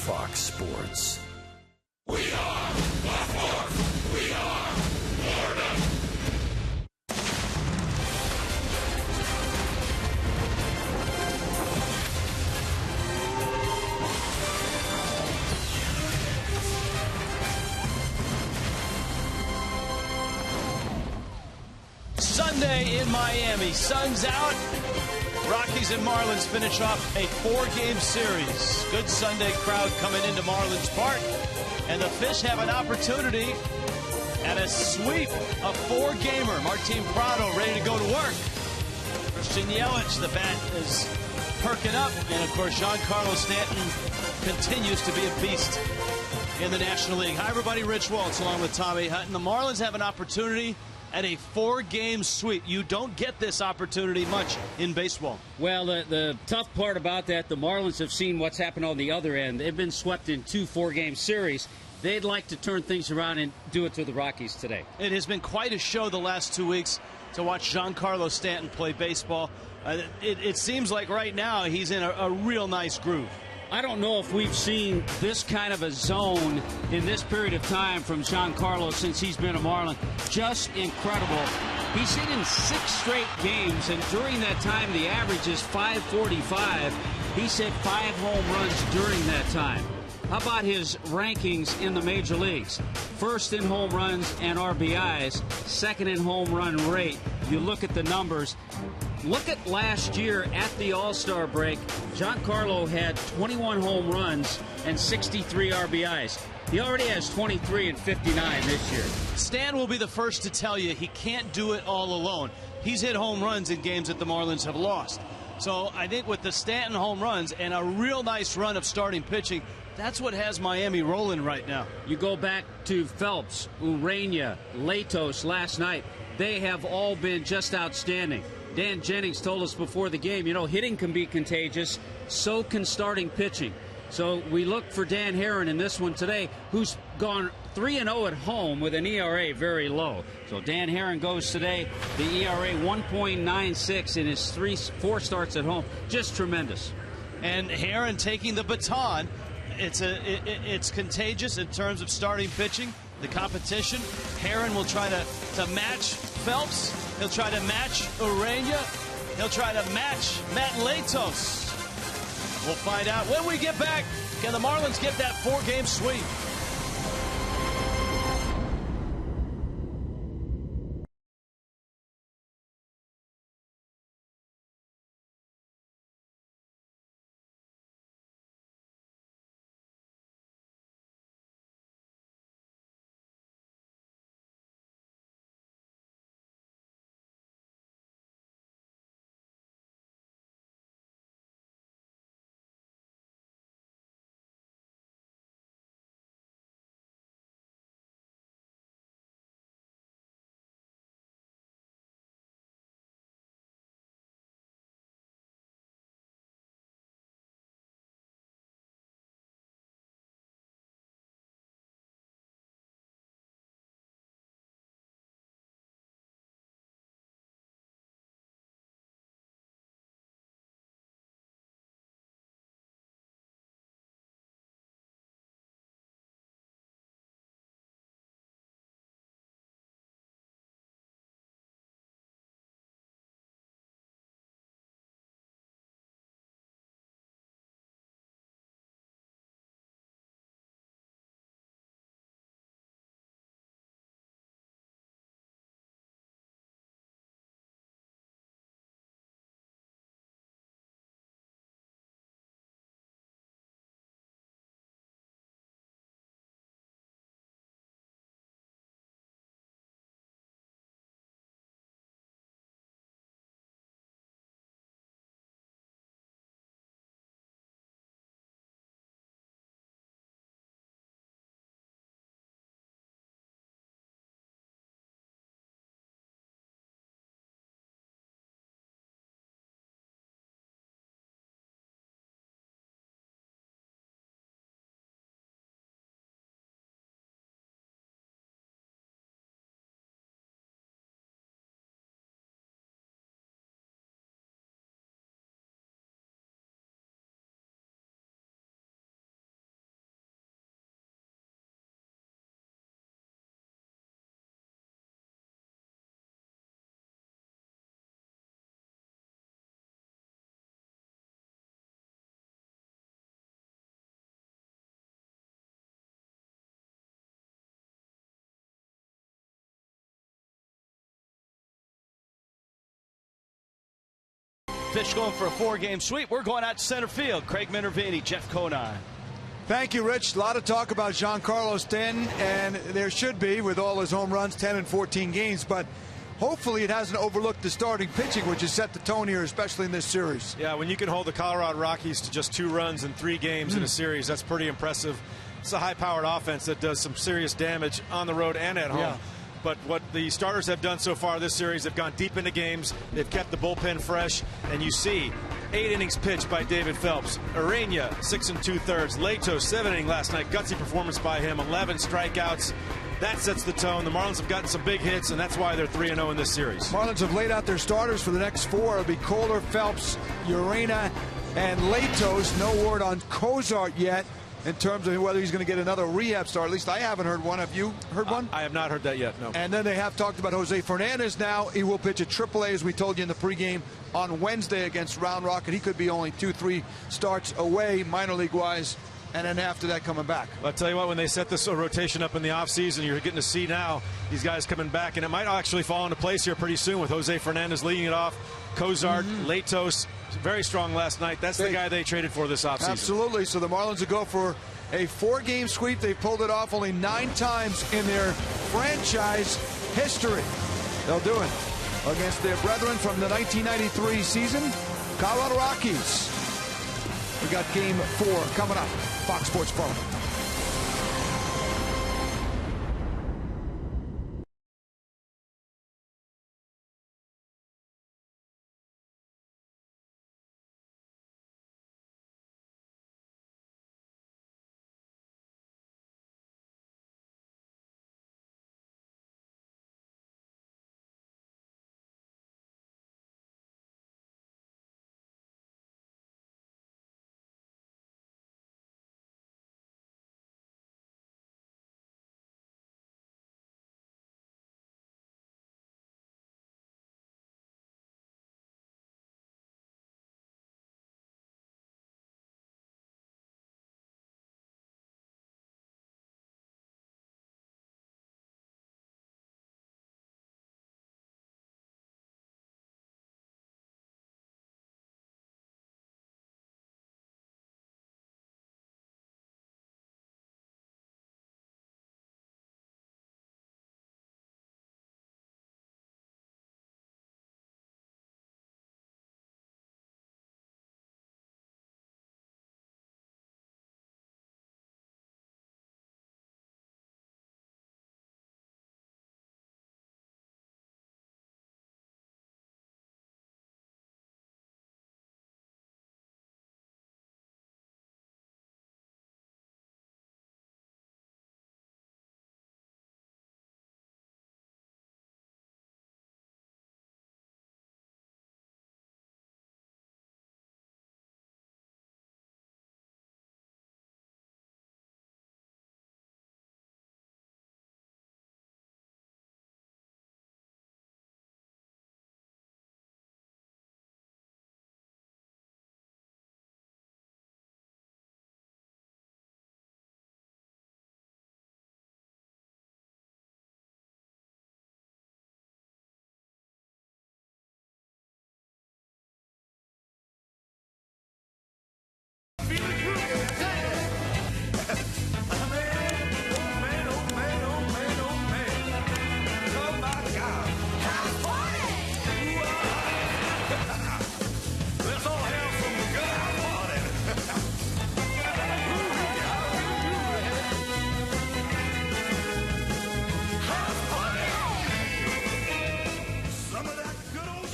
Fox Sports. We are the Fourth. We are Florida. Sunday in Miami. Sun's out. Rockies and Marlins finish off a 4-game series. Good Sunday crowd coming into Marlins Park. And the Fish have an opportunity at a sweep, a 4-gamer. Martin Prado ready to go to work. Christian Yelich, the bat is perking up. And, of course, Giancarlo Stanton continues to be a beast in the National League. Hi, everybody. Rich Waltz along with Tommy Hutton. The Marlins have an opportunity at a 4-game sweep. You don't get this opportunity much in baseball. Well, the tough part about that, the Marlins have seen what's happened on the other end. They've been swept in 2 4-game series. They'd like to turn things around and do it to the Rockies today. It has been quite a show the last 2 weeks to watch Giancarlo Stanton play baseball. It seems like right now he's in a real nice groove. I don't know if we've seen this kind of a zone in this period of time from Giancarlo since he's been a Marlin. Just incredible. He's hit in 6 straight games, and during that time, the average is .545. He's hit 5 home runs during that time. How about his rankings in the major leagues? First in home runs and RBIs, second in home run rate. You look at the numbers. Look at last year at the All-Star break. Giancarlo had 21 home runs and 63 RBIs. He already has 23 and 59 this year. Stan will be the first to tell you he can't do it all alone. He's hit home runs in games that the Marlins have lost. So I think with the Stanton home runs and a real nice run of starting pitching, that's what has Miami rolling right now. You go back to Phelps, Urania, Latos last night. They have all been just outstanding. Dan Jennings told us before the game, you know, hitting can be contagious, so can starting pitching. So we look for Dan Herron in this one today, who's gone 3-0 at home with an ERA very low. So Dan Herron goes today, the ERA 1.96 in his 4 starts at home. Just tremendous. And Herron taking the baton. It's contagious in terms of starting pitching, the competition. Herron will try to match Phelps. He'll try to match Urania. He'll try to match Matt Latos. We'll find out when we get back. Can the Marlins get that 4-game sweep? Fish going for a 4-game sweep. We're going out to center field. Craig Minervini, Jeff Conine. Thank you, Rich. A lot of talk about Giancarlo Stanton, and there should be with all his home runs, 10 in 14 games, but hopefully it hasn't overlooked the starting pitching, which has set the tone here, especially in this series. Yeah, when you can hold the Colorado Rockies to just 2 runs in 3 games in a series, that's pretty impressive. It's a high-powered offense that does some serious damage on the road and at home. Yeah. But what the starters have done so far this series, they've gone deep into games. They've kept the bullpen fresh. And you see 8 innings pitched by David Phelps. Urena, 6 2/3. Lato, 7 inning last night. Gutsy performance by him. 11 strikeouts. That sets the tone. The Marlins have gotten some big hits, and that's why they're 3-0 in this series. Marlins have laid out their starters for the next 4. It'll be Kohler, Phelps, Urena, and Latos. No word on Cozart yet in terms of whether he's going to get another rehab start. At least I haven't heard one. Have you heard one? I have not heard that yet, no. And then they have talked about Jose Fernandez now. He will pitch at AAA, as we told you in the pregame, on Wednesday against Round Rock, and he could be only 2-3 starts away, minor league-wise, and then after that coming back. I'll tell you what, when they set this rotation up in the offseason, you're getting to see now these guys coming back, and it might actually fall into place here pretty soon with Jose Fernandez leading it off. Cozart, Latos, very strong last night. That's the guy they traded for this offseason. Absolutely. So the Marlins will go for a 4-game sweep. They've pulled it off only 9 times in their franchise history. They'll do it against their brethren from the 1993 season, Colorado Rockies. We got game 4 coming up. Fox Sports Phone.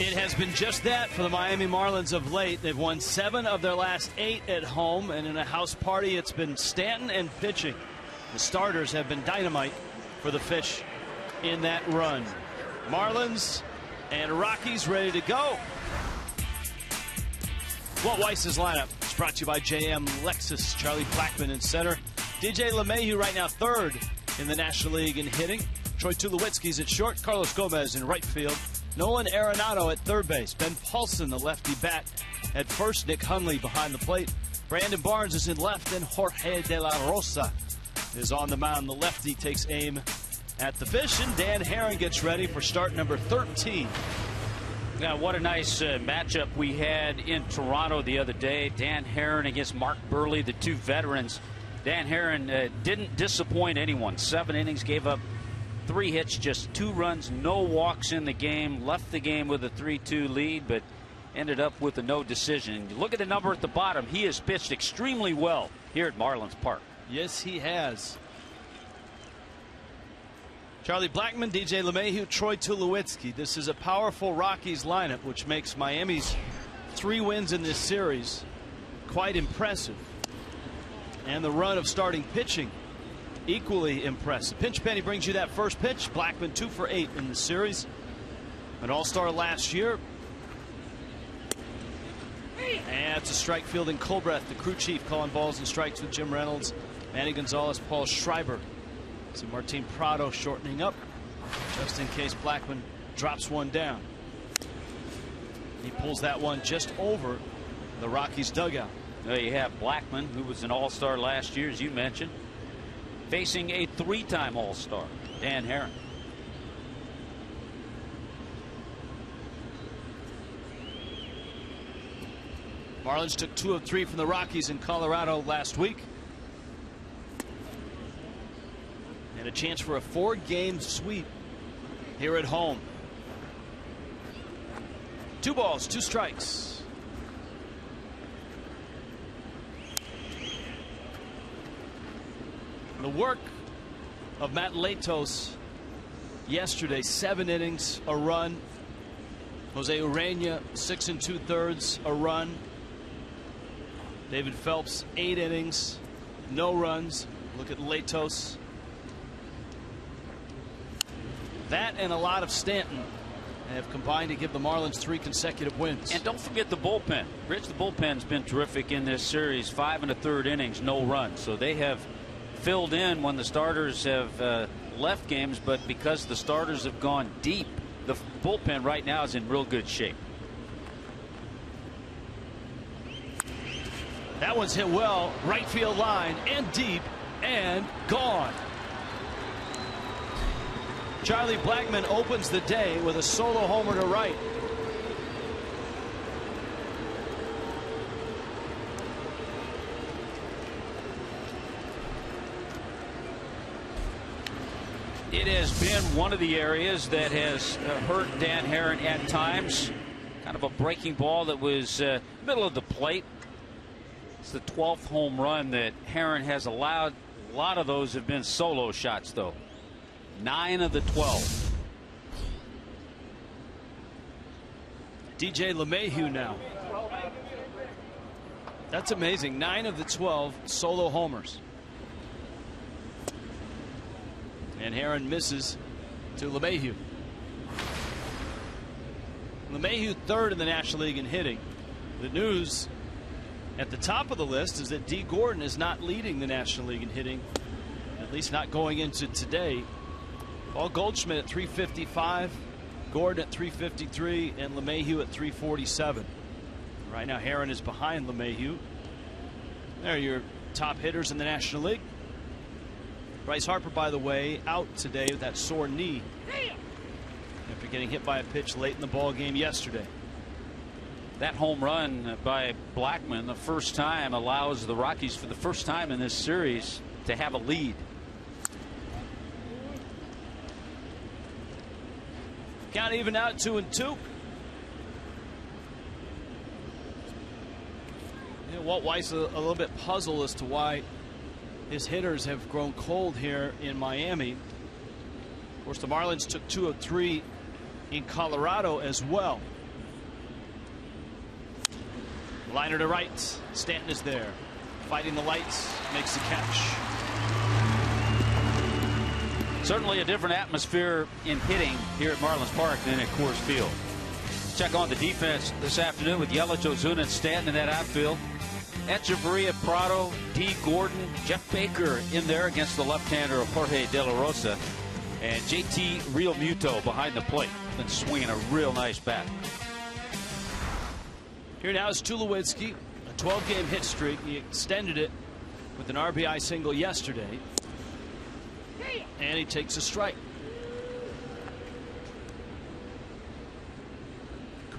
It has been just that for the Miami Marlins of late. They've won 7 of their last 8 at home, and in a house party, it's been Stanton and pitching. The starters have been dynamite for the Fish in that run. Marlins and Rockies ready to go. Walt Weiss's lineup is brought to you by JM Lexus. Charlie Blackmon in center. DJ LeMahieu right now 3rd in the National League in hitting. Troy Tulowitzki's at short. Carlos Gomez in right field. Nolan Arenado at 3rd base. Ben Paulson, the lefty bat, at first. Nick Hundley behind the plate. Brandon Barnes is in left, and Jorge De La Rosa is on the mound. The lefty takes aim at the Fish, and Dan Herron gets ready for start number 13 Yeah, what a nice matchup we had in Toronto the other day. Dan Herron against Mark Burley, the two veterans. Dan Herron didn't disappoint anyone. 7 innings, gave up 3 hits, just 2 runs, no walks in the game. Left the game with a 3-2 lead, but ended up with a no decision. Look at the number at the bottom. He has pitched extremely well here at Marlins Park. Yes, he has. Charlie Blackmon, DJ LeMahieu, Troy Tulowitzki. This is a powerful Rockies lineup, which makes Miami's 3 wins in this series quite impressive. And the run of starting pitching equally impressive. Pinch Penny brings you that first pitch. Blackmon 2 for 8 in the series. An all-star last year. And it's a strike fielding Colbreth, the crew chief, calling balls and strikes with Jim Reynolds, Manny Gonzalez, Paul Schreiber. See Martin Prado shortening up just in case Blackmon drops one down. He pulls that one just over the Rockies dugout. There you have Blackmon, who was an all-star last year, as you mentioned, facing a 3-time all-star, Dan Herron. Marlins took 2 of 3 from the Rockies in Colorado last week. And a chance for a 4-game sweep here at home. 2 balls, 2 strikes. The work of Matt Latos yesterday, 7 innings, a run. Jose Urena, 6 2/3, a run. David Phelps, 8 innings, no runs. Look at Latos. That and a lot of Stanton have combined to give the Marlins 3 consecutive wins. And don't forget the bullpen. Rich, the bullpen's been terrific in this series. 5 1/3 innings, no runs. So they have filled in when the starters have left games, but because the starters have gone deep, the bullpen right now is in real good shape. That one's hit well, right field line, and deep, and gone. Charlie Blackmon opens the day with a solo homer to right. It has been one of the areas that has hurt Dan Herron at times. Kind of a breaking ball that was middle of the plate. It's the 12th home run that Herron has allowed. A lot of those have been solo shots, though. 9 of the 12. DJ LeMahieu now. That's amazing. 9 of the 12 solo homers. And Herron misses to LeMahieu. LeMahieu 3rd in the National League in hitting. The news at the top of the list is that D. Gordon is not leading the National League in hitting, at least not going into today. Paul Goldschmidt at 355, Gordon at 353, and LeMahieu at 347. Right now Herron is behind LeMahieu. There are your top hitters in the National League. Bryce Harper, by the way, out today with that sore knee after getting hit by a pitch late in the ball game yesterday. That home run by Blackmon, the first time, allows the Rockies for the first time in this series to have a lead. Count even out 2-2. Walt Weiss a little bit puzzled as to why his hitters have grown cold here in Miami. Of course, the Marlins took 2 of 3 in Colorado as well. Liner to right. Stanton is there, fighting the lights, makes the catch. Certainly a different atmosphere in hitting here at Marlins Park than at Coors Field. Check on the defense this afternoon with Yelich, Ozuna, and Stanton in that outfield. Echeverria, Prado, D. Gordon, Jeff Baker in there against the left-hander of Jorge De La Rosa, and JT Realmuto behind the plate. Been swinging a real nice bat. Here now is Tulowitzki, a 12-game hit streak. He extended it with an RBI single yesterday. And he takes a strike.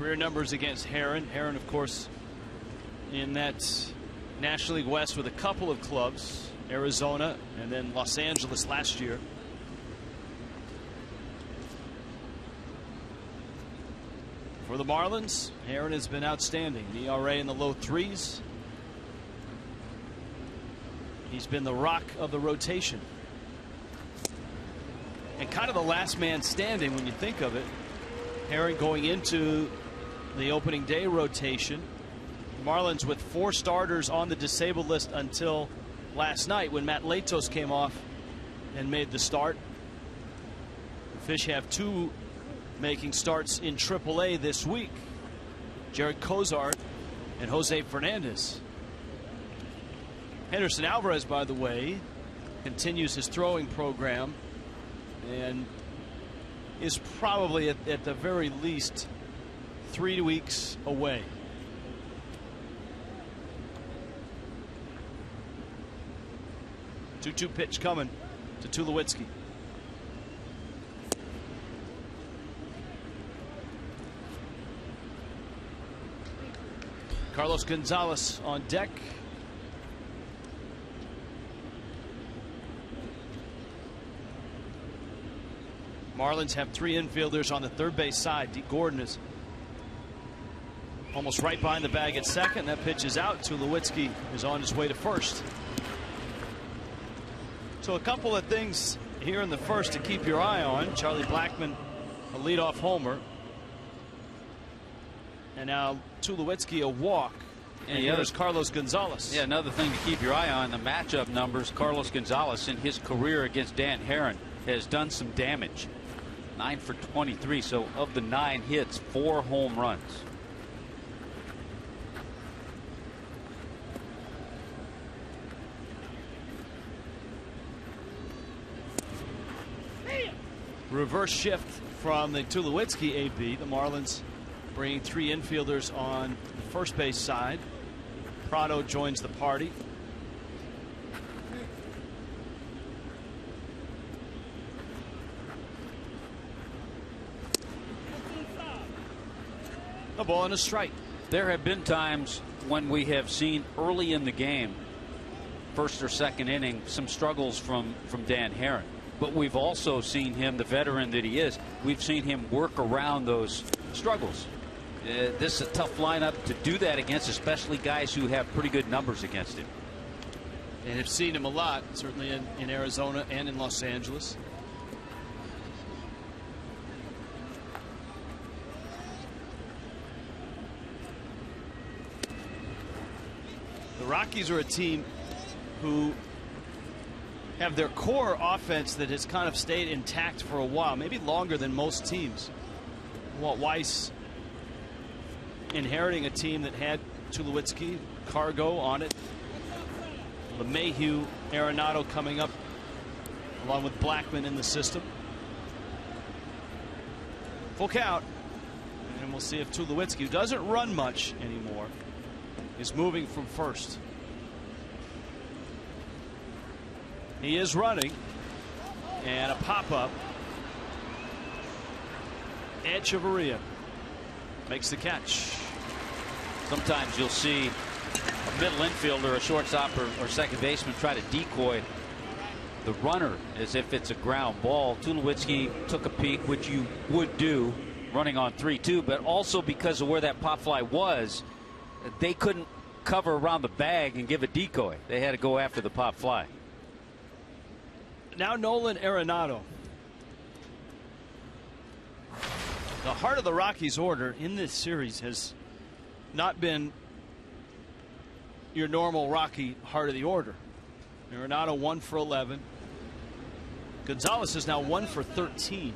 Career numbers against Herron. Herron, of course, in that National League West with a couple of clubs, Arizona and then Los Angeles last year. For the Marlins, Herron has been outstanding. The ERA in the low 3s. He's been the rock of the rotation. And kind of the last man standing when you think of it. Herron going into the opening day rotation. Marlins with 4 starters on the disabled list until last night when Matt Latos came off and made the start. The Fish have 2 making starts in AAA this week. Jared Cozart and Jose Fernandez. Henderson Alvarez, by the way, continues his throwing program and is probably at the very least 3 weeks away. Two pitch coming to Tulowitzki. Carlos Gonzalez on deck. Marlins have 3 infielders on the third base side. Dee Gordon is almost right behind the bag at second. That pitch is out. Tulowitzki is on his way to first. So a couple of things here in the first to keep your eye on. Charlie Blackmon, a leadoff homer. And now Tulowitzki, a walk. And here's Carlos Gonzalez. Yeah, another thing to keep your eye on, the matchup numbers. Carlos Gonzalez in his career against Dan Herron has done some damage. 9 for 23. So of the 9 hits, 4 home runs. Reverse shift from the Tulowitzki AB. The Marlins bringing 3 infielders on the first base side. Prado joins the party. A ball and a strike. There have been times when we have seen early in the game, first or second inning, some struggles from Dan Herron. But we've also seen him, the veteran that he is, we've seen him work around those struggles. This is a tough lineup to do that against, especially guys who have pretty good numbers against him. And have seen him a lot, certainly in Arizona and in Los Angeles. The Rockies are a team who have their core offense that has kind of stayed intact for a while, maybe longer than most teams. Walt Weiss inheriting a team that had Tulowitzki, Cargo on it. LeMahieu, Arenado coming up along with Blackmon in the system. Full count. And we'll see if Tulowitzki, who doesn't run much anymore, is moving from first. He is running. And a pop-up. Echeverria makes the catch. Sometimes you'll see a middle infielder, a shortstop, or second baseman try to decoy the runner as if it's a ground ball. Tulowitzki took a peek, which you would do running on 3-2, but also because of where that pop fly was, they couldn't cover around the bag and give a decoy. They had to go after the pop fly. Now Nolan Arenado. The heart of the Rockies order in this series has not been your normal Rocky heart of the order. Arenado 1 for 11. Gonzalez is now 1 for 13.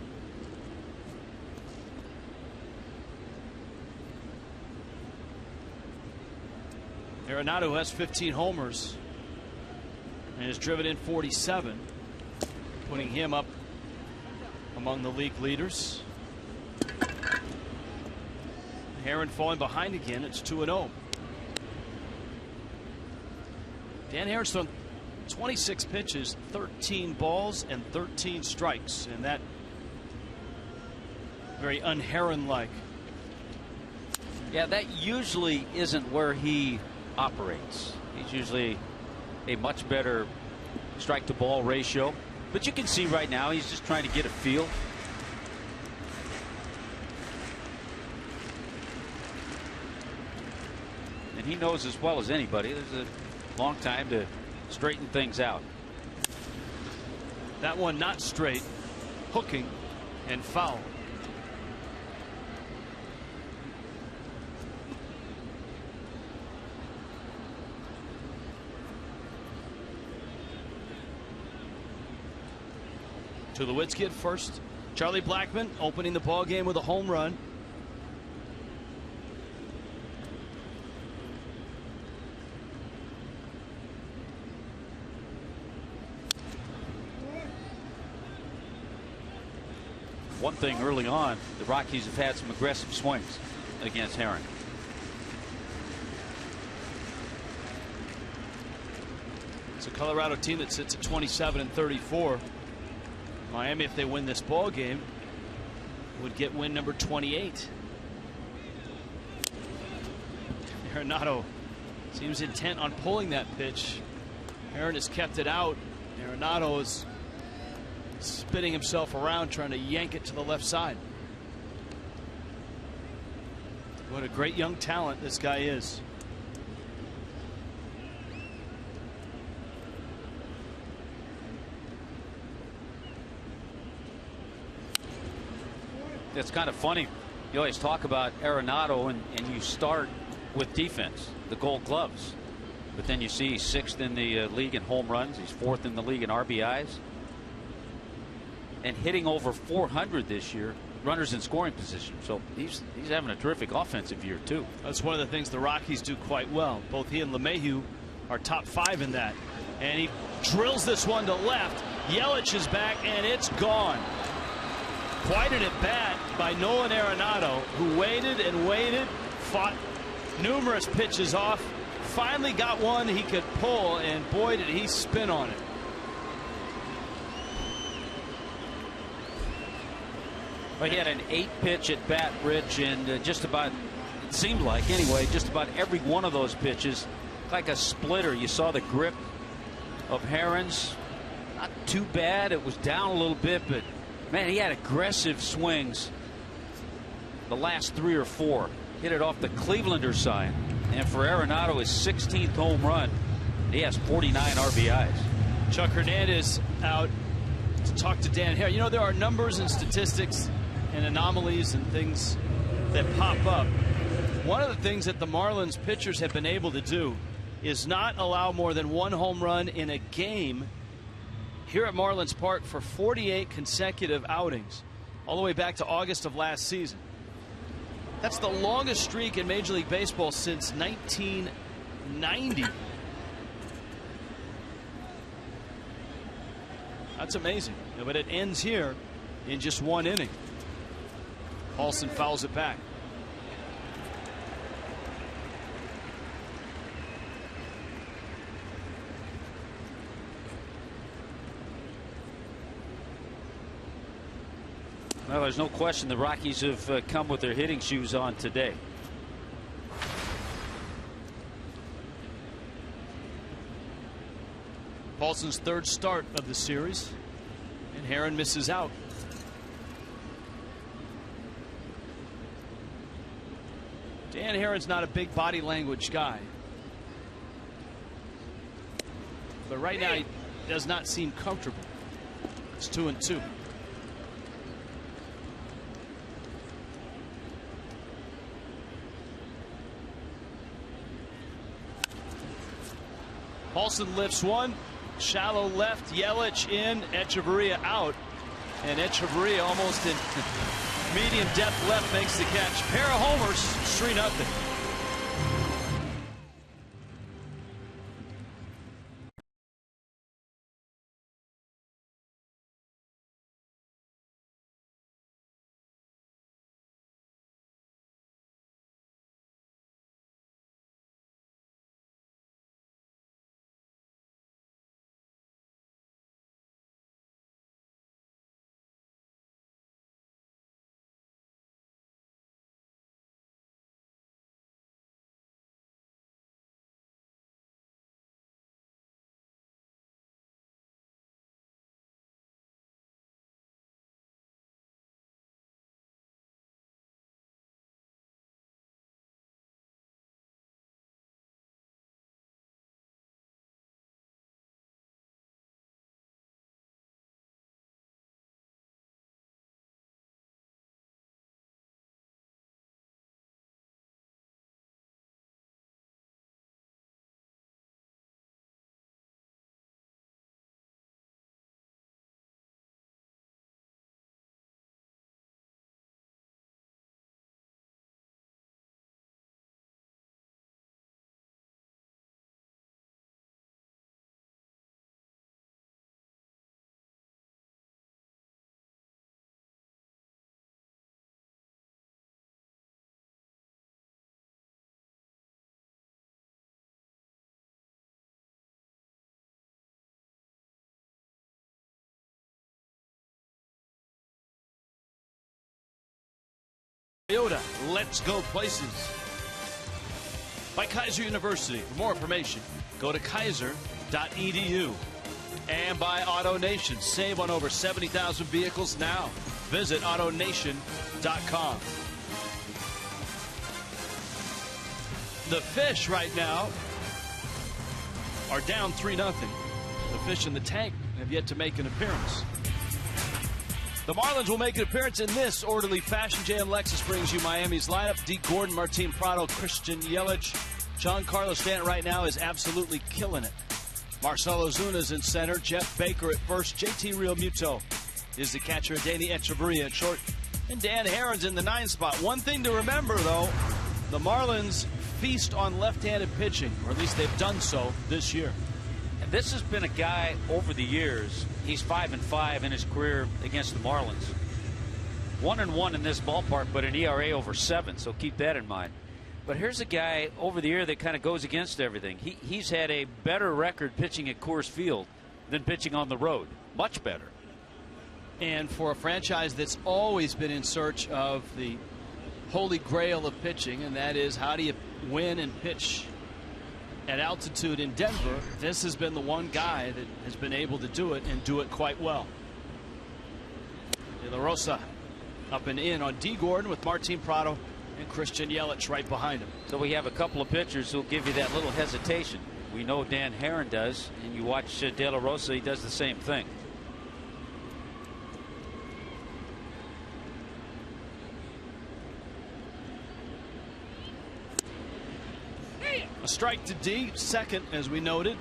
Arenado has 15 homers and has driven in 47, putting him up among the league leaders. Herron falling behind again. It's 2-0. Dan Herron's thrown 26 pitches, 13 balls, and 13 strikes, and that very un-Herron-like. Yeah, that usually isn't where he operates. He's usually a much better strike to ball ratio. But you can see right now he's just trying to get a feel. And he knows as well as anybody there's a long time to straighten things out. That one not straight, hooking and foul. Tulowitzki at first. Charlie Blackmon opening the ball game with a home run. One thing early on, the Rockies have had some aggressive swings against Herron. It's a Colorado team that sits at 27-34. Miami, if they win this ball game, would get win number 28. Arenado seems intent on pulling that pitch. Herron has kept it out. Arenado is spinning himself around, trying to yank it to the left side. What a great young talent this guy is. It's kind of funny. You always talk about Arenado and you start with defense, the Gold Gloves. But then you see he's 6th in the league in home runs. He's 4th in the league in RBIs. And hitting over 400 this year, runners in scoring position. So he's having a terrific offensive year, too. That's one of the things the Rockies do quite well. Both he and LeMahieu are top 5 in that. And he drills this one to left. Yelich is back, and it's gone. Quite an at-bat by Nolan Arenado, who waited and waited, fought numerous pitches off, finally got one he could pull, and boy did he spin on it. Well, he had an 8-pitch at bat, Rich, and just about, it seemed like anyway, just about every one of those pitches, like a splitter. You saw the grip of Herron's, not too bad. It was down a little bit, but man, he had aggressive swings the last 3 or 4. Hit it off the Clevelander side. And for Arenado, his 16th home run, he has 49 RBIs. Chuck Hernandez out to talk to Dan Hare. You know, there are numbers and statistics and anomalies and things that pop up. One of the things that the Marlins pitchers have been able to do is not allow more than 1 home run in a game here at Marlins Park for 48 consecutive outings, all the way back to August of last season. That's the longest streak in Major League Baseball since 1990. That's amazing. But it ends here in just 1 inning. Paulson fouls it back. Well, there's no question the Rockies have come with their hitting shoes on today. Paulson's 3rd start of the series, and Herron misses out. Dan Herron's not a big body language guy, but right now he does not seem comfortable. It's 2-2. Paulson lifts one, shallow left, Yelich in, Echeverria out, and Echeverria almost in medium depth left makes the catch. Pair of homers, 3-0. Toyota, let's go places. By Kaiser University. For more information, go to kaiser.edu. And by AutoNation. Save on over 70,000 vehicles now. Visit AutoNation.com. The Fish right now are down 3-0. The Fish in the tank have yet to make an appearance. The Marlins will make an appearance in this orderly fashion. JM Lexus brings you Miami's lineup. D. Gordon, Martin Prado, Christian Yelich. Giancarlo Stanton right now is absolutely killing it. Marcell Ozuna's in center. Jeff Baker at first. JT Realmuto is the catcher. Danny Echeverria at short. And Dan Herron's in the 9 spot. One thing to remember, though, the Marlins feast on left-handed pitching, or at least they've done so this year. And this has been a guy over the years. He's 5-5 in his career against the Marlins. 1-1 in this ballpark, but an ERA over 7, so keep that in mind. But here's a guy over the year that kind of goes against everything. He's had a better record pitching at Coors Field than pitching on the road. Much better. And for a franchise that's always been in search of the holy grail of pitching, and that is how do you win and pitch at altitude in Denver, this has been the one guy that has been able to do it and do it quite well. De La Rosa up and in on D. Gordon with Martin Prado and Christian Yelich right behind him. So we have a couple of pitchers who'll give you that little hesitation. We know Dan Herron does, and you watch De La Rosa, he does the same thing. A strike to D, second, as we noted,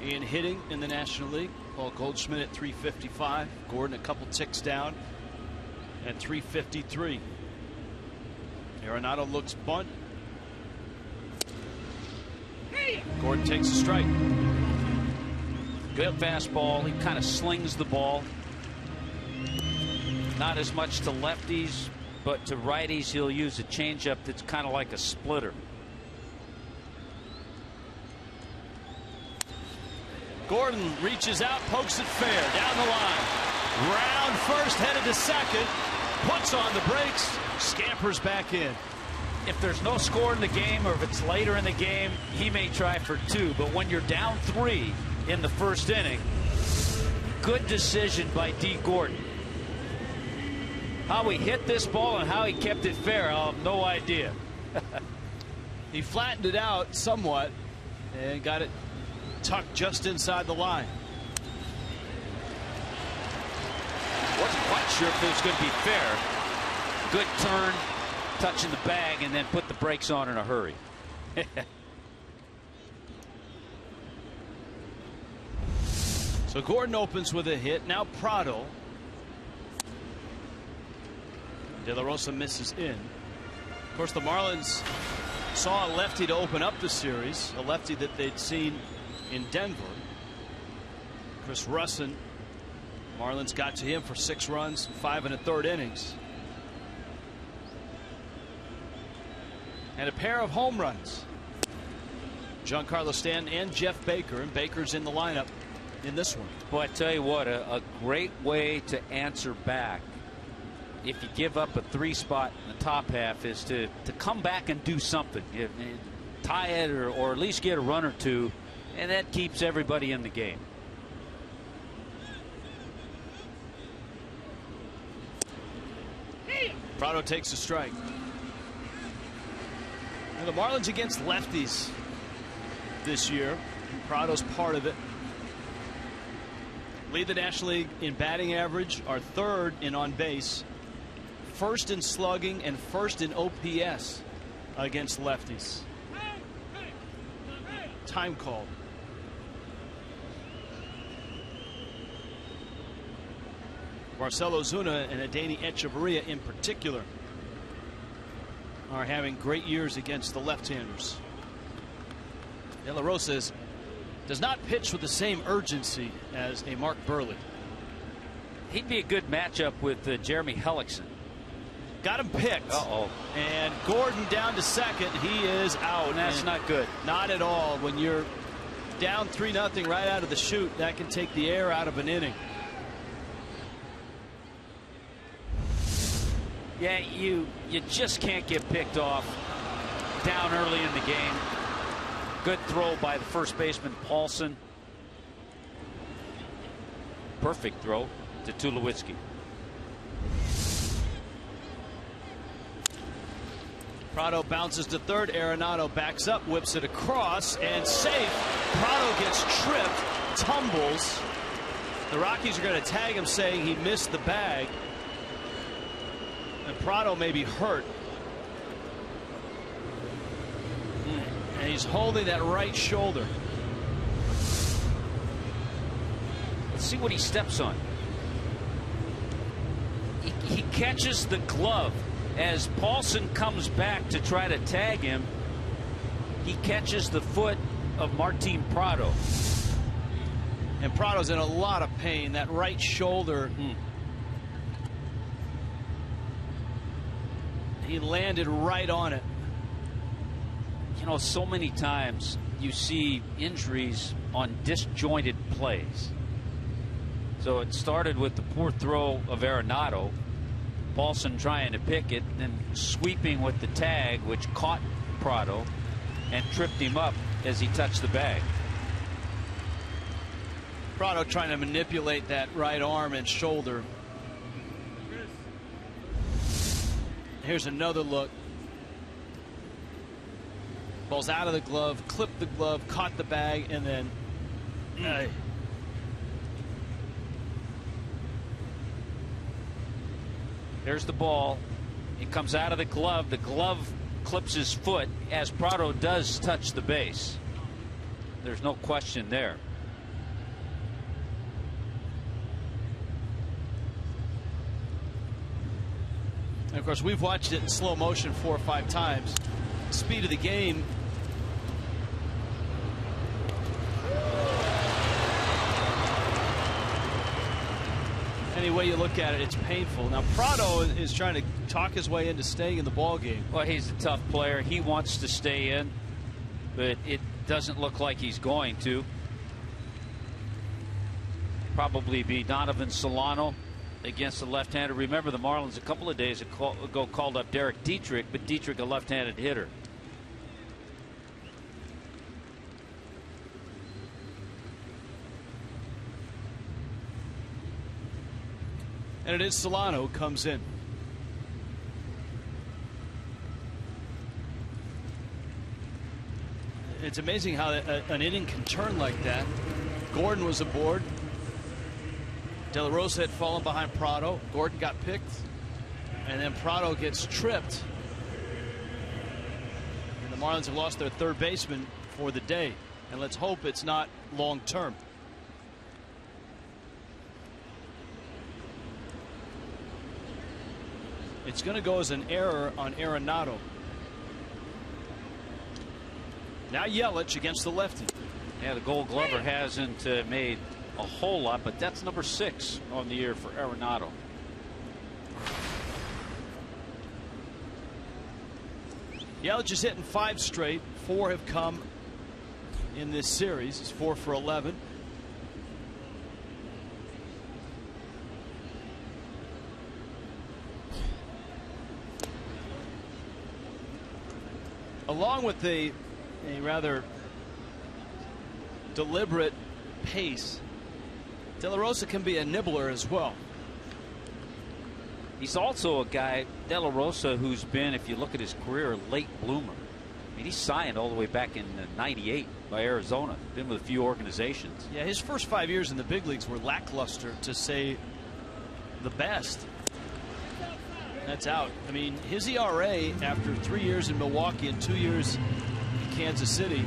in hitting in the National League. Paul Goldschmidt at 355. Gordon a couple ticks down at 353. Arenado looks bunt. Gordon takes a strike. Good fastball. He kind of slings the ball. Not as much to lefties, but to righties he'll use a changeup that's kind of like a splitter. Gordon reaches out, pokes it fair down the line. Round first, headed to second, puts on the brakes, scampers back in. If there's no score in the game, or if it's later in the game, he may try for 2. But when you're down 3 in the first inning, good decision by D. Gordon. How he hit this ball and how he kept it fair, I have no idea. He flattened it out somewhat and got it tucked just inside the line. Wasn't quite sure if it was going to be fair. Good turn, touching the bag, and then put the brakes on in a hurry. So Gordon opens with a hit. Now Prado. De La Rosa misses in. Of course, the Marlins saw a lefty to open up the series, a lefty that they'd seen in Denver. Chris Russin. Marlins got to him for 6 runs, 5 1/3 innings. And a pair of home runs. Giancarlo Stanton and Jeff Baker, and Baker's in the lineup in this one. Boy, I tell you what, a great way to answer back if you give up a 3 spot in the top half is to come back and do something. Tie it or at least get a run or 2. And that keeps everybody in the game. Prado takes a strike. And the Marlins against lefties this year. Prado's part of it. Lead the National League in batting average, are 3rd in on base, 1st in slugging, and 1st in OPS against lefties. Time called. Marcell Ozuna and Danny Echeverria in particular are having great years against the left-handers. De La Rosa does not pitch with the same urgency as a Mark Burley. He'd be a good matchup with Jeremy Hellickson. Got him picked. Uh-oh. And Gordon down to second. He is out. And that's not good. Not at all. When you're down 3-0 right out of the chute, that can take the air out of an inning. Yeah, you just can't get picked off down early in the game. Good throw by the first baseman, Paulson. Perfect throw to Tulowitzki. Prado bounces to third. Arenado backs up, whips it across, and safe. Prado gets tripped, tumbles. The Rockies are going to tag him, saying he missed the bag. And Prado may be hurt. And he's holding that right shoulder. Let's see what he steps on. He catches the glove. As Paulson comes back to try to tag him, he catches the foot of Martin Prado. And Prado's in a lot of pain. That right shoulder. He landed right on it. You know, so many times you see injuries on disjointed plays. So it started with the poor throw of Arenado. Paulson trying to pick it, then sweeping with the tag, which caught Prado and tripped him up as he touched the bag. Prado trying to manipulate that right arm and shoulder. Here's another look. Ball's out of the glove, clipped the glove, caught the bag, and then there's the ball. It comes out of the glove. The glove clips his foot as Prado does touch the base. There's no question there. And of course, we've watched it in slow motion 4 or 5 times. Speed of the game. Any way you look at it, it's painful. Now Prado is trying to talk his way into staying in the ball game. Well, he's a tough player. He wants to stay in, but it doesn't look like he's going to. Probably be Donovan Solano against the left-hander. Remember, the Marlins a couple of days ago called up Derek Dietrich, but Dietrich a left-handed hitter. And it is Solano who comes in. It's amazing how an inning can turn like that. Gordon was aboard. De La Rosa had fallen behind Prado. Gordon got picked. And then Prado gets tripped. And the Marlins have lost their third baseman for the day. And let's hope it's not long term. It's going to go as an error on Arenado. Now Yelich against the lefty. Yeah, the Gold Glover hasn't made a whole lot, but that's number 6 on the year for Arenado. Yelich is hitting 5 straight. 4 have come in this series. He's 4 for 11. Along with a rather deliberate pace, De La Rosa can be a nibbler as well. He's also a guy, De La Rosa, who's been, if you look at his career, a late bloomer. I mean, he signed all the way back in '98 by Arizona. Been with a few organizations. Yeah, his first 5 years in the big leagues were lackluster, to say the best. That's out. I mean, his ERA after 3 years in Milwaukee and 2 years in Kansas City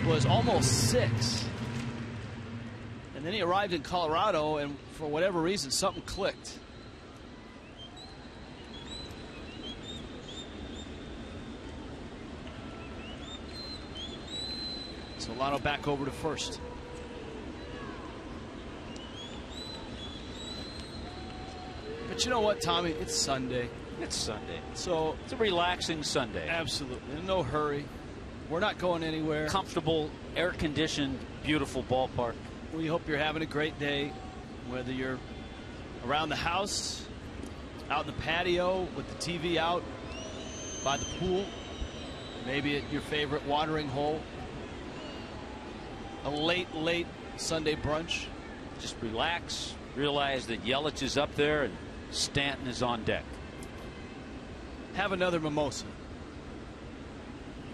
was almost 6. And then he arrived in Colorado, and for whatever reason, something clicked. Solano back over to first. But you know what, Tommy? It's Sunday. It's Sunday. So it's a relaxing Sunday. Absolutely. No hurry. We're not going anywhere. Comfortable, air-conditioned, beautiful ballpark. We hope you're having a great day, whether you're around the house, out in the patio with the TV out by the pool, maybe at your favorite watering hole, a late Sunday brunch. Just relax, realize that Yelich is up there and Stanton is on deck. Have another mimosa.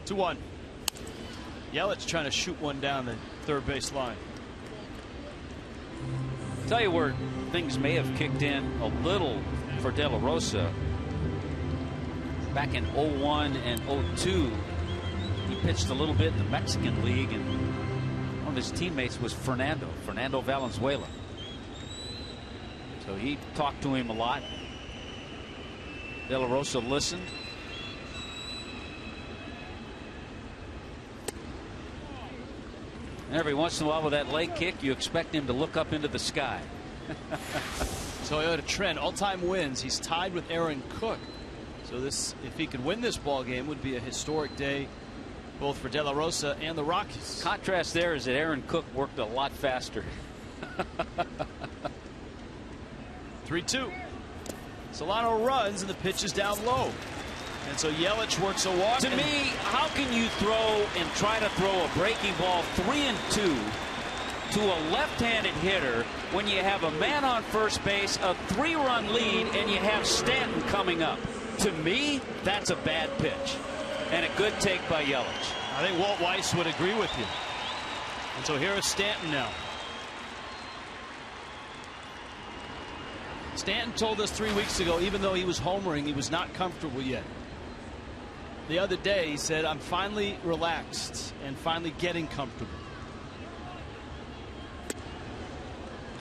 2-1. Yelich trying to shoot one down the third base line. Tell you where things may have kicked in a little for De La Rosa. Back in 01 and 02, he pitched a little bit in the Mexican League, and one of his teammates was Fernando Valenzuela. So he talked to him a lot. De La Rosa listened. And every once in a while with that leg kick, you expect him to look up into the sky. Toyota trend, all-time wins. He's tied with Aaron Cook. So this, if he could win this ball game, would be a historic day both for De La Rosa and the Rockies. Contrast there is that Aaron Cook worked a lot faster. 3-2. Solano runs and the pitch is down low. And so Yelich works a walk. To me, how can you throw and try to throw a breaking ball 3-2 to a left-handed hitter when you have a man on first base, a 3-run lead, and you have Stanton coming up? To me, that's a bad pitch. And a good take by Yelich. I think Walt Weiss would agree with you. And so here is Stanton now. Stanton told us 3 weeks ago, even though he was homering, he was not comfortable yet. The other day, he said, I'm finally relaxed and finally getting comfortable.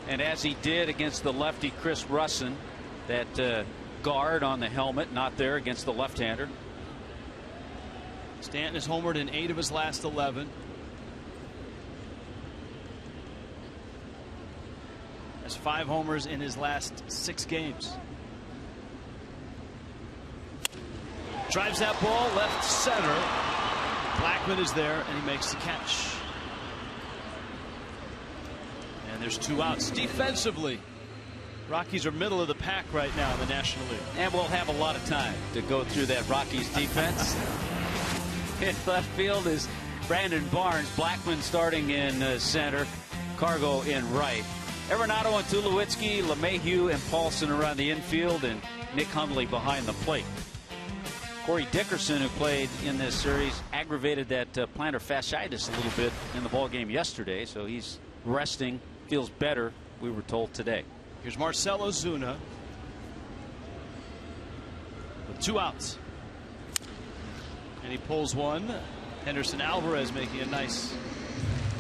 And as he did against the lefty Chris Russin, that guard on the helmet not there against the left-hander. Stanton has homered in 8 of his last 11. Has 5 homers in his last 6 games. Drives that ball left center. Blackman is there and he makes the catch. And there's 2 outs. Defensively, Rockies are middle of the pack right now in the National League. And we'll have a lot of time to go through that Rockies defense. In left field is Brandon Barnes. Blackman starting in center. Cargo in right. Arenado and Tulowitzki, LeMahieu and Paulson around the infield, and Nick Hundley behind the plate. Corey Dickerson, who played in this series, aggravated that plantar fasciitis a little bit in the ball game yesterday, so he's resting, feels better, we were told today. Here's Marcell Ozuna with 2 outs. And he pulls one. Henderson Alvarez making a nice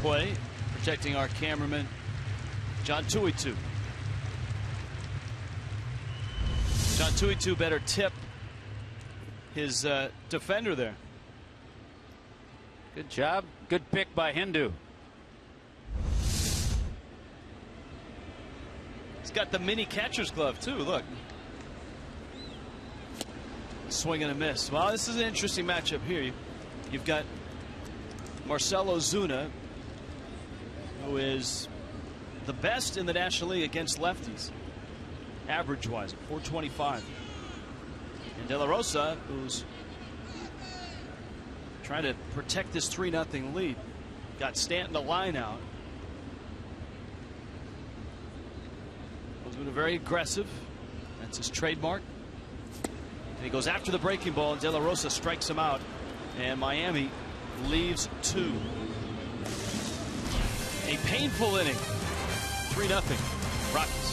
play, protecting our cameraman, John Tuitu. John Tuitu better tip his defender there. Good job. Good pick by Hindu. He's got the mini catcher's glove too. Look. Swing and a miss. Well, this is an interesting matchup here. You've got Marcell Ozuna, who is the best in the National League against lefties, average-wise, at .425. And De La Rosa, who's trying to protect this 3-0 lead. Got Stanton a line out. Ozuna very aggressive. That's his trademark. And he goes after the breaking ball, and De La Rosa strikes him out. And Miami leaves 2. A painful inning. 3-0 Rockies.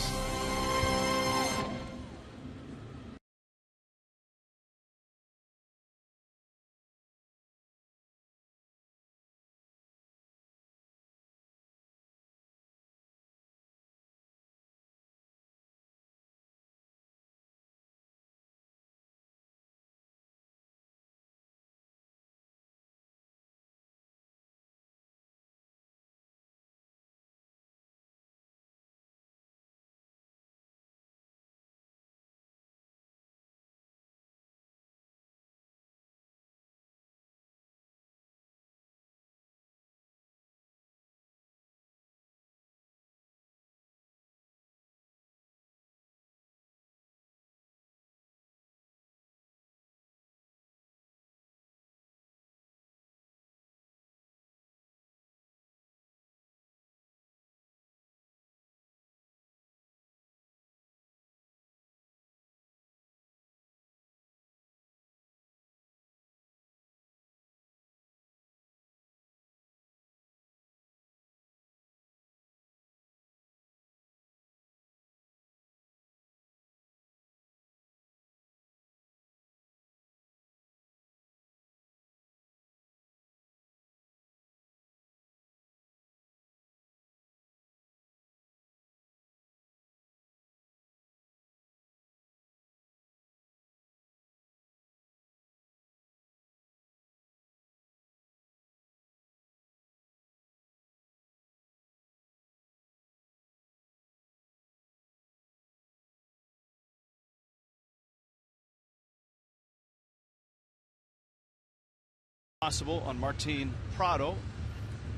Possible on Martin Prado,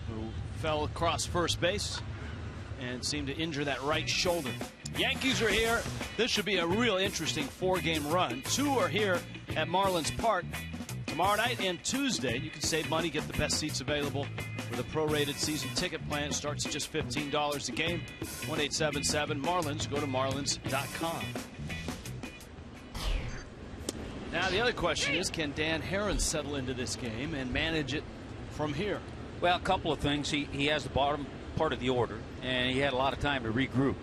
who fell across first base and seemed to injure that right shoulder. Yankees are here. This should be a real interesting 4-game run. 2 are here at Marlins Park tomorrow night and Tuesday. You can save money, get the best seats available with a prorated season ticket plan. It starts at just $15 a game. 1-877-MARLINS. Go to marlins.com. Now the other question is, can Dan Herron settle into this game and manage it from here? Well, a couple of things. He has the bottom part of the order, and he had a lot of time to regroup.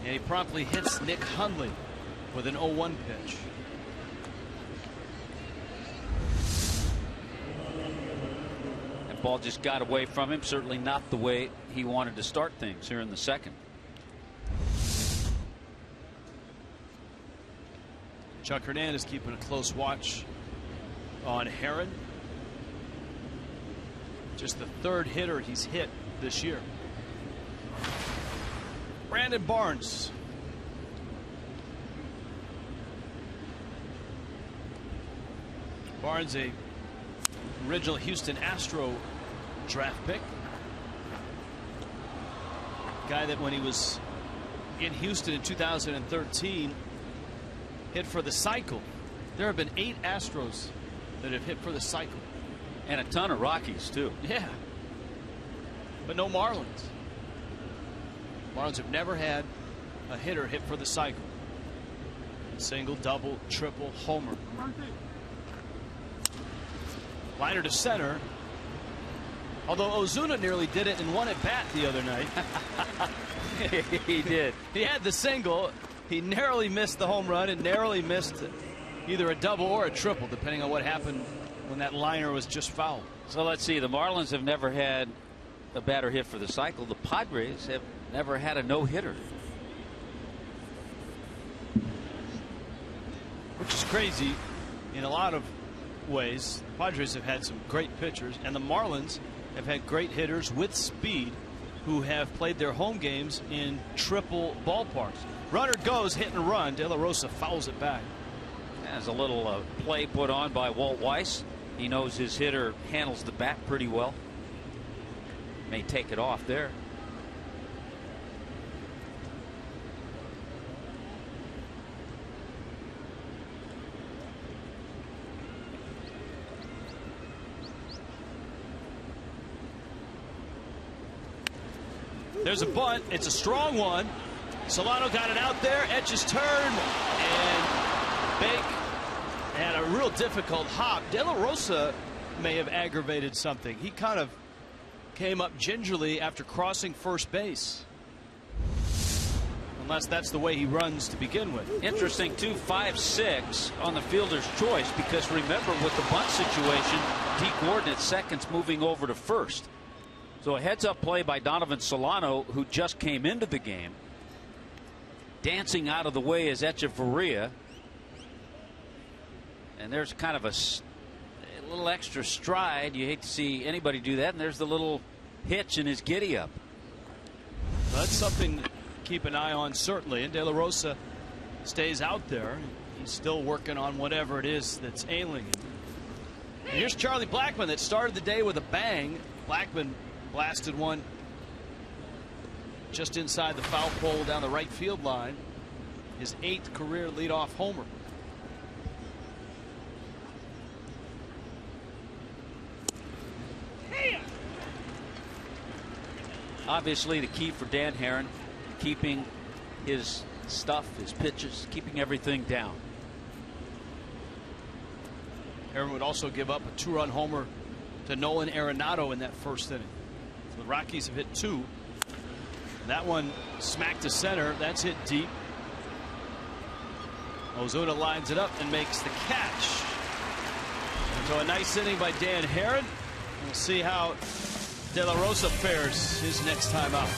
And he promptly hits Nick Hundley with an 0-1 pitch. That ball just got away from him. Certainly not the way he wanted to start things here in the second. Chuck Hernandez keeping a close watch on Herron. Just the 3rd hitter he's hit this year. Brandon Barnes. Barnes, a original Houston Astro draft pick. Guy that when he was in Houston in 2013 hit for the cycle. There have been 8 Astros that have hit for the cycle. And a ton of Rockies, too. Yeah. But no Marlins. Marlins have never had a hitter hit for the cycle. Single, double, triple, homer. Liner to center. Although Ozuna nearly did it in one at bat the other night. He did. He had the single. He narrowly missed the home run and narrowly missed either a double or a triple, depending on what happened when that liner was just fouled. So let's see. The Marlins have never had a batter hit for the cycle. The Padres have never had a no-hitter. Which is crazy in a lot of ways. The Padres have had some great pitchers, and the Marlins have had great hitters with speed who have played their home games in triple ballparks. Runner goes, hit and run. De La Rosa fouls it back. There's a little play put on by Walt Weiss. He knows his hitter handles the bat pretty well. May take it off there. There's a bunt. It's a strong one. Solano got it out there. Edges turn, and Bake had a real difficult hop. De La Rosa may have aggravated something. He kind of came up gingerly after crossing first base. Unless that's the way he runs to begin with. Interesting, too, 5-6 on the fielder's choice, because remember, with the bunt situation, Dee Gordon at second's moving over to first. So a heads-up play by Donovan Solano, who just came into the game. Dancing out of the way is Echeverria. And there's kind of a little extra stride. You hate to see anybody do that. And there's the little hitch in his giddy-up. That's something to keep an eye on, certainly. And De La Rosa stays out there. He's still working on whatever it is that's ailing him. And here's Charlie Blackmon that started the day with a bang. Blackmon blasted one just inside the foul pole down the right field line. His 8th career leadoff homer. Obviously, the key for Dan Herron, keeping his stuff, his pitches, keeping everything down. Herron would also give up a 2-run homer to Nolan Arenado in that first inning. So the Rockies have hit 2. That one smacked to center. That's hit deep. Ozuna lines it up and makes the catch. So a nice inning by Dan Herron. We'll see how De La Rosa fares his next time out.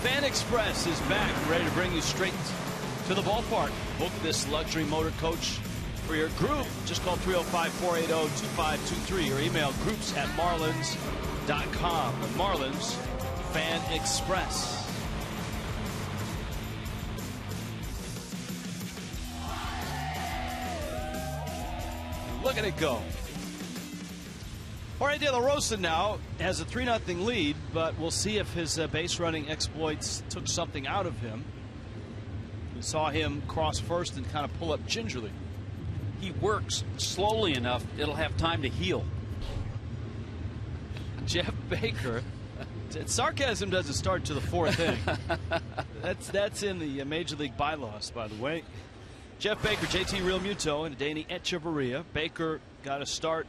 Fan Express is back, ready to bring you straight to the ballpark. Book this luxury motor coach for your group. Just call 305-480-2523 or email groups@marlins.com. Marlins Fan Express. Look at it go. Jorge De La Rosa now has a 3-0 lead, but we'll see if his base running exploits took something out of him. We saw him cross first and kind of pull up gingerly. He works slowly enough, it'll have time to heal. Jeff Baker. Sarcasm doesn't start to the 4th inning. That's in the Major League bylaws, by the way. Jeff Baker, JT Realmuto, and Danny Echeverria. Baker got a start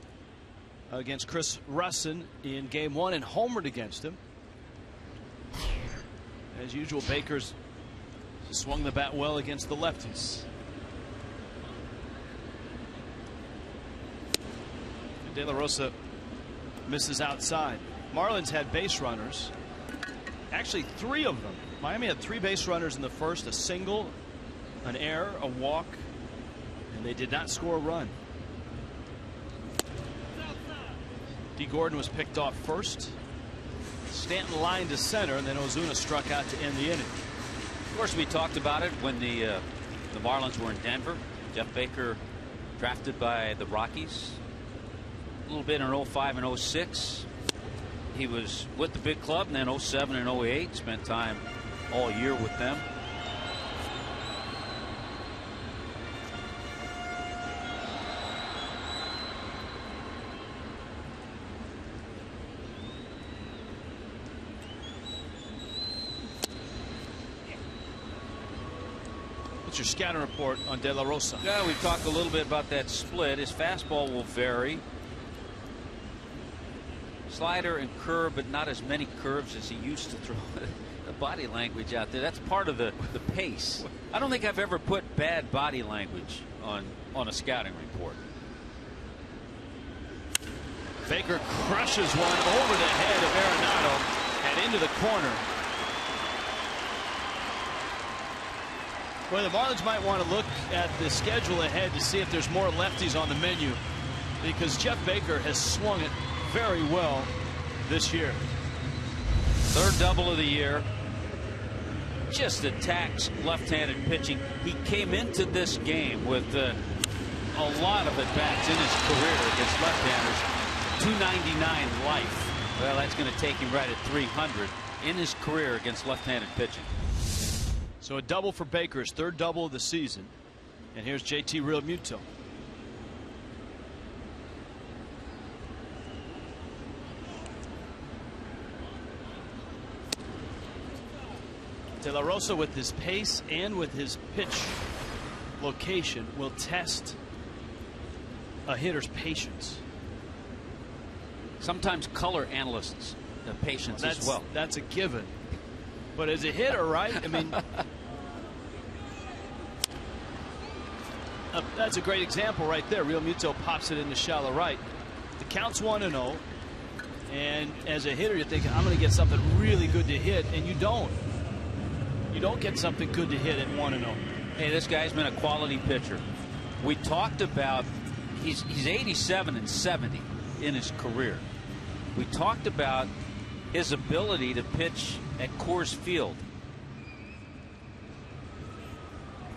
against Chris Russin in Game 1 and homered against him. As usual, Baker's swung the bat well against the lefties. And De La Rosa misses outside. Marlins had base runners. Actually, 3 of them. Miami had 3 base runners in the first, a single, an error, a walk, and they did not score a run. D. Gordon was picked off first. Stanton lined to center, and then Ozuna struck out to end the inning. Of course, we talked about it when the Marlins were in Denver. Jeff Baker drafted by the Rockies. A little bit in 05 and 06. He was with the big club, and then 07 and 08. Spent time all year with them. Your scouting report on De La Rosa. Yeah, we've talked a little bit about that split. His fastball will vary. Slider and curve, but not as many curves as he used to throw. The body language out there, that's part of the pace. I don't think I've ever put bad body language on a scouting report. Baker crushes one over the head of Arenado and into the corner. Well, the Marlins might want to look at the schedule ahead to see if there's more lefties on the menu, because Jeff Baker has swung it very well this year. 3rd double of the year. Just attacks left-handed pitching. He came into this game with a lot of at-bats in his career against left-handers. 299 life. Well, that's going to take him right at 300 in his career against left-handed pitching. So a double for Baker, his 3rd double of the season. And here's JT Realmuto. De La Rosa, with his pace and with his pitch location, will test a hitter's patience. Sometimes color analysts have patience as well. That's a given. But as a hitter, right? I mean, that's a great example right there. Realmuto pops it into shallow right. The count's 1-0. And as a hitter, you're thinking, I'm going to get something really good to hit. And you don't. You don't get something good to hit at 1-0. Hey, this guy's been a quality pitcher. We talked about he's 87 and 70 in his career. We talked about his ability to pitch at Coors Field.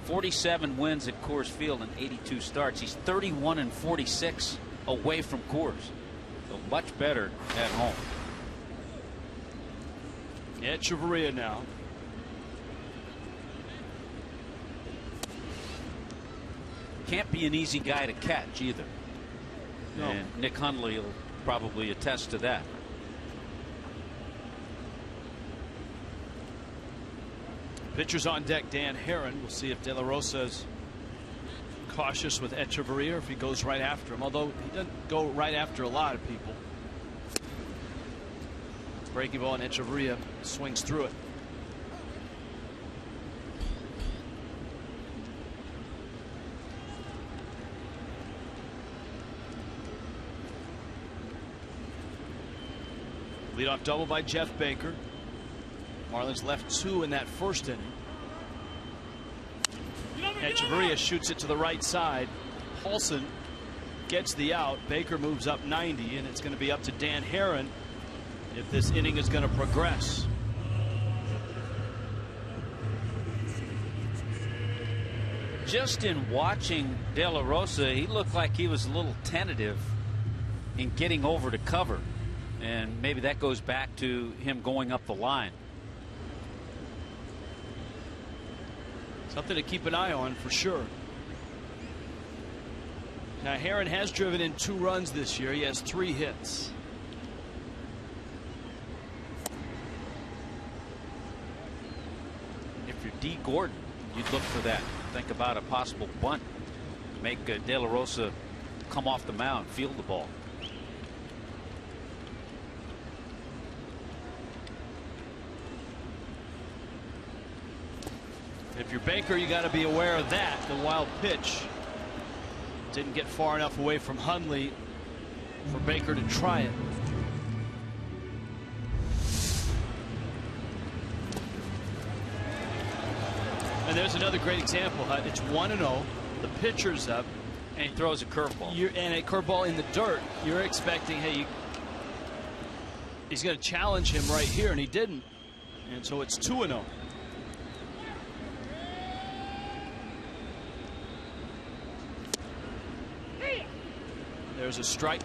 47 wins at Coors Field and 82 starts. He's 31 and 46 away from Coors. So much better at home. Echeverria now. Can't be an easy guy to catch either. No. And Nick Hundley will probably attest to that. Pitchers on deck, Dan Herron. We'll see if De La Rosa's cautious with Echeverria, if he goes right after him, although he doesn't go right after a lot of people. Breaking ball, and Echeverria swings through it. Leadoff double by Jeff Baker. Marlins left 2 in that first inning. And Chavarria shoots it to the right side. Paulson gets the out. Baker moves up 90, and it's going to be up to Dan Herron if this inning is going to progress. Just in watching De La Rosa, he looked like he was a little tentative in getting over to cover, and maybe that goes back to him going up the line. Something to keep an eye on for sure. Now Herron has driven in 2 runs this year. He has 3 hits. If you're D. Gordon, you'd look for that. Think about a possible bunt. Make De La Rosa come off the mound, field the ball. If you're Baker, you got to be aware of that. The wild pitch didn't get far enough away from Hundley for Baker to try it. And there's another great example, Hut. It's 1-0. The pitcher's up. And he throws a curveball. And a curveball in the dirt. You're expecting, hey, he's going to challenge him right here, and he didn't. And so it's 2-0. There's a strike.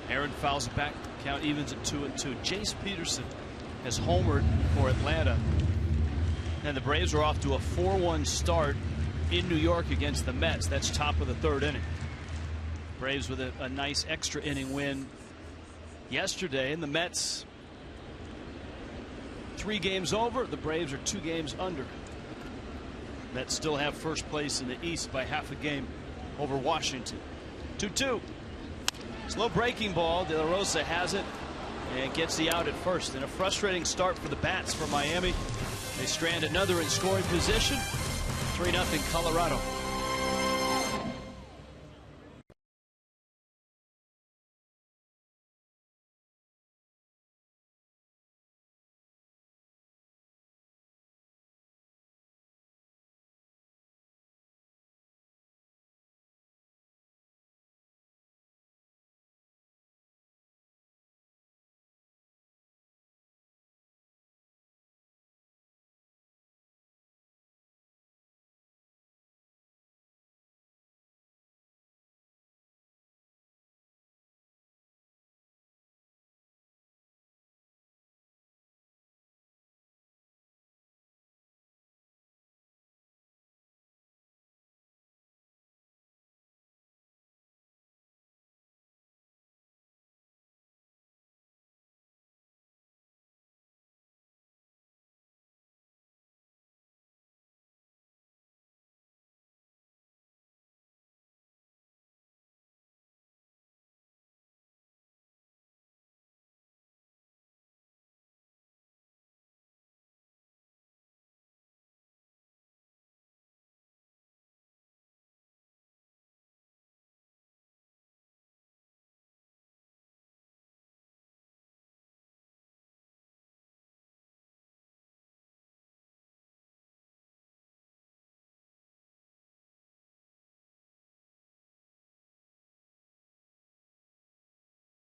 Aaron fouls it back. Count evens at 2-2. Jace Peterson has homered for Atlanta. And the Braves are off to a 4-1 start in New York against the Mets. That's top of the 3rd inning. Braves with a nice extra inning win yesterday. And the Mets 3 games over. The Braves are 2 games under. Mets still have first place in the East by half a game over Washington. 2-2. Slow breaking ball. De La Rosa has it and gets the out at first. And a frustrating start for the Bats for Miami. They strand another in scoring position. 3-0 Colorado.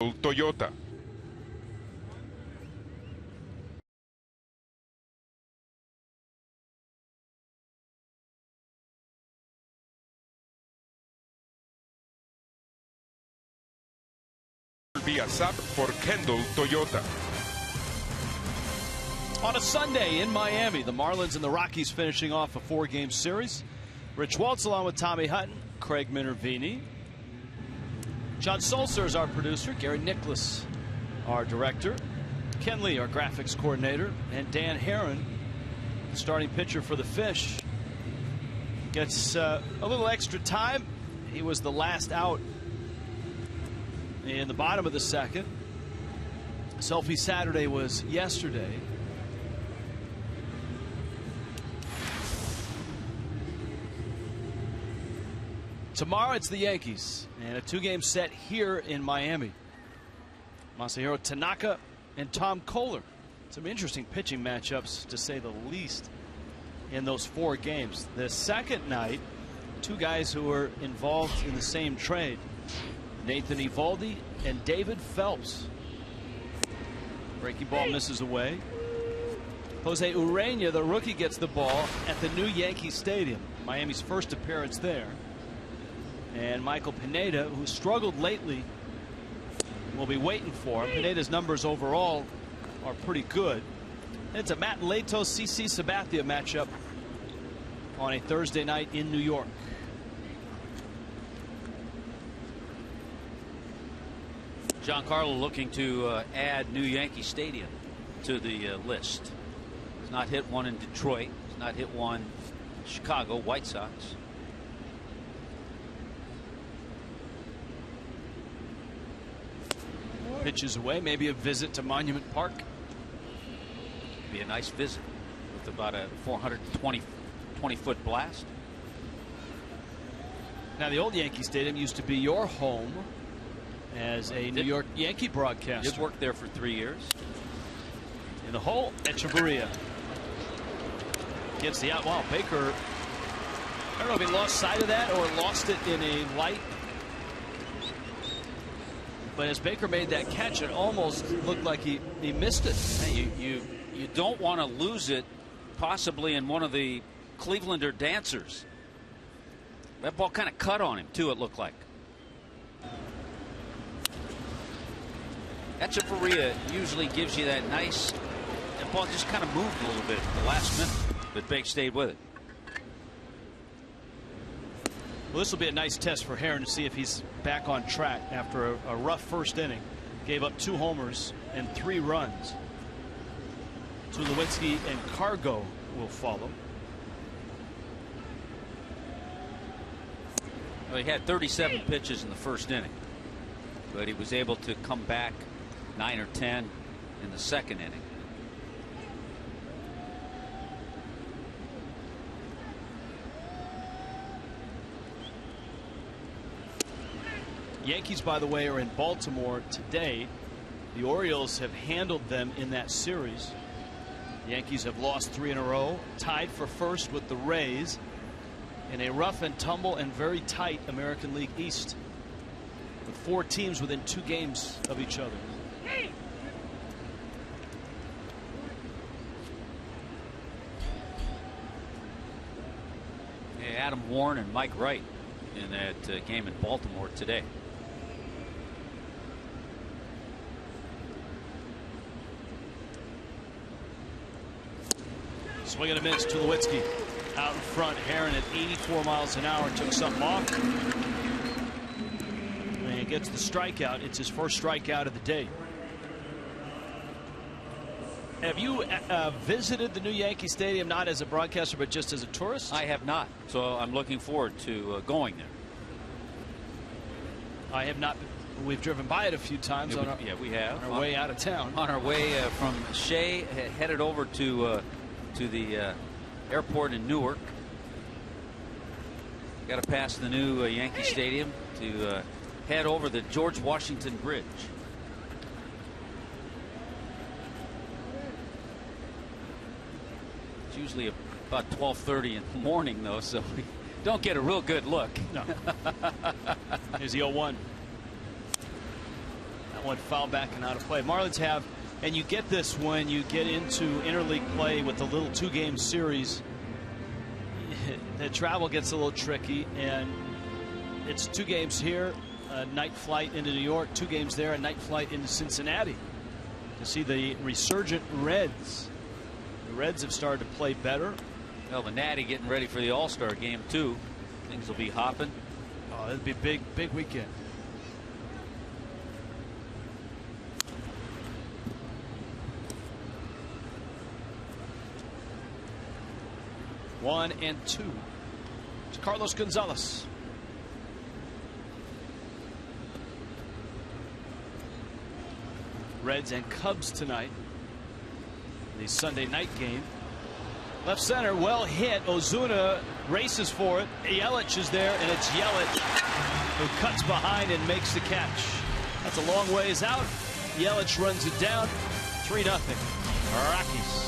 Toyota. Via SAP por Kendall Toyota. On a Sunday in Miami, the Marlins and the Rockies finishing off a 4-game series. Rich Waltz along with Tommy Hutton, Craig Minervini. John Sulzer is our producer. Gary Nicholas, our director. Ken Lee, our graphics coordinator. And Dan Herron, the starting pitcher for the Fish, gets a little extra time. He was the last out in the bottom of the second. Selfie Saturday was yesterday. Tomorrow it's the Yankees and a 2-game set here in Miami. Masahiro Tanaka and Tom Kohler. Some interesting pitching matchups, to say the least, in those 4 games. The second night, 2 guys who were involved in the same trade, Nathan Eovaldi and David Phelps. Breaking ball misses away. Jose Urena, the rookie, gets the ball at the new Yankee Stadium. Miami's first appearance there. And Michael Pineda, who struggled lately, will be waiting for him. Pineda's numbers overall are pretty good. It's a Matt Lato CC Sabathia matchup on a Thursday night in New York. Giancarlo looking to add new Yankee Stadium to the list. He's not hit one in Detroit. He's not hit one in Chicago White Sox. Pitches away, maybe a visit to Monument Park. Be a nice visit with about a 420-foot blast. Now, the old Yankee Stadium used to be your home as a New York Yankee broadcaster. Did work there for 3 years. In the hole, Echeverria gets the out. Wow, Baker, I don't know if he lost sight of that or lost it in a light. But as Baker made that catch, it almost looked like he missed it. Hey, you don't want to lose it, possibly in one of the Clevelander dancers. That ball kind of cut on him too, it looked like. Echeverria usually gives you that nice. That ball just kind of moved a little bit at the last minute, but Baker stayed with it. Well, this will be a nice test for Herron to see if he's back on track after a rough first inning. Gave up 2 homers and 3 runs. Tulowitzki and Cargo will follow. Well, he had 37 pitches in the first inning, but he was able to come back 9 or 10 in the second inning. Yankees, by the way, are in Baltimore today. The Orioles have handled them in that series. The Yankees have lost 3 in a row, tied for first with the Rays in a rough and tumble and very tight American League East, with 4 teams within 2 games of each other. Adam Warren and Mike Wright in that game in Baltimore today. Swing and a miss. Tulowitzki out in front. Herron at 84 miles an hour took something off. And he gets the strikeout. It's his first strikeout of the day. Have you visited the new Yankee Stadium, not as a broadcaster but just as a tourist? I have not, so I'm looking forward to going there. I have not. We've driven by it a few times on our way out of town. On our way from Shea, headed over to the airport in Newark. Got to pass the new Yankee Stadium to head over the George Washington Bridge. It's usually about 12:30 in the morning, though, so we don't get a real good look. No. Here's the 0-1. That one fouled back and out of play. Marlins have, and you get this when you get into interleague play with the little 2-game series. The travel gets a little tricky, and it's 2 games here, a night flight into New York, 2 games there, a night flight into Cincinnati to see the resurgent Reds. The Reds have started to play better. Well, the Natty getting ready for the All-Star game too. Things will be hopping. Oh, it'll be a big weekend. One and 2. It's Carlos Gonzalez. Reds and Cubs tonight. The Sunday night game. Left center, well hit. Ozuna races for it. Yelich is there, and it's Yelich who cuts behind and makes the catch. That's a long ways out. Yelich runs it down. 3-0. Rockies.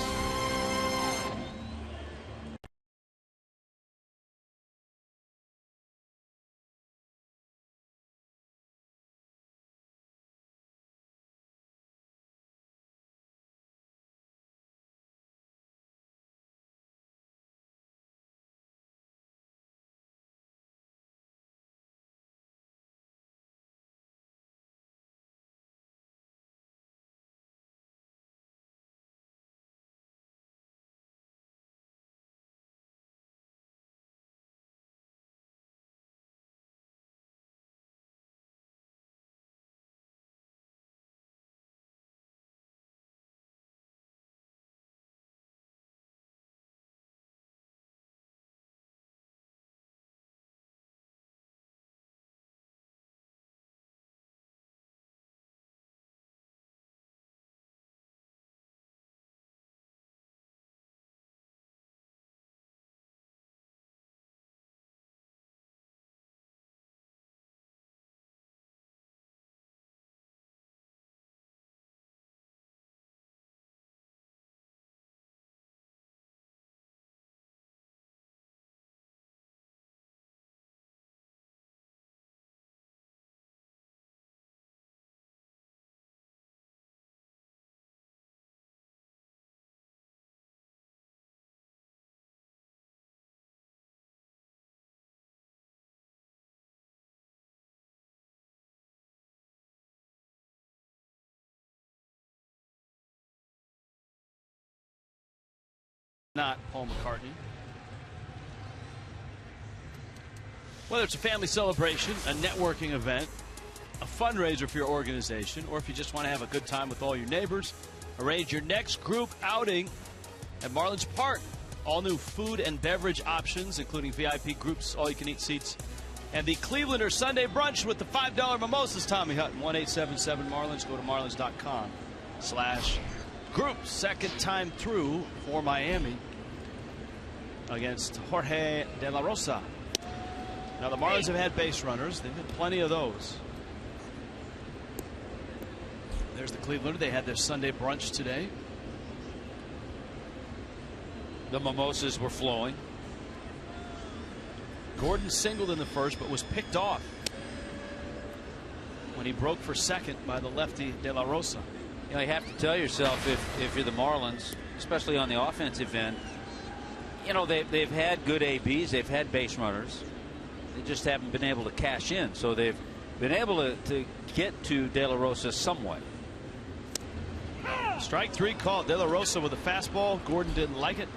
Not Paul McCartney. Whether it's a family celebration, a networking event, a fundraiser for your organization, or if you just want to have a good time with all your neighbors, arrange your next group outing at Marlins Park. All new food and beverage options, including VIP groups, all-you-can-eat seats, and the Clevelander Sunday brunch with the $5 mimosas. Tommy Hutton, 1-877-MARLINS. Go to marlins.com/group. Second time through for Miami against Jorge De La Rosa. Now the Marlins have had base runners. They've had plenty of those. There's the Clevelander. They had their Sunday brunch today. The mimosas were flowing. Gordon singled in the first, but was picked off when he broke for second by the lefty De La Rosa. You know, you have to tell yourself, if you're the Marlins, especially on the offensive end, you know, they've had good ABs, they've had base runners. They just haven't been able to cash in. So they've been able to get to De La Rosa some way. Strike three called. De La Rosa with a fastball. Gordon didn't like it.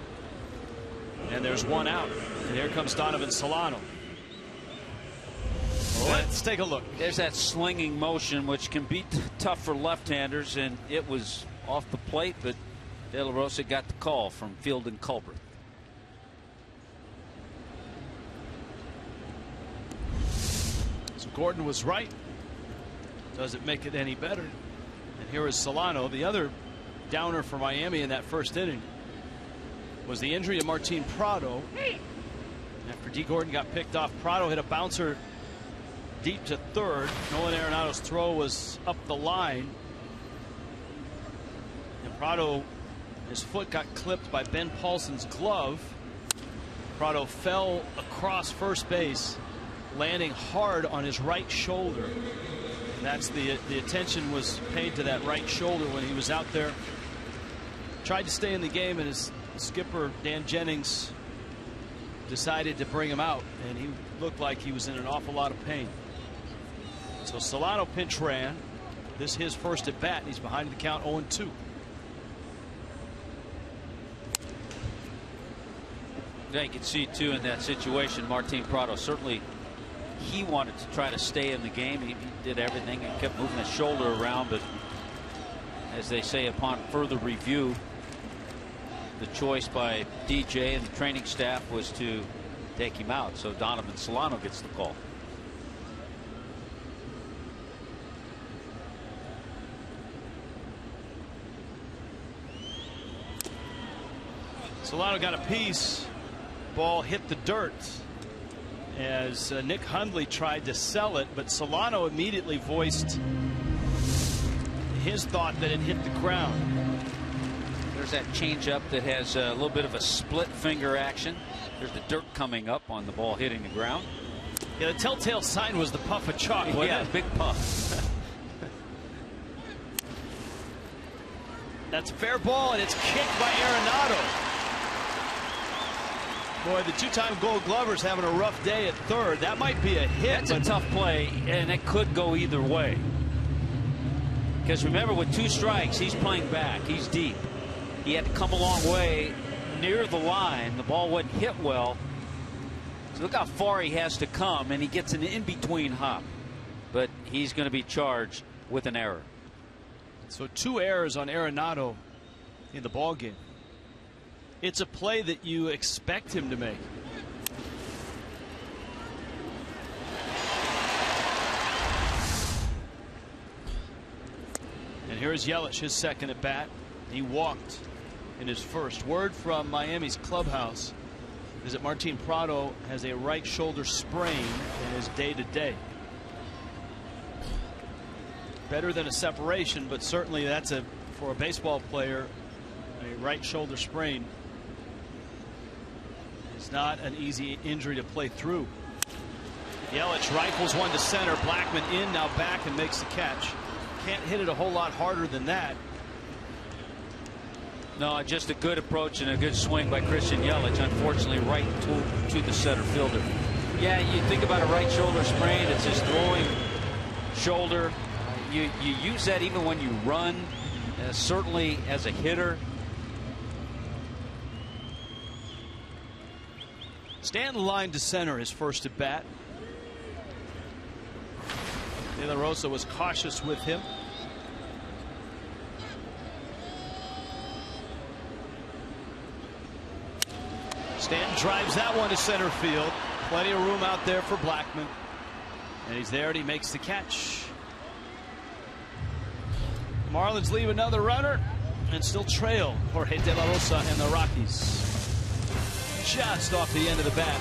And there's one out. And here comes Donovan Solano. Let's take a look. There's that slinging motion, which can be tough for left-handers, and it was off the plate, but De La Rosa got the call from Fielding Culbreath. So Gordon was right. Does it make it any better? And here is Solano. The other downer for Miami in that first inning was the injury to Martin Prado. After D. Gordon got picked off, Prado hit a bouncer deep to third. Nolan Arenado's throw was up the line. And Prado, his foot got clipped by Ben Paulson's glove. Prado fell across first base, landing hard on his right shoulder. And that's the attention was paid to that right shoulder when he was out there. Tried to stay in the game, and his skipper, Dan Jennings, decided to bring him out, and he looked like he was in an awful lot of pain. So Solano pinch ran. This his first at bat, and he's behind the count 0-2. Yeah, you can see too in that situation, Martin Prado certainly he wanted to try to stay in the game. He did everything and kept moving his shoulder around, but as they say, upon further review, the choice by DJ and the training staff was to take him out. So Donovan Solano gets the call. Solano got a piece. Ball hit the dirt as Nick Hundley tried to sell it, but Solano immediately voiced his thought that it hit the ground. There's that changeup that has a little bit of a split finger action. There's the dirt coming up on the ball hitting the ground. Yeah, the telltale sign was the puff of chalk. Yeah, big puff. That's a fair ball, and it's kicked by Arenado. Boy, the two-time Gold Glover's having a rough day at third. That might be a hit. That's a tough play, and it could go either way. Because remember, with 2 strikes, he's playing back. He's deep. He had to come a long way near the line. The ball wouldn't hit well. So look how far he has to come, and he gets an in-between hop. But he's going to be charged with an error. So 2 errors on Arenado in the ball game. It's a play that you expect him to make. And here's Yelich, his second at bat. He walked in his first. Word from Miami's clubhouse is that Martin Prado has a right shoulder sprain and is day to day. Better than a separation, but certainly that's for a baseball player, a right shoulder sprain is not an easy injury to play through. Yelich rifles one to center. Blackman in, now back, and makes the catch. Can't hit it a whole lot harder than that. No, just a good approach and a good swing by Christian Yelich. Unfortunately, right to the center fielder. Yeah, you think about a right shoulder sprain. It's his throwing shoulder. You use that even when you run, certainly as a hitter. Stanton lined to center his first at bat. De La Rosa was cautious with him. Stanton drives that one to center field. Plenty of room out there for Blackman. And he's there and he makes the catch. Marlins leave another runner and still trail Jorge De La Rosa and the Rockies. Just off the end of the bat.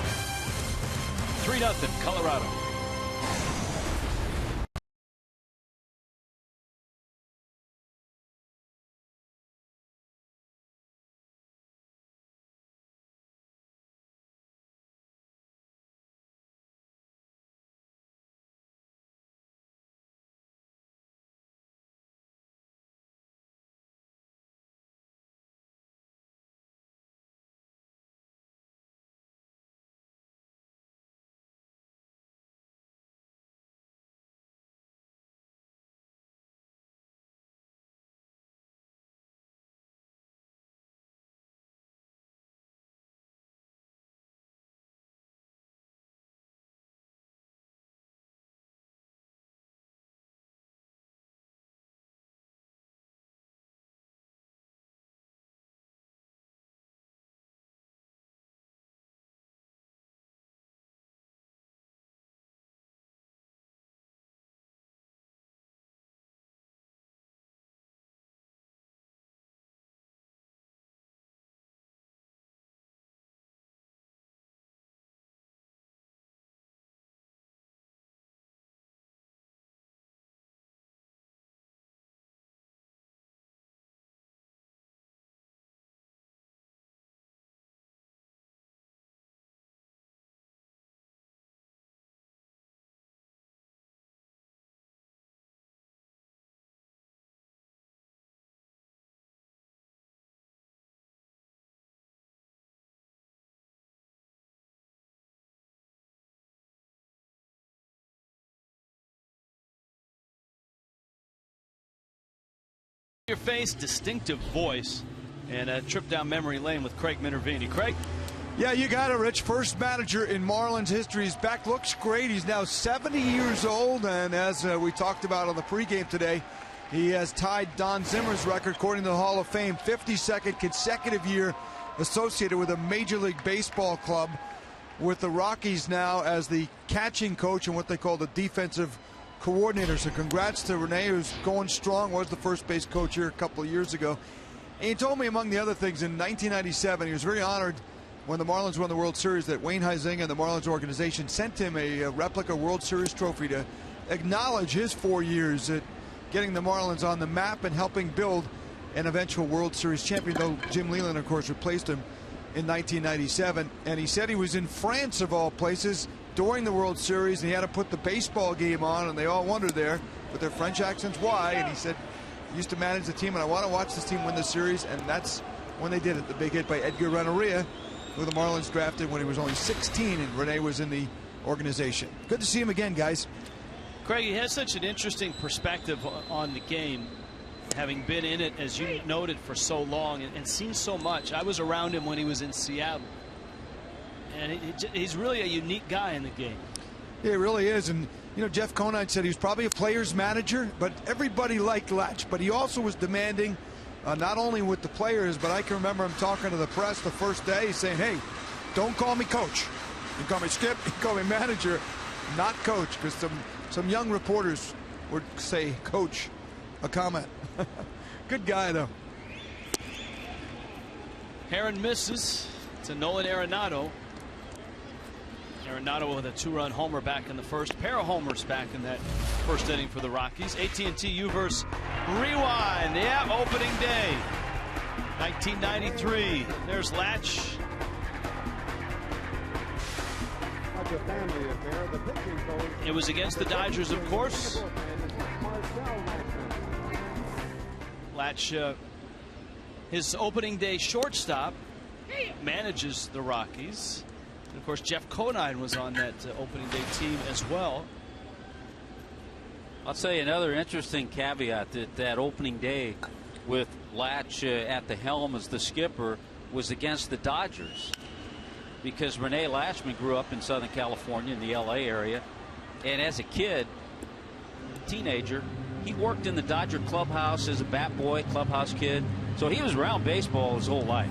3-0 Colorado. Your face, distinctive voice, and a trip down memory lane with Craig Minervini. Craig? Yeah, you got it, Rich. First manager in Marlins history. His back looks great. He's now 70 years old, and as we talked about on the pregame today, he has tied Don Zimmer's record, according to the Hall of Fame, 52nd consecutive year associated with a Major League Baseball club, with the Rockies now as the catching coach and what they call the defensive coordinator. So congrats to Rene, who's going strong, was the first base coach here a couple of years ago. And he told me, among the other things, in 1997, he was very honored when the Marlins won the World Series that Wayne Huizinga and the Marlins organization sent him a replica World Series trophy to acknowledge his 4 years at getting the Marlins on the map and helping build an eventual World Series champion, though Jim Leyland, of course, replaced him in 1997. And he said he was in France, of all places, during the World Series, and he had to put the baseball game on, and they all wondered there with their French accents why. And he said, I used to manage the team, and I want to watch this team win the series, and that's when they did it. The big hit by Edgar Renneria, who the Marlins drafted when he was only 16, and Rene was in the organization. Good to see him again, guys. Craig, he has such an interesting perspective on the game, having been in it, as you noted, for so long and seen so much. I was around him when he was in Seattle, and he's really a unique guy in the game. Yeah, he really is. And you know, Jeff Conine said he was probably a player's manager, but everybody liked Latch. But he also was demanding, not only with the players, but I can remember him talking to the press the first day saying, hey, don't call me coach. You can call me Skip, you can call me manager, not coach, because some young reporters would say coach, a comment. Good guy, though. Herron misses to Nolan Arenado. Arenado with a 2-run homer back in the first. Pair of homers back in that first inning for the Rockies. AT&T U-verse rewind. Yeah, opening day, 1993. There's Latch. It was against the Dodgers, of course. Latch, his opening day shortstop, manages the Rockies. And of course, Jeff Conine was on that opening day team as well. I'll tell you another interesting caveat, that opening day with Latch at the helm as the skipper was against the Dodgers, because Rene Lashman grew up in Southern California in the LA area, and as a kid, teenager, he worked in the Dodger clubhouse as a bat boy, clubhouse kid, so he was around baseball his whole life.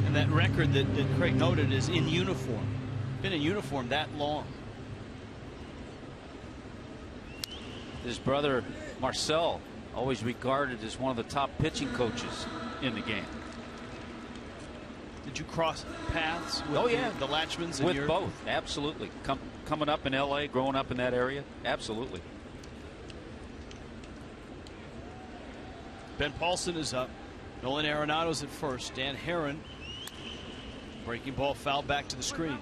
And that record that Craig noted is in uniform. Been in uniform that long. His brother Marcel, always regarded as one of the top pitching coaches in the game. Did you cross paths with the Latchmans? With both, absolutely. Coming up in LA, growing up in that area, absolutely. Ben Paulson is up. Nolan Arenado's at first. Dan Herron. Breaking ball foul back to the screen.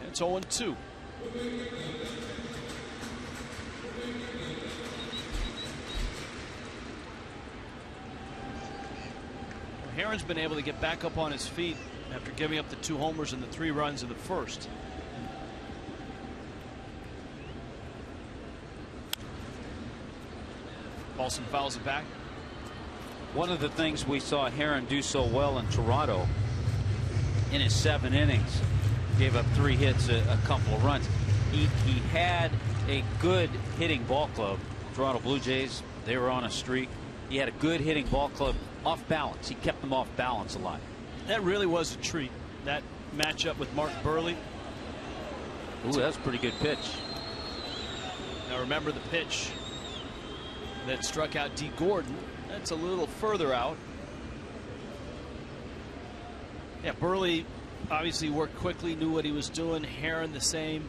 And it's 0-2. Herron's been able to get back up on his feet after giving up the 2 homers and the 3 runs in the first. Paulson fouls it back. One of the things we saw Herron do so well in Toronto, in his 7 innings, gave up 3 hits, a couple of runs. He had a good hitting ball club. Toronto Blue Jays, they were on a streak. He had a good hitting ball club. Off balance. He kept them off balance a lot. That really was a treat. That matchup with Mark Burley. Ooh, that's a pretty good pitch. Now remember the pitch that struck out D. Gordon. That's a little further out. Yeah, Burley obviously worked quickly, knew what he was doing. Herron the same.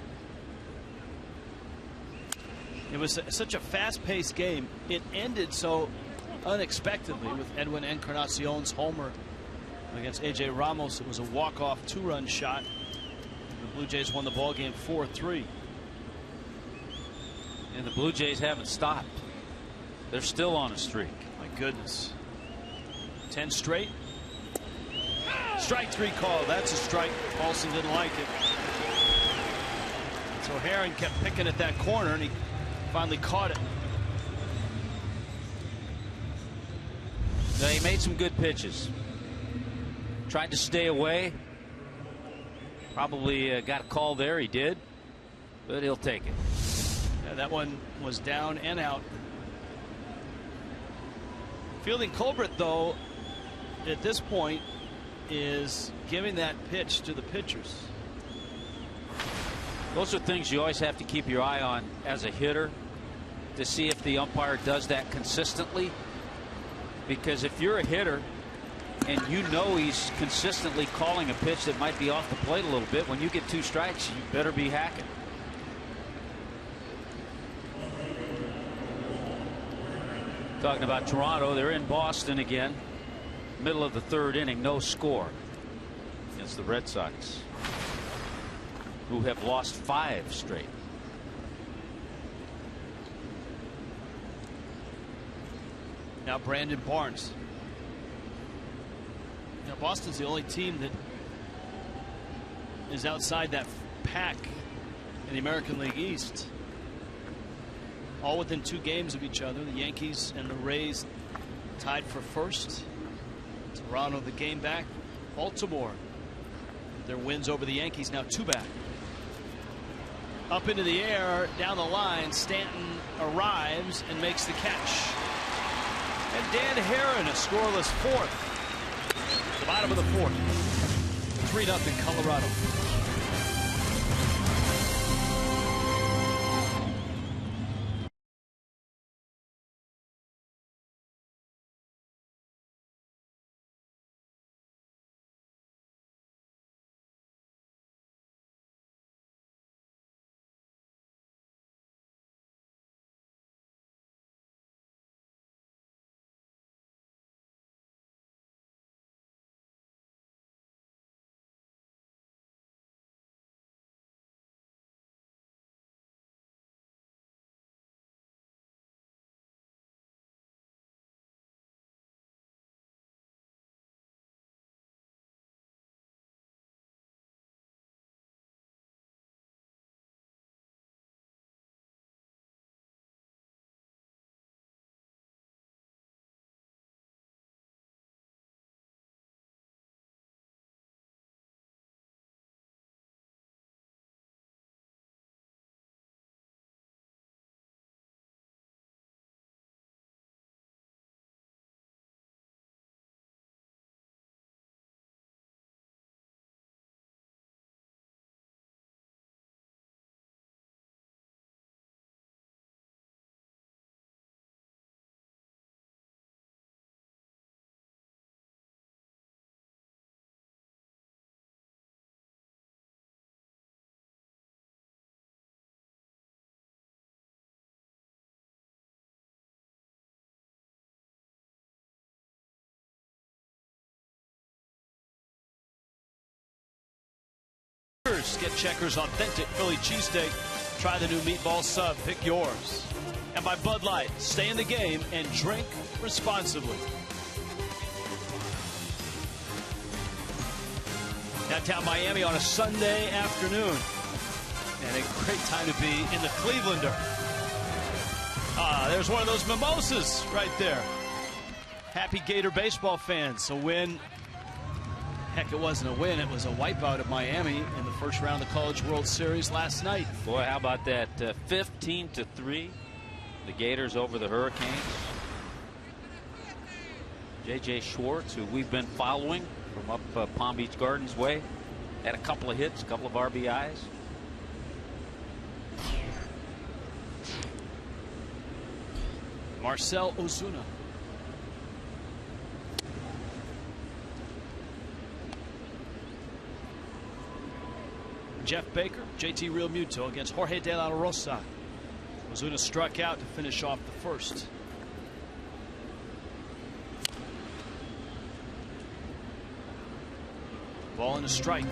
It was such a fast-paced game. It ended so unexpectedly with Edwin Encarnacion's homer against A.J. Ramos. It was a walk-off 2-run shot. The Blue Jays won the ball game 4-3. And the Blue Jays haven't stopped. They're still on a streak. My goodness. 10 straight. Strike 3 call. That's a strike. Paulson didn't like it. So Herron kept picking at that corner, and he finally caught it. Now, he made some good pitches. Tried to stay away. Probably got a call there. He did. But he'll take it. Yeah, that one was down and out. Fielding Colbert, though, at this point, is giving that pitch to the pitchers. Those are things you always have to keep your eye on as a hitter. to see if the umpire does that consistently. Because if you're a hitter and you know he's consistently calling a pitch that might be off the plate a little bit, when you get 2 strikes, you better be hacking. Talking about Toronto, they're in Boston again. Middle of the 3rd inning, no score against the Red Sox, who have lost 5 straight. Now Brandon Barnes. Now Boston's the only team that is outside that pack in the American League East. All within 2 games of each other. The Yankees and the Rays tied for 1st. Toronto the game back. Baltimore, their wins over the Yankees, now 2 back. Up into the air, down the line, Stanton arrives and makes the catch. And Dan Herron, a scoreless 4th. The bottom of the 4th. 3-0 Colorado. Get Checkers authentic Philly cheesesteak. Try the new meatball sub. Pick yours. And by Bud Light. Stay in the game and drink responsibly. Downtown Miami on a Sunday afternoon. And a great time to be in the Clevelander. There's one of those mimosas right there. Happy Gator baseball fans. A win. Heck, it wasn't a win. It was a wipeout of Miami in the first round of the College World Series last night. Boy, how about that? 15-3. The Gators over the Hurricanes. J.J. Schwartz, who we've been following from up Palm Beach Gardens way, had a couple of hits, a couple of RBIs. Marcell Ozuna. Jeff Baker, JT Realmuto against Jorge De La Rosa. Ozuna struck out to finish off the 1st. Ball and a strike.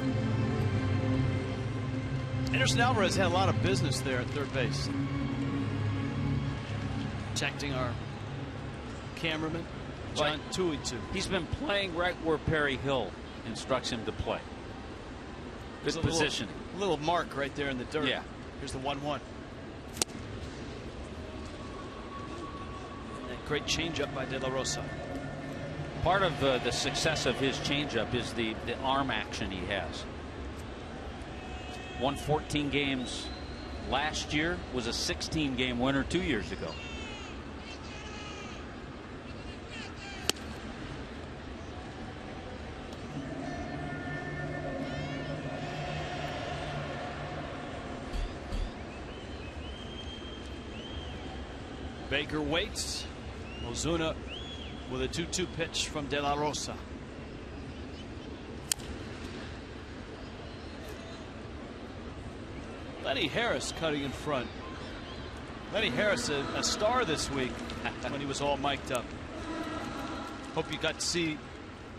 Anderson Alvarez had a lot of business there at 3rd base. Protecting our cameraman, John Tuitu. He's been playing right where Perry Hill instructs him to play. Good position. Little mark right there in the dirt. Yeah. Here's the 1-1. That great changeup by De La Rosa. Part of the success of his changeup is the arm action he has. Won 14 games last year, was a 16-game winner 2 years ago. Baker waits. Ozuna with a 2-2 pitch from De La Rosa. Lenny Harris cutting in front. Lenny Harris, a star this week when he was all mic'd up. Hope you got to see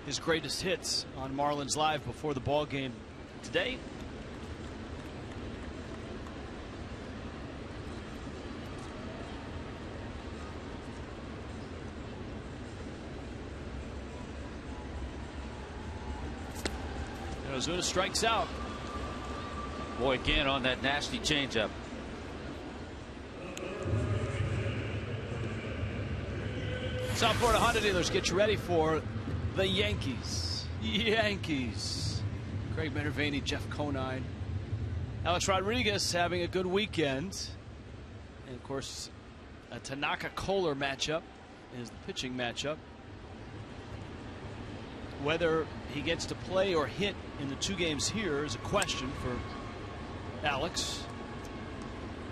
his greatest hits on Marlins Live before the ball game today. And Ozuna strikes out. Boy, again on that nasty changeup. South Florida Honda dealers, get you ready for the Yankees. Craig Minervini, Jeff Conine, Alex Rodriguez having a good weekend. And of course, a Tanaka Kohler matchup is the pitching matchup. Whether he gets to play or hit in the 2 games here is a question for Alex.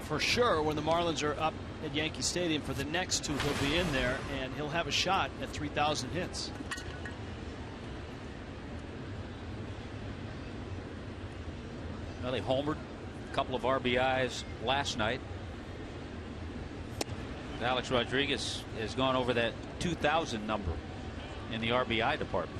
For sure, when the Marlins are up at Yankee Stadium for the next 2, he'll be in there and he'll have a shot at 3,000 hits. Well, they homered, a couple of RBIs last night. Alex Rodriguez has gone over that 2,000 number in the RBI department.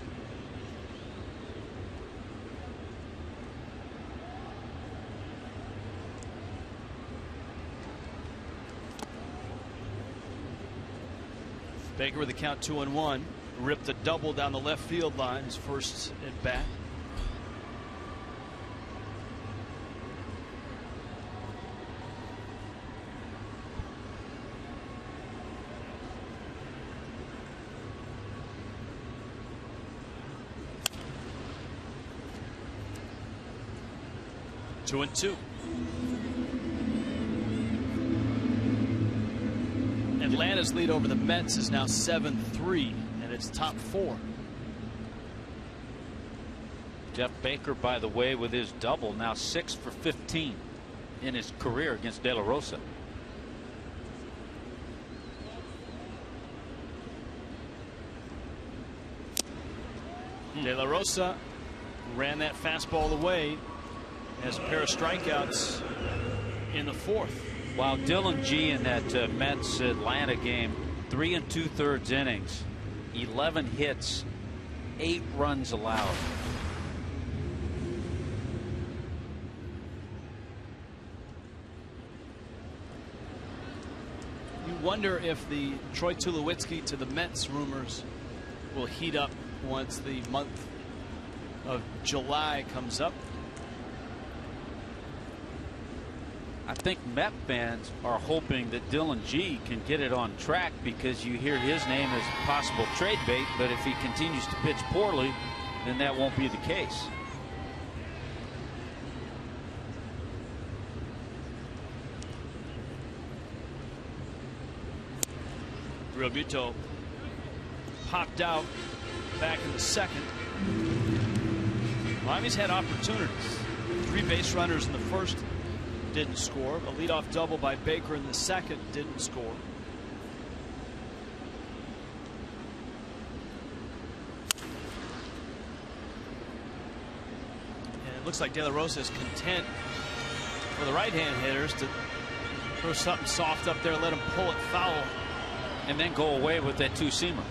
Baker with the count 2-1. Ripped a double down the left field line, his first at bat. Two and two. Atlanta's lead over the Mets is now 7-3, and it's top 4. Jeff Baker, by the way, with his double, now 6 for 15 in his career against De La Rosa. De La Rosa ran that fastball away, has a pair of strikeouts in the 4th. While Dylan G in that Mets Atlanta game, 3 2/3 innings, 11 hits, 8 runs allowed. You wonder if the Troy Tulowitzki to the Mets rumors will heat up once the month of July comes up. I think Met fans are hoping that Dylan G can get it on track because you hear his name as a possible trade bait, but if he continues to pitch poorly, then that won't be the case. Realmuto popped out back in the 2nd. Miami's had opportunities. 3 base runners in the 1st. Didn't score. A leadoff double by Baker in the 2nd didn't score. And it looks like De La Rosa is content for the right-hand hitters to throw something soft up there, let him pull it foul, and then go away with that 2-seamer.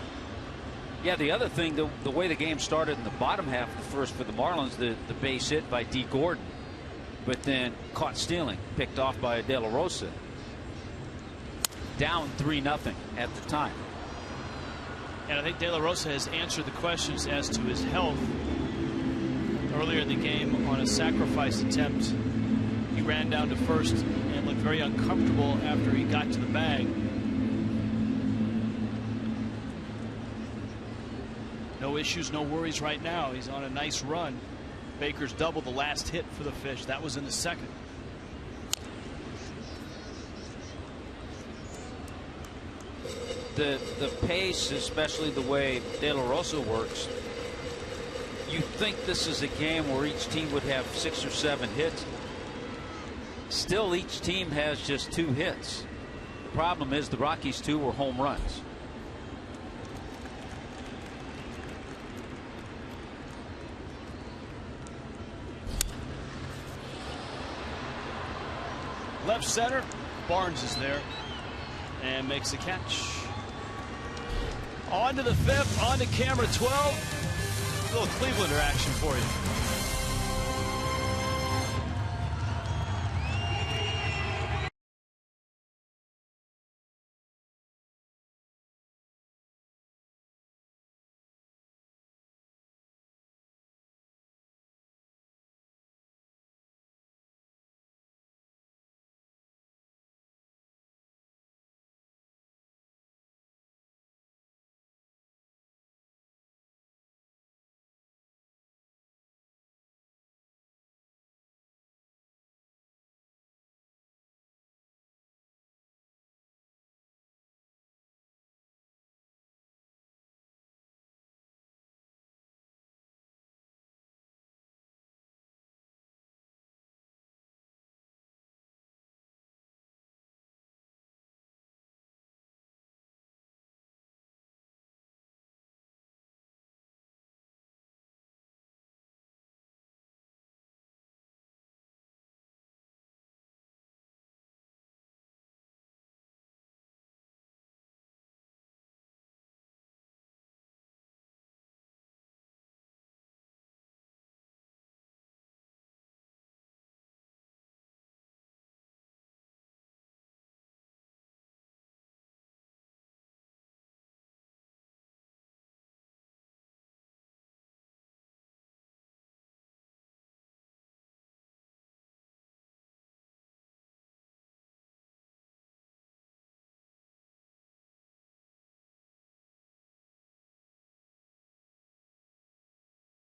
Yeah, the other thing, the way the game started in the bottom half of the 1st for the Marlins, the base hit by D. Gordon, but then caught stealing, picked off by De La Rosa. Down 3-0 at the time. And I think De La Rosa has answered the questions as to his health. Earlier in the game on a sacrifice attempt, he ran down to 1st and looked very uncomfortable after he got to the bag. No issues, no worries right now. He's on a nice run. Baker's double, the last hit for the Fish. That was in the 2nd. The pace, especially the way De La Rosa works, you think this is a game where each team would have 6 or 7 hits. Still, each team has just 2 hits. problem is the Rockies, too, were home runs. Left center, Barnes is there and makes the catch. On to the fifth, on to camera 12. A little Clevelander action for you.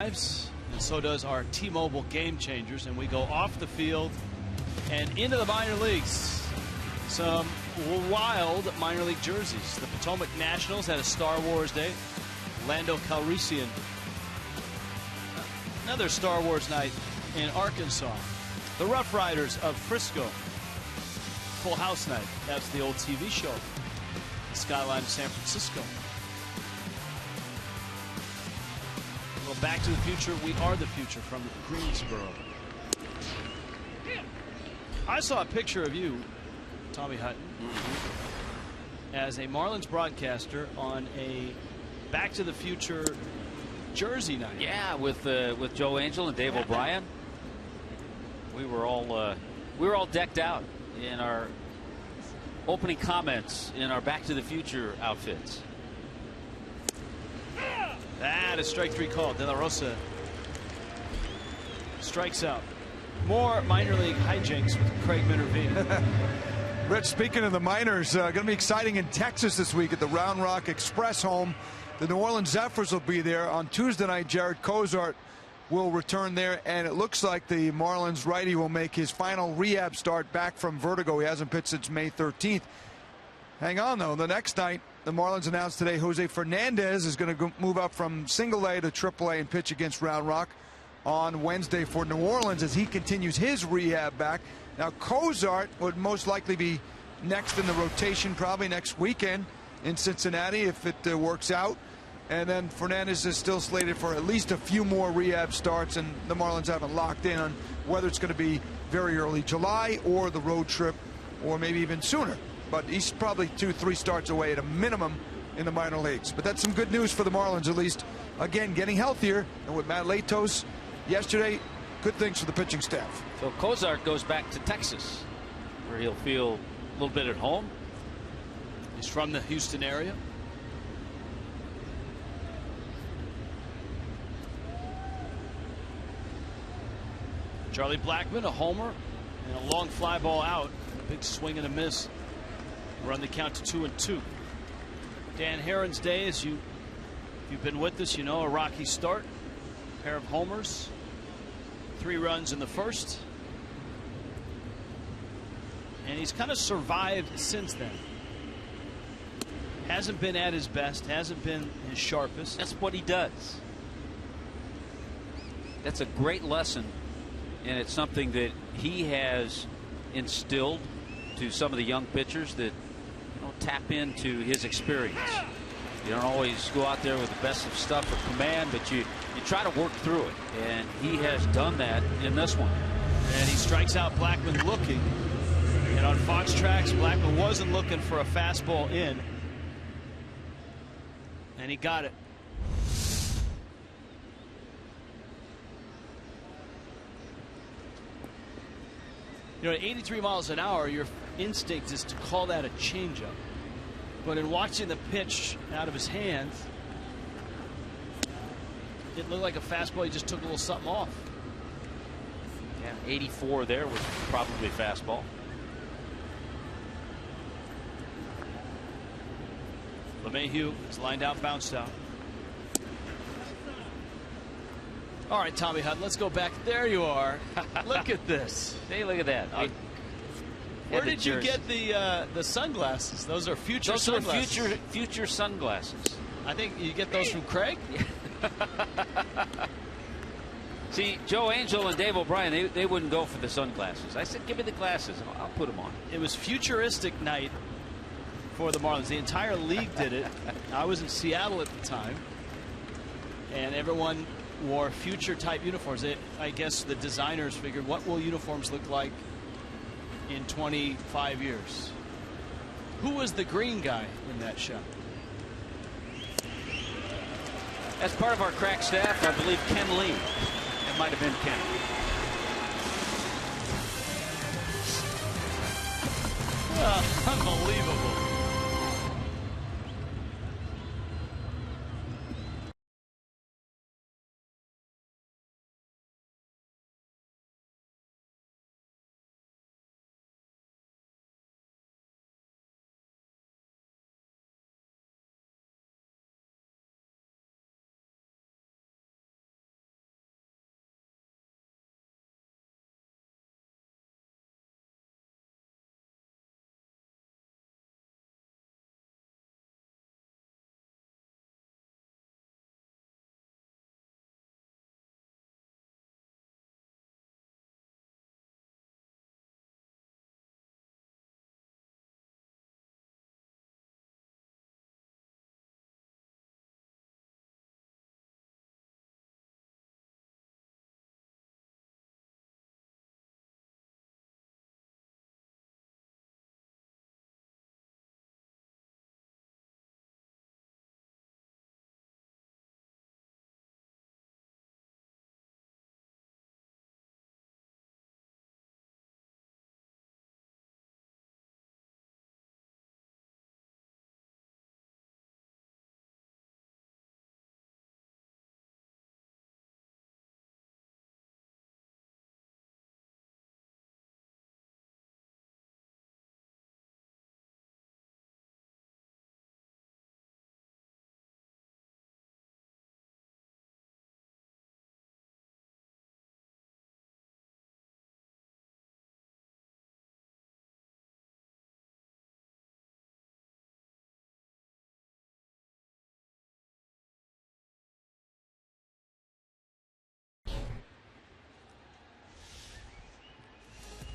And so does our T-Mobile Game Changers, and we go off the field and into the minor leagues. Some wild minor league jerseys. The Potomac Nationals had a Star Wars day. Lando Calrissian, another Star Wars night in Arkansas. The Rough Riders of Frisco, Full House night. That's the old TV show. The Skyline of San Francisco. Well, Back to the Future, we are the future from Greensboro. I saw a picture of you, Tommy Hutton, as a Marlins broadcaster on a Back to the Future jersey night. Yeah, with Joe Angel and Dave O'Brien. We were all decked out in our opening comments in our Back to the Future outfits. That is strike three called. De La Rosa strikes out. More minor league hijinks with Craig Minervini. Rich, speaking of the minors, going to be exciting in Texas this week at the Round Rock Express home. The New Orleans Zephyrs will be there on Tuesday night. Jared Cozart will return there, and it looks like the Marlins righty will make his final rehab start back from vertigo. He hasn't pitched since May 13th. Hang on, though. The next night, the Marlins announced today Jose Fernandez is going to move up from single A to triple A and pitch against Round Rock on Wednesday for New Orleans as he continues his rehab back. Now, Cozart would most likely be next in the rotation, probably next weekend in Cincinnati if it works out. And then Fernandez is still slated for at least a few more rehab starts, and the Marlins haven't locked in on whether it's going to be very early July or the road trip or maybe even sooner. But he's probably 2-3 starts away at a minimum in the minor leagues. But that's some good news for the Marlins, at least. Again, getting healthier. And with Matt Latos yesterday, good things for the pitching staff. So Cozart goes back to Texas, where he'll feel a little bit at home. He's from the Houston area. Charlie Blackmon, a homer, and a long fly ball out. A big swing and a miss. Run the count to 2-2. Dan Heron's day, if you've been with us, you know, a rocky start. A pair of homers. 3 runs in the first. And he's kind of survived since then. Hasn't been at his best, hasn't been his sharpest. That's what he does. That's a great lesson, and it's something that he has instilled to some of the young pitchers that tap into his experience. You don't always go out there with the best of stuff or command, but you try to work through it, and he has done that in this one. And he strikes out Blackmon looking, and on Fox Tracks, Blackmon wasn't looking for a fastball in, and he got it. You know, at 83 miles an hour, your instinct is to call that a changeup. But in watching the pitch out of his hands, it looked like a fastball. He just took a little something off. Yeah, 84 there was probably fastball. LeMahieu is lined out, bounced out. All right, Tommy Hunt, let's go back. There you are. Look at this. Hey, look at that. Where did you get the sunglasses? Those are future sunglasses. Those are future sunglasses. I think you get those from Craig. See, Joe Angel and Dave O'Brien, they wouldn't go for the sunglasses. I said, give me the glasses, and I'll put them on. It was futuristic night for the Marlins. The entire league did it. I was in Seattle at the time, and everyone wore future-type uniforms. I guess the designers figured, what will uniforms look like in 25 years? Who was the green guy in that shot? As part of our crack staff, I believe Ken Lee. It might have been Ken. Unbelievable.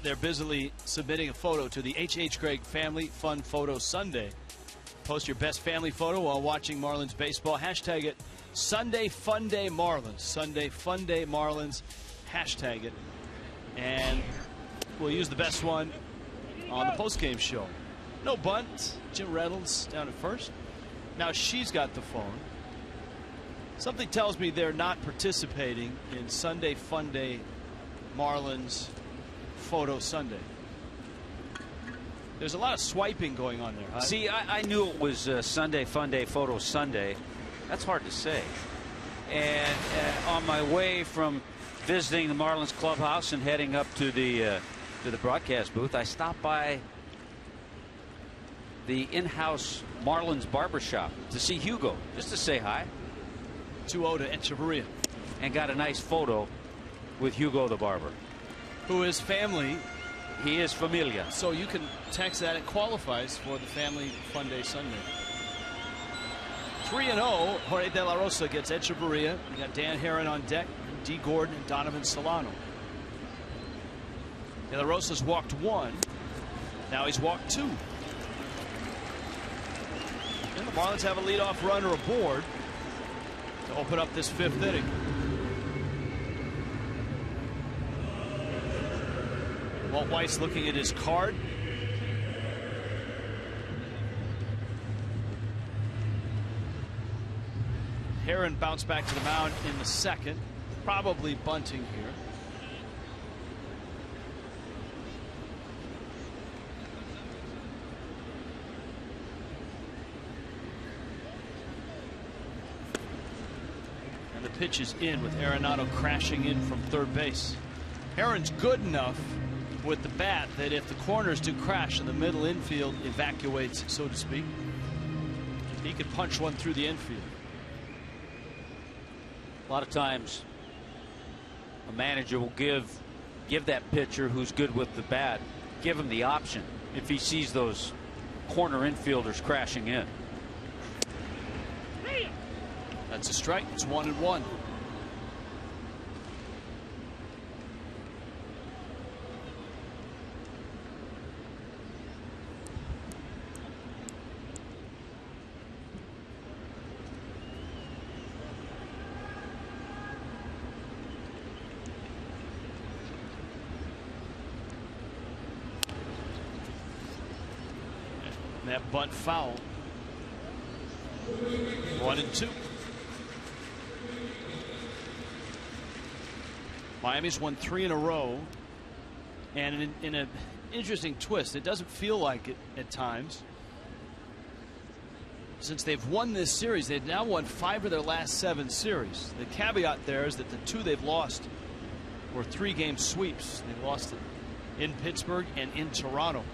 They're busily submitting a photo to the H.H. Craig Family Fun Photo Sunday. Post your best family photo while watching Marlins baseball. Hashtag it Sunday Fun Day Marlins. Sunday Fun Day Marlins. Hashtag it. And we'll use the best one on the postgame show. No bunt. Jim Reynolds down at first. Now she's got the phone. Something tells me they're not participating in Sunday Fun Day Marlins Photo Sunday. There's a lot of swiping going on there. Huh? See, I knew it was Sunday Fun Day Photo Sunday. That's hard to say. And on my way from visiting the Marlins clubhouse and heading up to the broadcast booth, I stopped by the in-house Marlins barbershop to see Hugo, just to say hi. 2-0 to Echeverria. And got a nice photo with Hugo the barber. Who is family. He is familia. So you can text that. It qualifies for the Family Fun Day Sunday. 3-0. Jorge De La Rosa gets Echeverria. We got Dan Herron on deck. D. Gordon and Donovan Solano. De La Rosa's walked 1. Now he's walked 2. The Marlins have a leadoff runner aboard to open up this 5th inning. Walt Weitz looking at his card. Herron bounced back to the mound in the 2nd, probably bunting here. And the pitch is in with Arenado crashing in from 3rd base. Herron's good enough with the bat that if the corners do crash and the middle infield evacuates, so to speak, he could punch one through the infield. A lot of times a manager will give that pitcher who's good with the bat, give him the option if he sees those corner infielders crashing in. That's a strike. It's 1-1. That bunt foul. 1-2. Miami's won 3 in a row, and in an interesting twist, it doesn't feel like it at times. Since they've won this series, they've now won 5 of their last 7 series. The caveat there is that the 2 they've lost were 3-game sweeps. They lost it in Pittsburgh and in Toronto.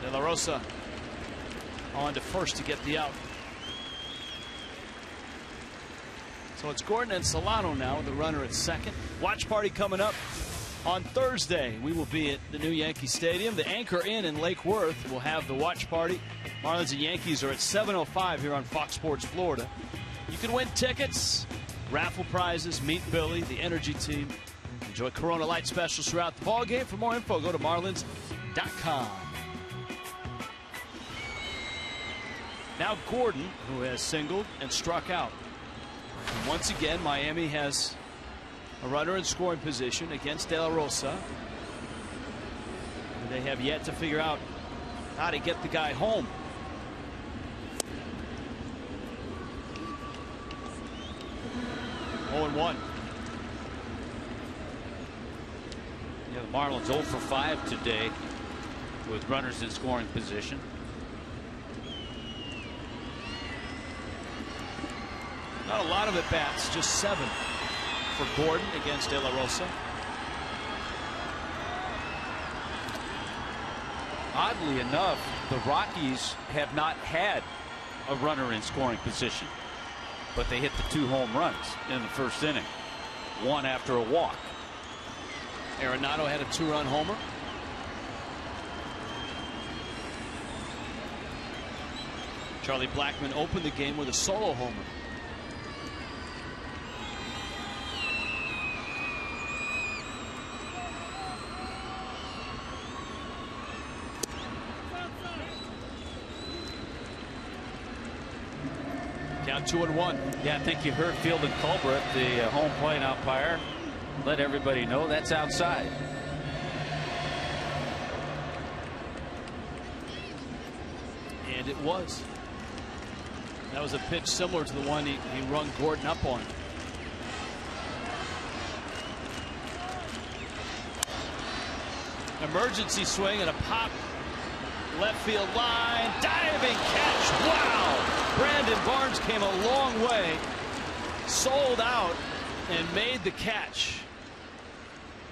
De La Rosa on to first to get the out. So it's Gordon and Solano now, the runner at 2nd. Watch party coming up on Thursday. We will be at the new Yankee Stadium. The Anchor Inn in Lake Worth will have the watch party. Marlins and Yankees are at 7:05 here on Fox Sports Florida. You can win tickets, raffle prizes, meet Billy, the Energy Team. Enjoy Corona Light specials throughout the ball game. For more info, go to Marlins.com. Now Gordon, who has singled and struck out. And once again, Miami has a runner in scoring position against De La Rosa. And they have yet to figure out how to get the guy home. Oh, 0-1. Yeah, the Marlins 0 for 5 today with runners in scoring position. Not a lot of at-bats, just 7 for Gordon against De La Rosa. Oddly enough, the Rockies have not had a runner in scoring position, but they hit the 2 home runs in the 1st inning, 1 after a walk. Arenado had a 2-run homer. Charlie Blackmon opened the game with a solo homer. Down 2-1. Yeah, I think you heard Field and Culbreth, the home plate umpire, let everybody know that's outside. And it was. That was a pitch similar to the one he rung Gordon up on. Emergency swing and a pop. Left field line. Diving catch. Wow. Brandon Barnes came a long way. Sold out and made the catch.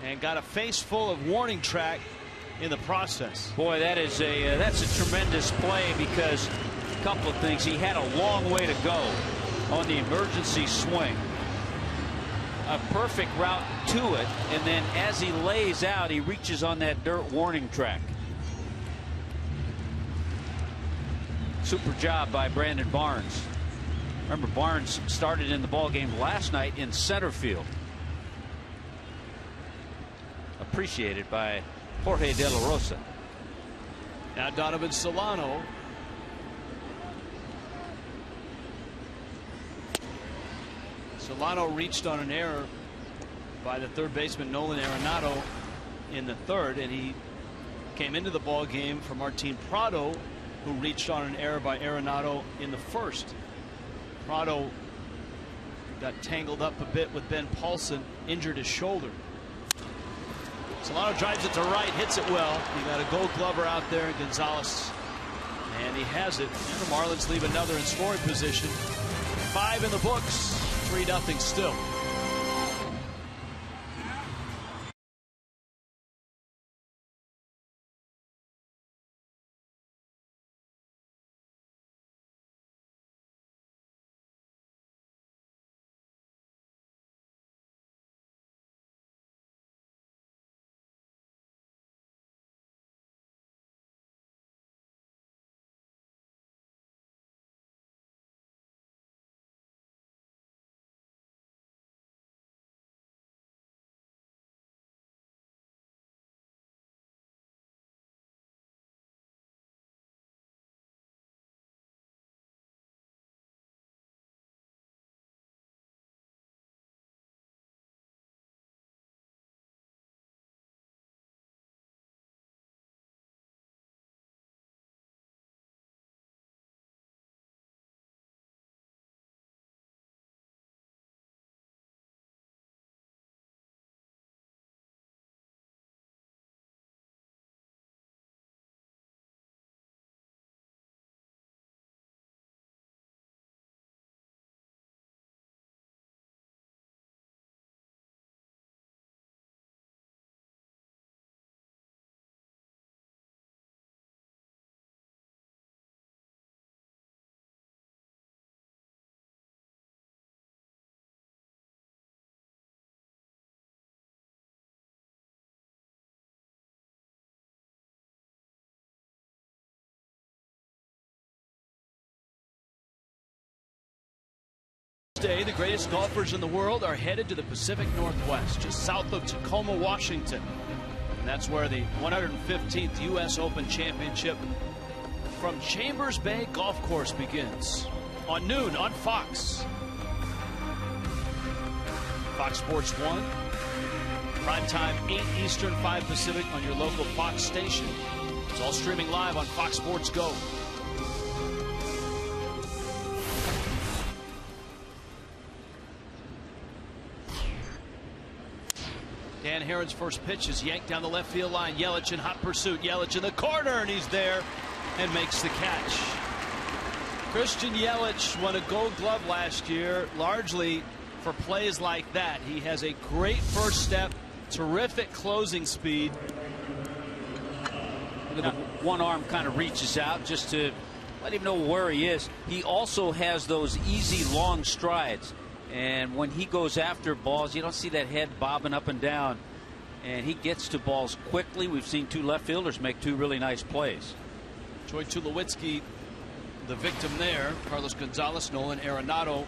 And got a face full of warning track in the process. Boy, that's a tremendous play, because a couple of things. He had a long way to go on the emergency swing. A perfect route to it, and then as he lays out, he reaches on that dirt warning track. Super job by Brandon Barnes. Remember, Barnes started in the ball game last night in center field. Appreciated by Jorge De La Rosa. Now Donovan Solano. Solano reached on an error by the third baseman Nolan Arenado in the third, and he came into the ball game for Martin Prado, who reached on an error by Arenado in the first. Prado got tangled up a bit with Ben Paulson, injured his shoulder. Solano drives it to right, hits it well. You got a Gold Glover out there in Gonzalez, and he has it. And the Marlins leave another in scoring position. 5 in the books, 3-0 still. Day, the greatest golfers in the world are headed to the Pacific Northwest, just south of Tacoma, Washington. And that's where the 115th U.S. Open Championship from Chambers Bay Golf Course begins on noon on Fox. Fox Sports 1, primetime 8 Eastern, 5 Pacific on your local Fox station. It's all streaming live on Fox Sports Go. Dan Herron's first pitch is yanked down the left field line. Yelich in hot pursuit. Yelich in the corner, and he's there and makes the catch. Christian Yelich won a Gold Glove last year, largely for plays like that. He has a great first step, terrific closing speed. Look at the one arm kind of reaches out just to let him know where he is. He also has those easy long strides. And when he goes after balls, you don't see that head bobbing up and down. And he gets to balls quickly. We've seen 2 left fielders make 2 really nice plays. Troy Tulowitzki, the victim there. Carlos Gonzalez, Nolan Arenado.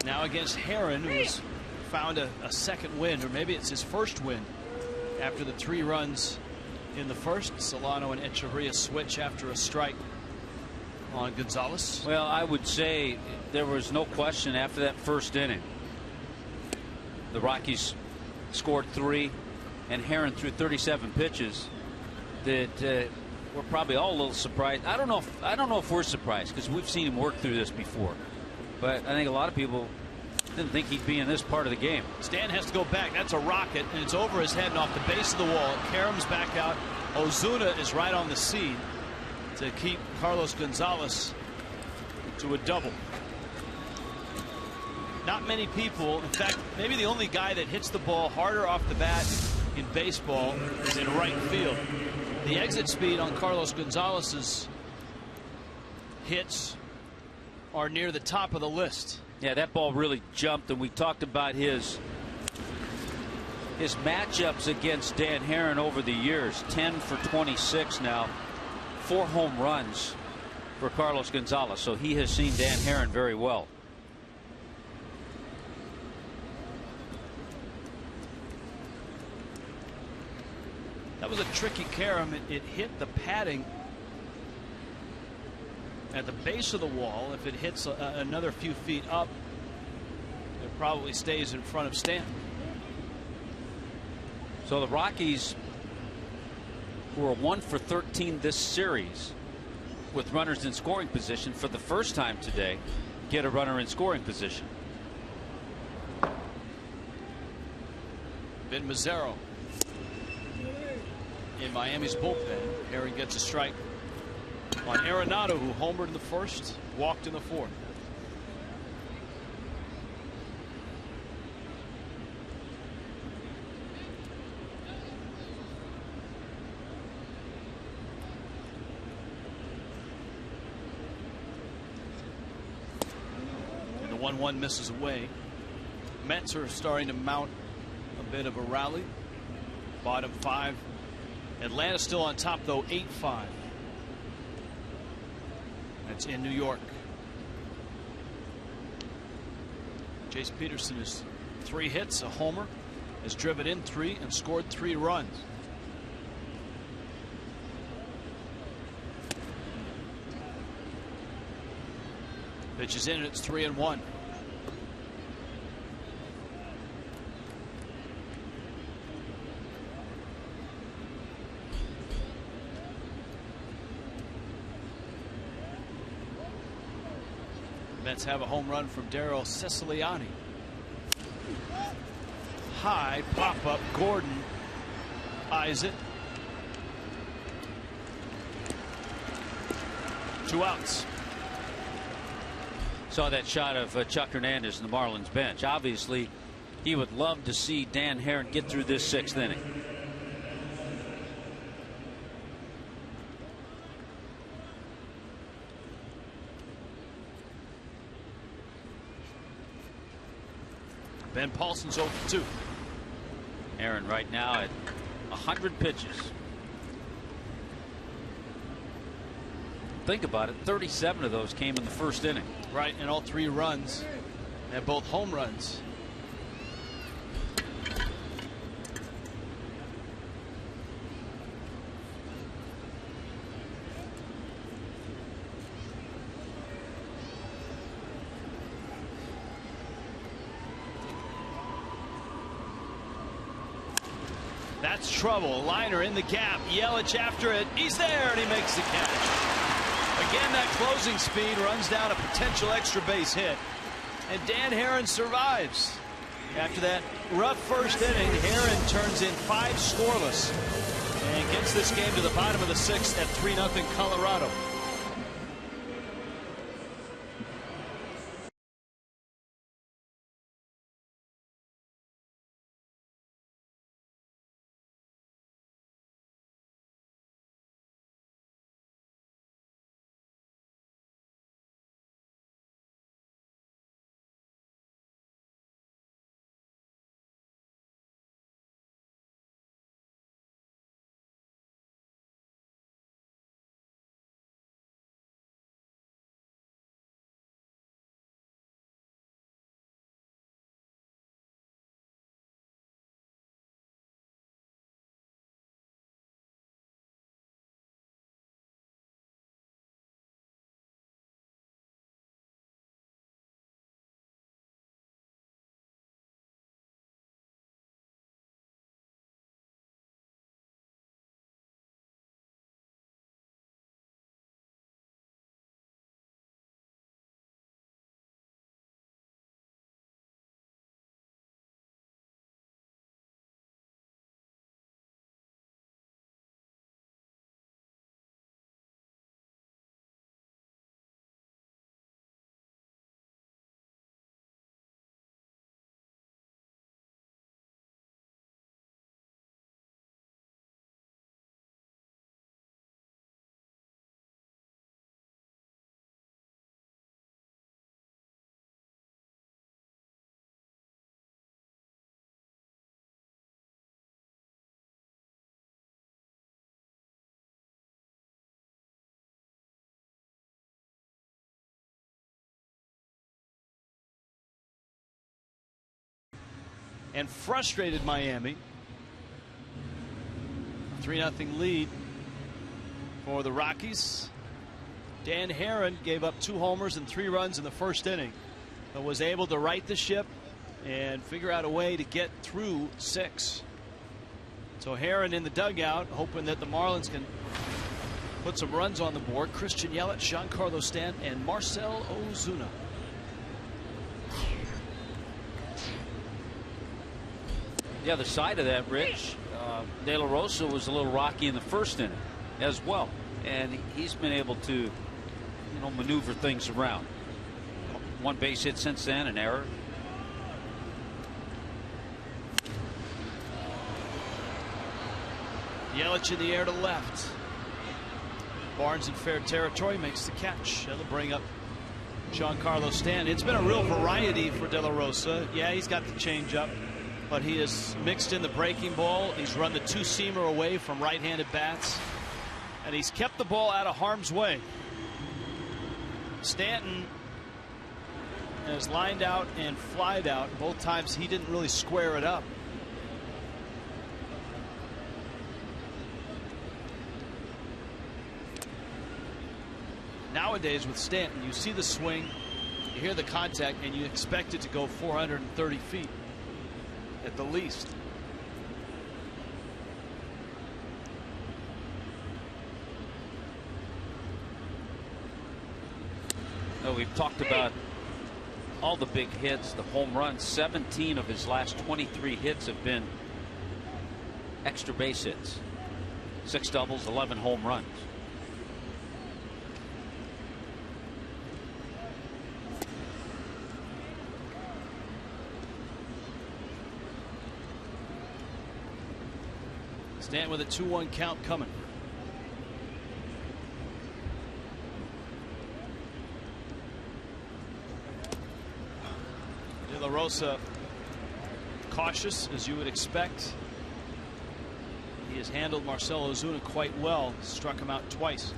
Now against Herron, who's found a second win, or maybe it's his first win after the 3 runs in the first. Solano and Echeverria switch after a strike on Gonzalez. Well, I would say there was no question after that first inning. The Rockies scored 3, and Herron threw 37 pitches. That we're probably all a little surprised. I don't know if we're surprised, because we've seen him work through this before. But I think a lot of people didn't think he'd be in this part of the game. Stan has to go back. That's a rocket, and it's over his head and off the base of the wall. Karam's back out. Ozuna is right on the scene to keep Carlos Gonzalez to a double. Not many people, in fact, maybe the only guy that hits the ball harder off the bat in baseball is in right field. The exit speed on Carlos Gonzalez's hits are near the top of the list. Yeah, that ball really jumped, and we talked about his matchups against Dan Herron over the years. 10 for 26 now. 4 home runs for Carlos Gonzalez, so he has seen Dan Herron very well. That was a tricky carom. It hit the padding at the base of the wall. If it hits another few feet up, it probably stays in front of Stanton. So the Rockies, who are 1 for 13 this series with runners in scoring position, for the first time today get a runner in scoring position. Ben Mazzaro in Miami's bullpen. Aaron gets a strike on Arenado, who homered in the first, walked in the fourth. And the 1-1 misses away. Mets are starting to mount a bit of a rally. Bottom 5. Atlanta still on top, though, 8-5. That's in New York. Jace Peterson has 3 hits, a homer, has driven in 3 and scored 3 runs. Pitch is in, and it's 3-1. Mets have a home run from Daryl Siciliani. High pop up. Gordon eyes it. 2 outs. Saw that shot of Chuck Hernandez in the Marlins bench. Obviously, he would love to see Dan Haren get through this 6th inning. Ben Paulson's 0-2. Aaron right now at 100 pitches. Think about it, 37 of those came in the first inning. Right, and all 3 runs, and both home runs. That's trouble. Liner in the gap. Yelich after it. He's there, and he makes the catch. Again, that closing speed runs down a potential extra base hit. And Dan Haren survives. After that rough first inning, Haren turns in 5 scoreless and gets this game to the bottom of the 6th at 3-0 Colorado. And frustrated Miami 3-0 lead for the Rockies. Dan Herron gave up 2 homers and 3 runs in the first inning, but was able to right the ship and figure out a way to get through 6. So Herron in the dugout, hoping that the Marlins can put some runs on the board. Christian Yelich, Giancarlo Stanton, and Marcell Ozuna. The other side of that, Rich, De La Rosa was a little rocky in the first inning as well, and he's been able to, maneuver things around. 1 base hit since then, an error. Yelich in the air to left. Barnes in fair territory, makes the catch. That'll bring up Giancarlo Stanton. It's been a real variety for De La Rosa. Yeah, he's got the changeup, but he has mixed in the breaking ball. He's run the 2-seamer away from right-handed bats, and he's kept the ball out of harm's way. Stanton has lined out and flied out. Both times he didn't really square it up. Nowadays with Stanton, you see the swing, you hear the contact, and you expect it to go 430 feet at the least. We've talked about all the big hits, the home runs. 17 of his last 23 hits have been extra base hits. 6 doubles, 11 home runs. Stanton with a 2-1 count coming. De La Rosa cautious, as you would expect. He has handled Marcell Ozuna quite well. Struck him out twice.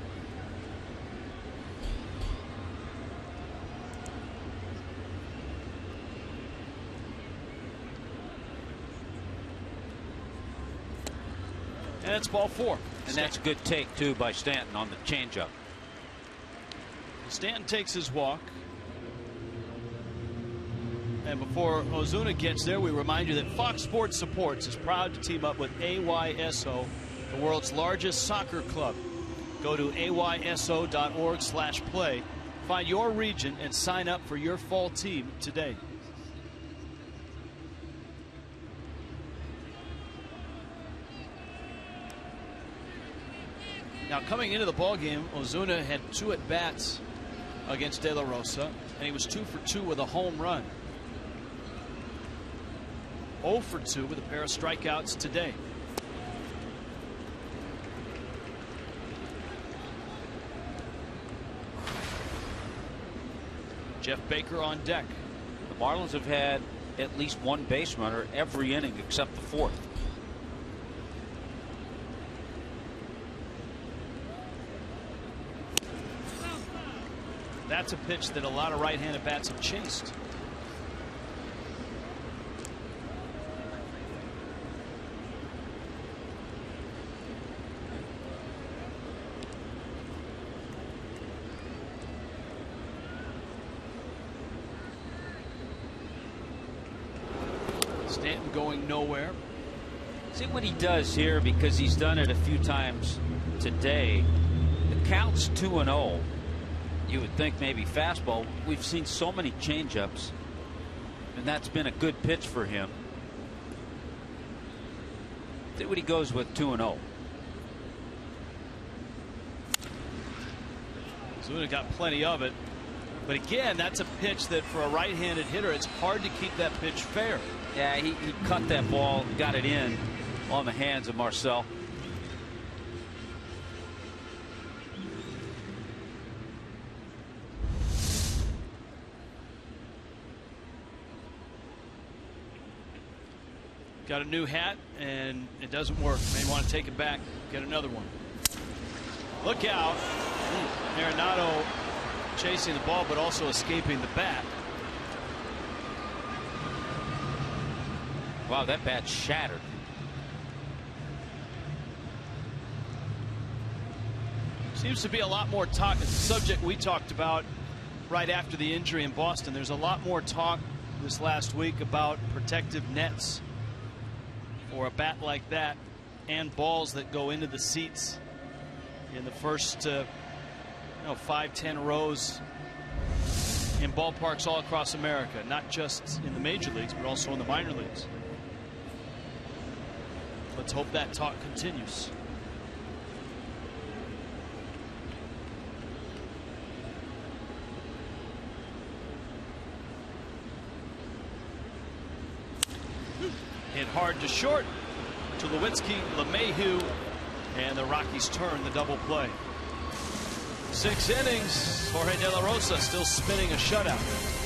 And it's ball 4. And that's a good take, too, by Stanton on the changeup. Stanton takes his walk. And before Ozuna gets there, we remind you that Fox Sports Supports is proud to team up with AYSO, the world's largest soccer club. Go to ayso.org/play. Find your region and sign up for your fall team today. Now, coming into the ballgame, Ozuna had 2 at-bats against De La Rosa, and he was 2 for 2 with a home run. 0 for 2 with a pair of strikeouts today. Jeff Baker on deck. The Marlins have had at least 1 base runner every inning except the 4th. That's a pitch that a lot of right-handed bats have chased. Stanton going nowhere. See what he does here, because he's done it a few times today. The count's 2-0. You would think maybe fastball. We've seen so many changeups, and that's been a good pitch for him. See what he goes with 2-0. Ozuna got plenty of it, but again, that's a pitch that for a right-handed hitter, it's hard to keep that pitch fair. Yeah, he cut that ball, got it in on the hands of Marcell. Got a new hat, and it doesn't work. May want to take it back, get another one. Look out. Arenado chasing the ball, but also escaping the bat. Wow, that bat shattered. Seems to be a lot more talk. It's a subject we talked about right after the injury in Boston. There's a lot more talk this last week about protective nets for a bat like that and balls that go into the seats in the first 5-10 rows in ballparks all across America, not just in the major leagues but also in the minor leagues. Let's hope that talk continues. Hit hard to short. Tulowitzki, LeMahieu, and the Rockies turn the double play. 6 innings. Jorge De La Rosa still spinning a shutout.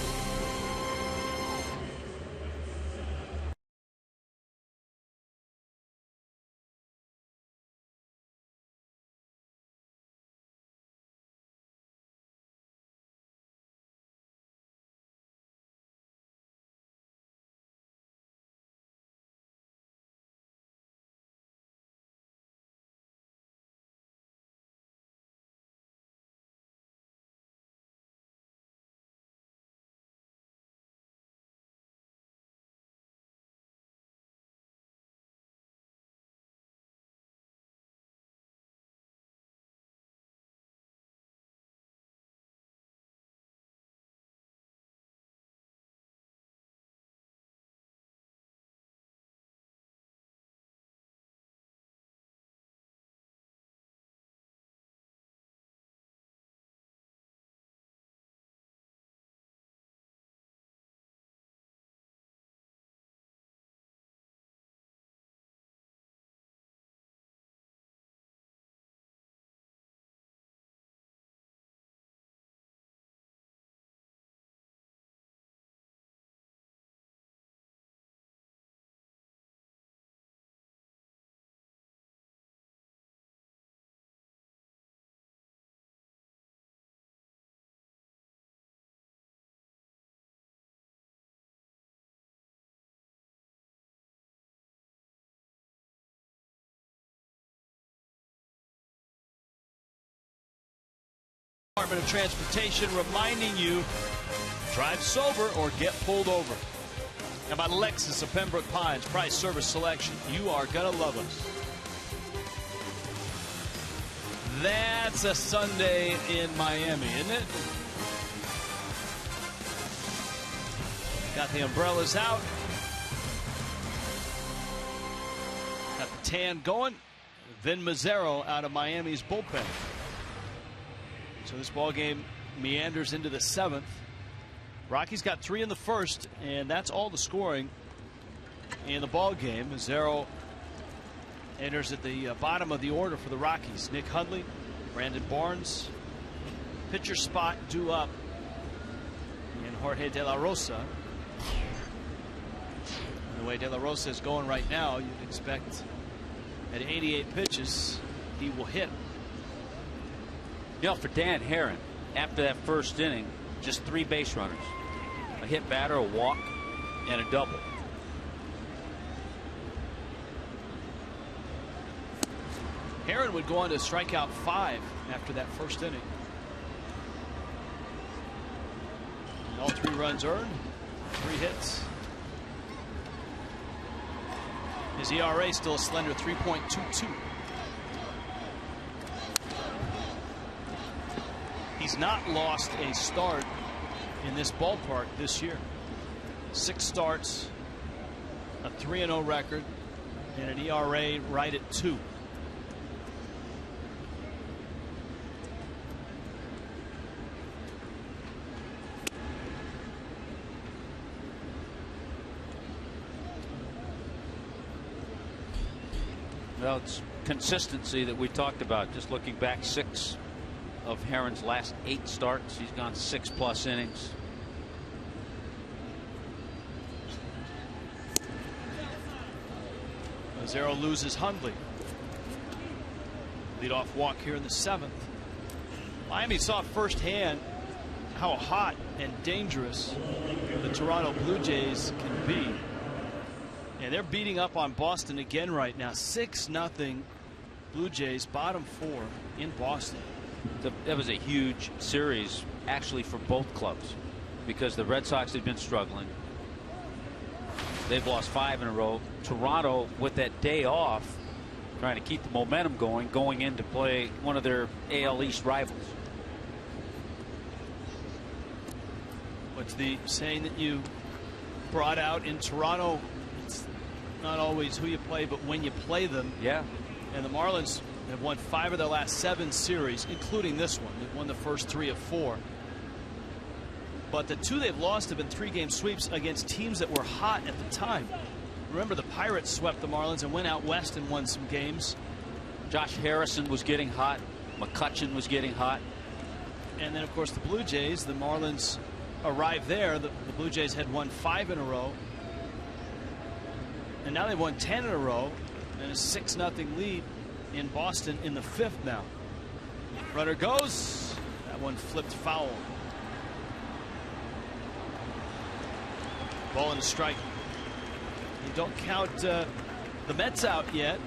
Department of Transportation reminding you, drive sober or get pulled over. How about Lexus of Pembroke Pines, price, service, selection? You are gonna love us. That's a Sunday in Miami, isn't it? Got the umbrellas out. Got the tan going. Vin Mazzaro out of Miami's bullpen. So this ball game meanders into the 7th. Rockies got 3 in the first, and that's all the scoring in the ball game. Mazzaro enters at the bottom of the order for the Rockies. Nick Hundley, Brandon Barnes, pitcher spot due up, and Jorge De La Rosa. And the way De La Rosa is going right now, you'd expect at 88 pitches he will hit. You know, for Dan Herron, after that first inning, just 3 base runners. A hit batter, a walk, and a double. Herron would go on to strike out 5 after that first inning. And all 3 runs earned, 3 hits. His ERA still a slender 3.22. He's not lost a start in this ballpark this year. 6 starts, a 3-0 record, and an ERA right at 2. Well, it's consistency that we talked about. Just looking back, 6 of Herron's last 8 starts. He's gone 6+ innings. Mazzaro loses Hundley. Leadoff walk here in the 7th. Miami saw firsthand how hot and dangerous the Toronto Blue Jays can be. And they're beating up on Boston again right now. 6-0 Blue Jays, bottom 4 in Boston. That was a huge series, actually, for both clubs, because the Red Sox had been struggling. They've lost 5 in a row. Toronto, with that day off, trying to keep the momentum going in to play one of their AL East rivals. What's the saying that you brought out in Toronto? It's not always who you play, but when you play them. Yeah. And the Marlins have won 5 of their last 7 series, including this one. They've won the first 3 of 4. But the 2 they've lost have been 3-game sweeps against teams that were hot at the time. Remember, the Pirates swept the Marlins and went out west and won some games. Josh Harrison was getting hot. McCutchen was getting hot. And then, of course, the Blue Jays, the Marlins arrived there. The Blue Jays had won 5 in a row. And now they've won 10 in a row. And a 6-0 lead in Boston in the 5th now. Runner goes. That one flipped foul. Ball and a strike. You don't count the Mets out yet.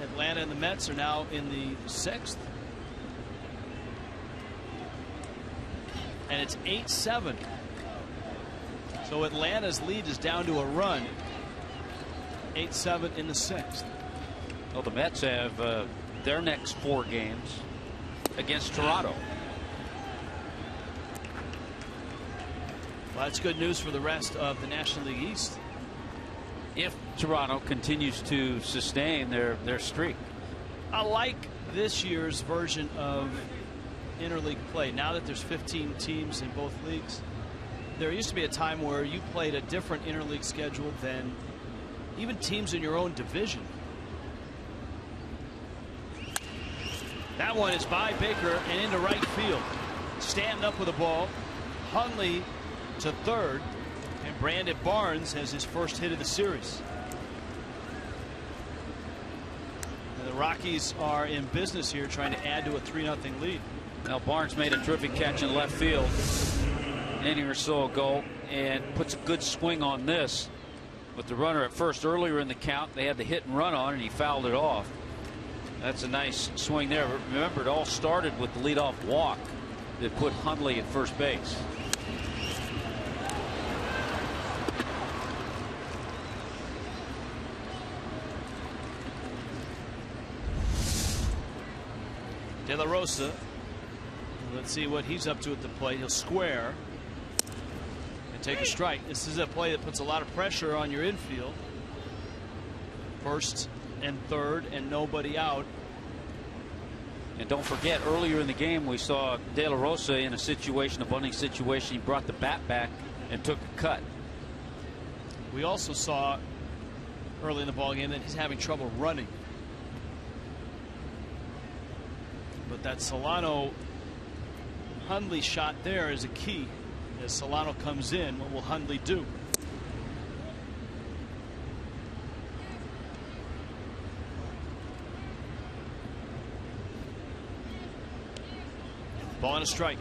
Atlanta and the Mets are now in the 6th. And it's 8-7. So Atlanta's lead is down to a run. 8-7 in the 6th. Well, the Mets have their next 4 games against Toronto. Well, that's good news for the rest of the National League East. If Toronto continues to sustain their streak. I like this year's version of interleague play. Now that there's 15 teams in both leagues, there used to be a time where you played a different interleague schedule than even teams in your own division. That one is by Baker and into right field. Stanton up with the ball. Hundley to third, and Brandon Barnes has his first hit of the series. And the Rockies are in business here, trying to add to a 3-0 lead. Now Barnes made a terrific catch in left field an inning or so ago and puts a good swing on this. With the runner at first earlier in the count, they had the hit and run on, and he fouled it off. That's a nice swing there. Remember, it all started with the leadoff walk that put Hundley at first base. De La Rosa. Let's see what he's up to at the plate. He'll square and take a strike. This is a play that puts a lot of pressure on your infield. First and third and nobody out. And don't forget, earlier in the game we saw De La Rosa in a bunting situation. He brought the bat back and took a cut. We also saw early in the ballgame that he's having trouble running. But that Solano Hundley shot there is a key. As Solano comes in, what will Hundley do? Ball and a strike.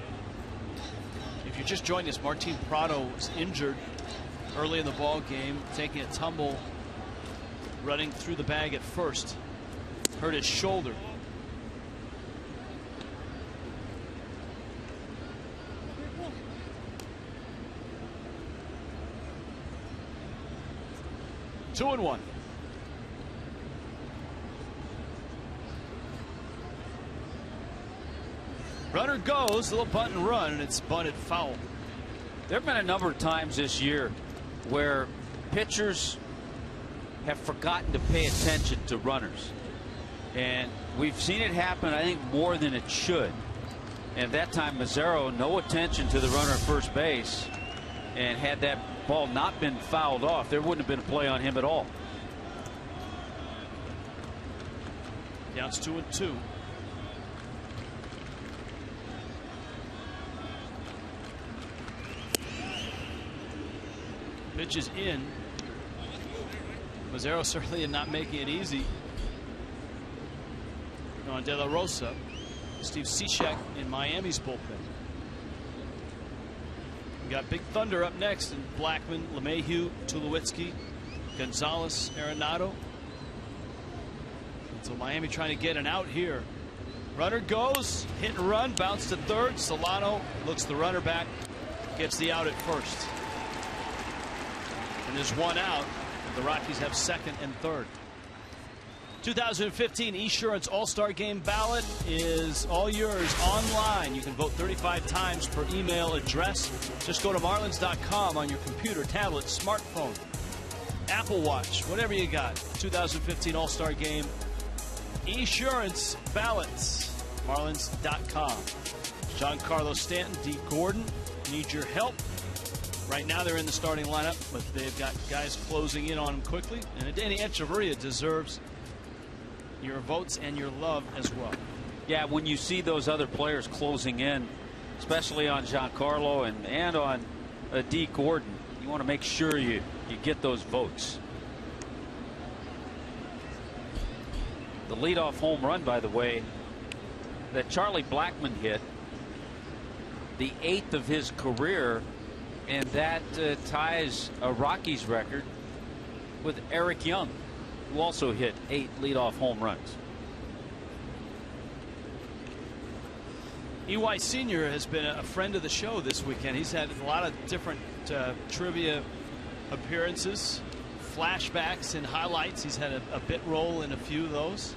If you just joined us, Martin Prado was injured early in the ball game, taking a tumble, running through the bag at first. Hurt his shoulder. Two and one. Runner goes, a little bunt and run, and it's bunted foul. There have been a number of times this year where pitchers have forgotten to pay attention to runners. And we've seen it happen, I think, more than it should. And that time, Mazzaro, no attention to the runner at first base. And had that ball not been fouled off, there wouldn't have been a play on him at all. Now it's 2-2. Pitch is in. Mazzaro certainly not making it easy on De La Rosa. Steve Cishek in Miami's bullpen. We got Big Thunder up next, and Blackman, LeMahieu, Tulowitzki, Gonzalez, Arenado. So Miami trying to get an out here Runner goes, hit and run, bounce to third. Solano looks the runner back, gets the out at first. And there's one out. The Rockies have second and third. 2015 Esurance All-Star Game ballot is all yours online. You can vote 35 times per email address. Just go to marlins.com on your computer, tablet, smartphone, Apple Watch, whatever you got. 2015 All-Star Game Esurance ballots, marlins.com. Giancarlo Stanton, D. Gordon need your help. Right now they're in the starting lineup, but they've got guys closing in on them quickly. And Danny Echeverria deserves your votes and your love as well. Yeah, when you see those other players closing in, especially on Giancarlo and on D. Gordon, you want to make sure you get those votes. The leadoff home run, by the way, that Charlie Blackmon hit, the 8th of his career, and that ties a Rockies record with Eric Young, who also hit 8 leadoff home runs. EY Sr. has been a friend of the show this weekend. He's had a lot of different trivia appearances, flashbacks, and highlights. He's had a bit role in a few of those.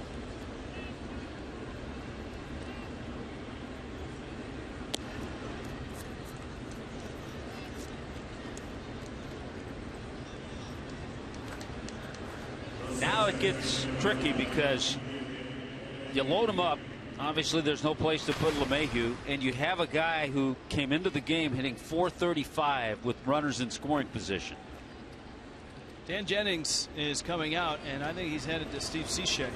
Now it gets tricky because you load him up. Obviously, there's no place to put LeMahieu, and you have a guy who came into the game hitting .435 with runners in scoring position. Dan Jennings is coming out, and I think he's headed to Steve Cishek here.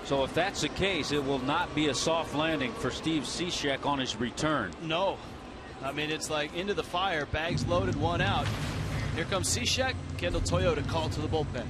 So if that's the case, it will not be a soft landing for Steve Cishek on his return. No. I mean, it's like into the fire, bags loaded, one out. Here comes Cishek. Kendall Toyota called to the bullpen.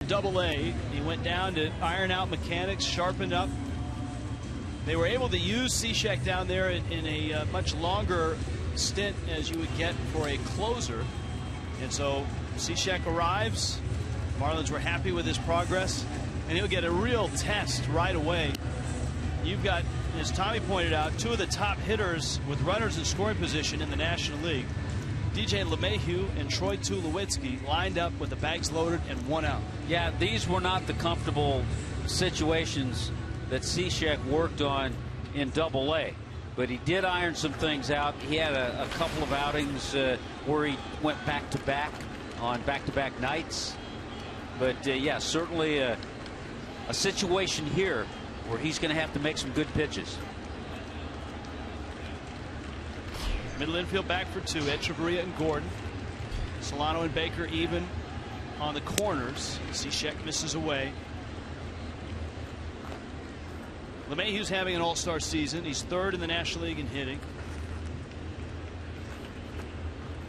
Double-A. He went down to iron out mechanics, sharpened up. They were able to use Cishek down there in a much longer stint as you would get for a closer. And so Cishek arrives. Marlins were happy with his progress, and he'll get a real test right away. You've got, as Tommy pointed out, two of the top hitters with runners in scoring position in the National League. DJ LeMahieu and Troy Tulowitzki lined up with the bags loaded and one out. Yeah, these were not the comfortable situations that Cishek worked on in Double-A, but he did iron some things out. He had a couple of outings where he went back-to-back on back-to-back nights. But yeah, certainly a situation here where he's going to have to make some good pitches. Middle infield back for two, Echeverria and Gordon. Solano and Baker even on the corners. Cishek misses away. LeMahieu's having an all-star season. He's third in the National League in hitting.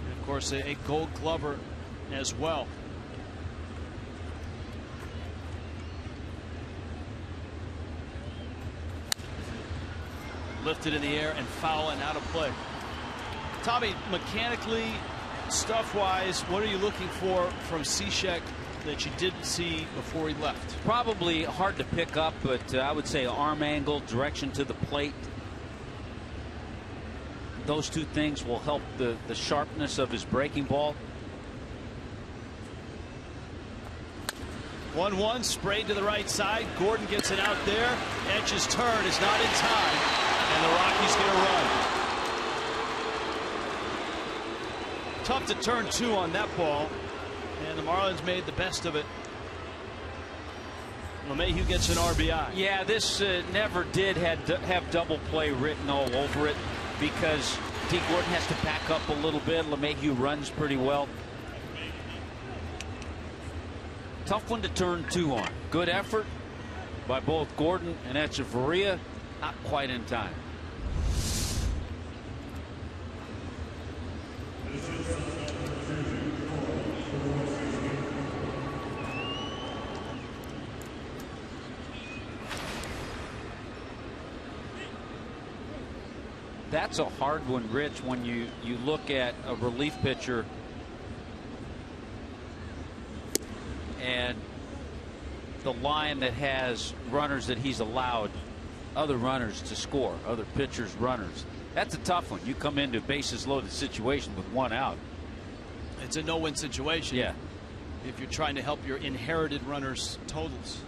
And of course, a Gold Glover as well. Lifted in the air and foul and out of play. Tommy, mechanically, stuff-wise, what are you looking for from Cishek that you didn't see before he left? Probably hard to pick up, but I would say arm angle, direction to the plate. Those two things will help the sharpness of his breaking ball. 1-1, sprayed to the right side. Gordon gets it out there. Etch's turn is not in time, and the Rockies get a run. Tough to turn 2 on that ball, and the Marlins made the best of it. LeMahieu gets an RBI. Yeah, this never did have double play written all over it, because D. Gordon has to back up a little bit. LeMahieu runs pretty well. Tough one to turn 2 on. Good effort by both Gordon and Echeverria. Not quite in time. That's a hard one, Rich, when you look at a relief pitcher and the line that has runners that he's allowed other runners to score, other pitchers' runners. That's a tough one. You come into a bases loaded situation with 1 out. It's a no-win situation. Yeah. If you're trying to help your inherited runners' totals.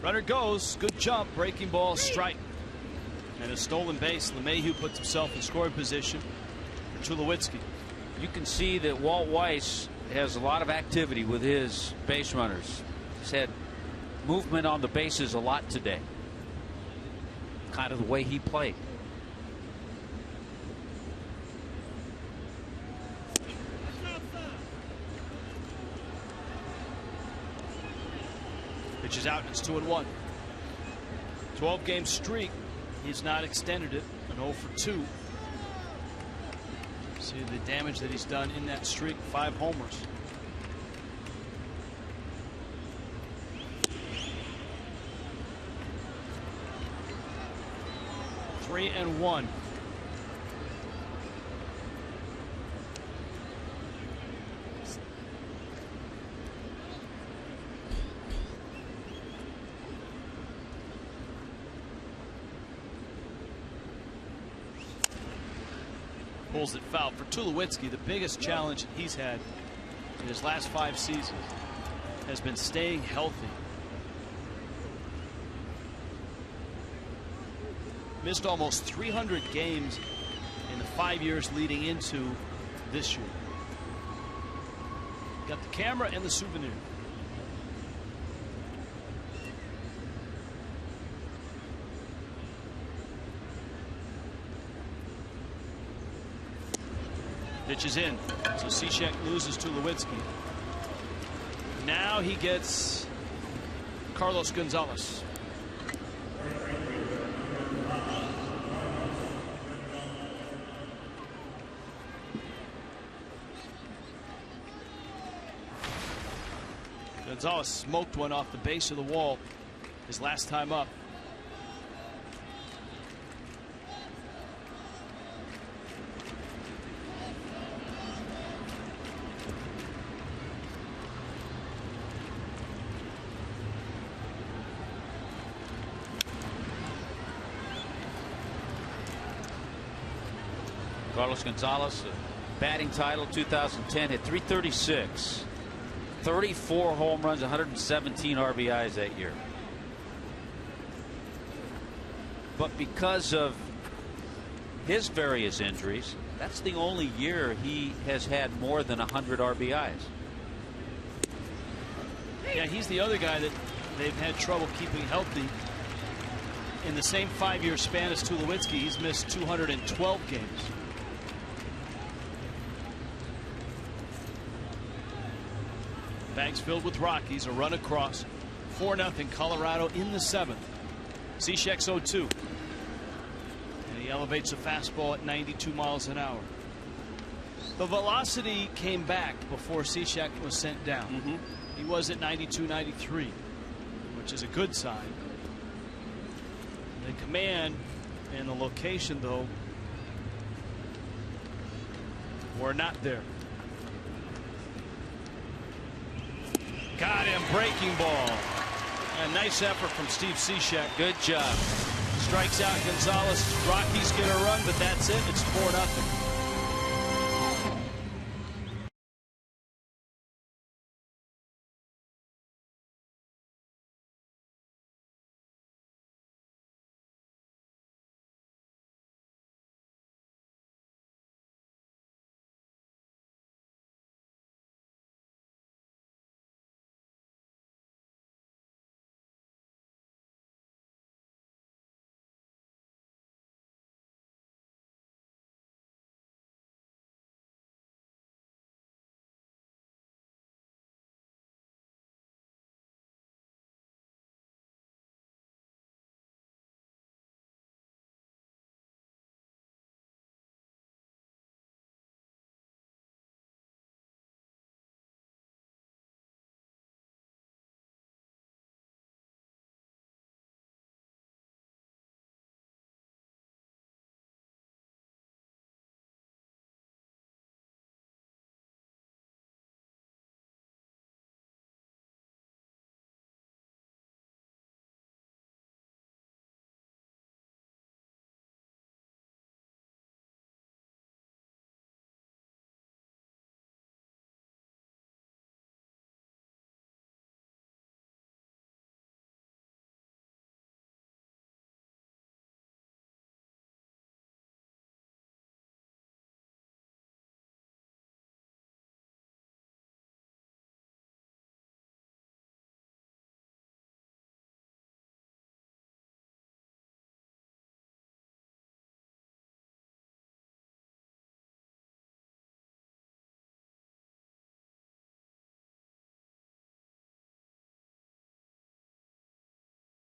Runner goes, good jump, breaking ball, strike. And a stolen base. LeMahieu puts himself in scoring position for Tulowitzki. You can see that Walt Weiss has a lot of activity with his base runners. He's had movement on the bases a lot today. Kind of the way he played. Pitch is out. It's 2-1. 12-game streak. He's not extended it. An 0 for 2. See the damage that he's done in that streak. 5 homers. Three and 1. Pulls it foul for Tulowitzki. The biggest challenge he's had in his last 5 seasons has been staying healthy. Missed almost 300 games in the 5 years leading into this year. Got the camera and the souvenir. Pitch is in. So Cishek loses to Tulowitzki. Now he gets Carlos Gonzalez. Gonzalez smoked one off the base of the wall his last time up. Carlos Gonzalez, batting title 2010, hit .336. 34 home runs, 117 RBIs that year. But because of his various injuries, that's the only year he has had more than 100 RBIs. Yeah, he's the other guy that they've had trouble keeping healthy. In the same 5-year span as Tulowitzki, he's missed 212 games. Bags filled with Rockies. A run across. 4-0 Colorado in the 7th. Cishek's 0-2. And he elevates a fastball at 92 miles an hour. The velocity came back before Cishek was sent down. He was at 92, 93, which is a good sign. The command and the location, though, were not there. Got him. Breaking ball. A nice effort from Steve Cishek. Good job. Strikes out Gonzalez. Rockies get a run, but that's it. It's 4-0.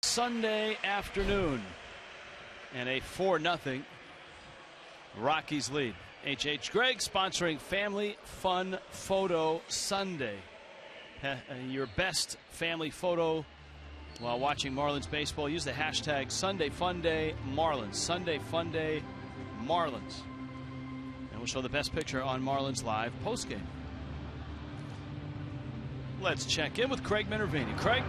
Sunday afternoon, and a 4-0 Rockies lead. H.H. Gregg sponsoring Family Fun Photo Sunday. Your best family photo while watching Marlins baseball. Use the hashtag Sunday Fun Day Marlins. Sunday Fun Day Marlins. And we'll show the best picture on Marlins Live postgame. Let's check in with Craig Minervini. Craig?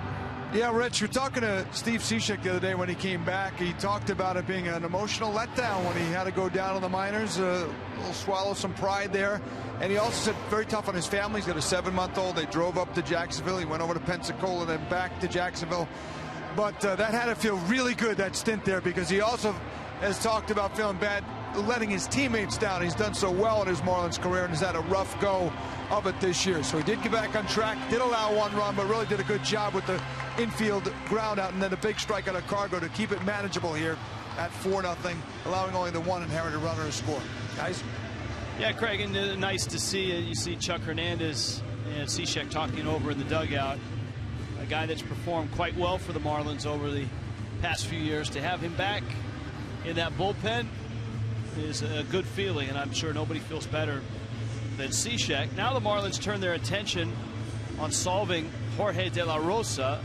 Yeah, Rich, you're talking to Steve Cishek the other day when he came back. He talked about it being an emotional letdown when he had to go down to the minors. He'll swallow some pride there. And he also said very tough on his family. He's got a 7-month-old. They drove up to Jacksonville. He went over to Pensacola, then back to Jacksonville. But that had to feel really good, that stint there, because he also has talked about feeling bad letting his teammates down. He's done so well in his Marlins career and has had a rough go of it this year. So he did get back on track, did allow 1 run, but really did a good job with the infield ground out and then a big strike out of Cargo to keep it manageable here at 4-0, allowing only the 1 inherited runner to score. Guys? Yeah, Craig, and nice to see you see Chuck Hernandez and Cishek talking over in the dugout. A guy that's performed quite well for the Marlins over the past few years. To have him back in that bullpen is a good feeling, and I'm sure nobody feels better than Cishek. Now the Marlins turn their attention on solving Jorge De La Rosa.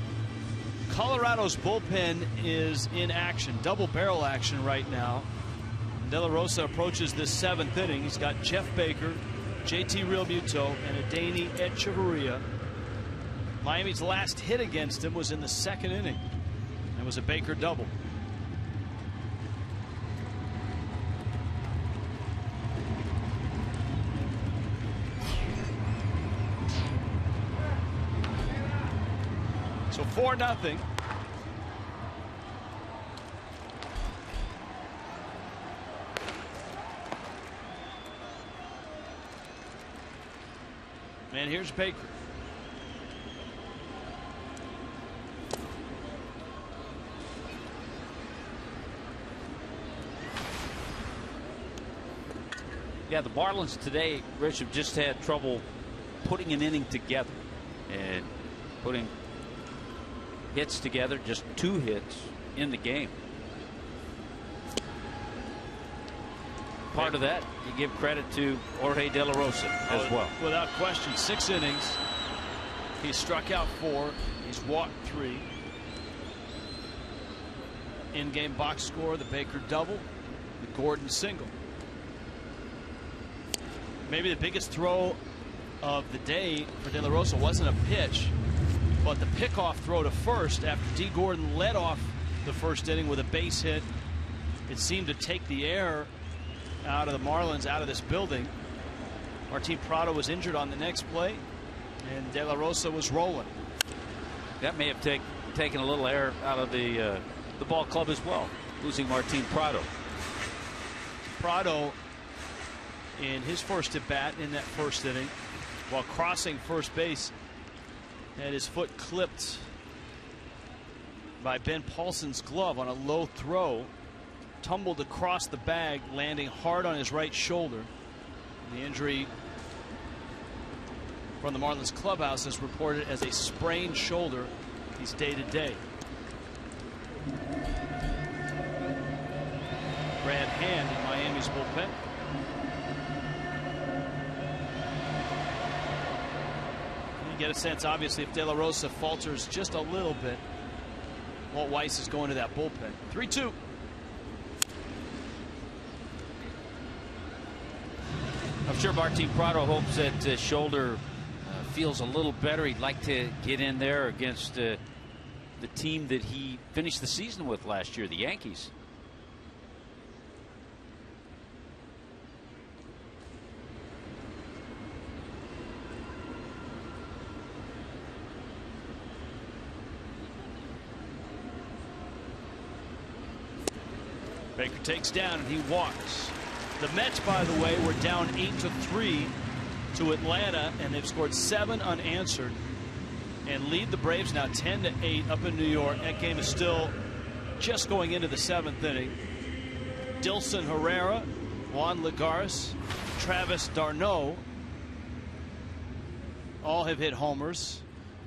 Colorado's bullpen is in action, double barrel action right now. De La Rosa approaches this 7th inning. He's got Jeff Baker, JT Realmuto, and Adeiny Echeverria. Miami's last hit against him was in the 2nd inning. It was a Baker double. So 4-0. And here's Baker. Yeah, the Marlins today, Rich, have just had trouble putting an inning together. and putting hits together, just 2 hits in the game. Part of that, you give credit to Jorge De La Rosa as well. Without question, 6 innings. He struck out 4. He's walked 3. In-game box score, the Baker double, the Gordon single. Maybe the biggest throw of the day for De La Rosa wasn't a pitch, but the pickoff throw to first after D. Gordon led off the first inning with a base hit. It seemed to take the air out of the Marlins, out of this building. Martin Prado was injured on the next play, and De La Rosa was rolling. That may have taken a little air out of the ball club as well, losing Martin Prado. Prado, in his first at bat in that first inning, while crossing first base, had his foot clipped by Ben Paulson's glove on a low throw, tumbled across the bag, landing hard on his right shoulder. The injury from the Marlins clubhouse is reported as a sprained shoulder. He's day to day. Brad Hand in Miami's bullpen. You get a sense, obviously, if De La Rosa falters just a little bit, Walt Weiss is going to that bullpen. 3-2. I'm sure Martin Prado hopes that shoulder feels a little better. He'd like to get in there against the team that he finished the season with last year, the Yankees. Baker takes down and he walks. The Mets, by the way, were down 8-3 to Atlanta, and they've scored 7 unanswered and lead the Braves now 10-8 up in New York. That game is still just going into the 7th inning. Dilson Herrera, Juan Lagares, Travis d'Arnaud all have hit homers.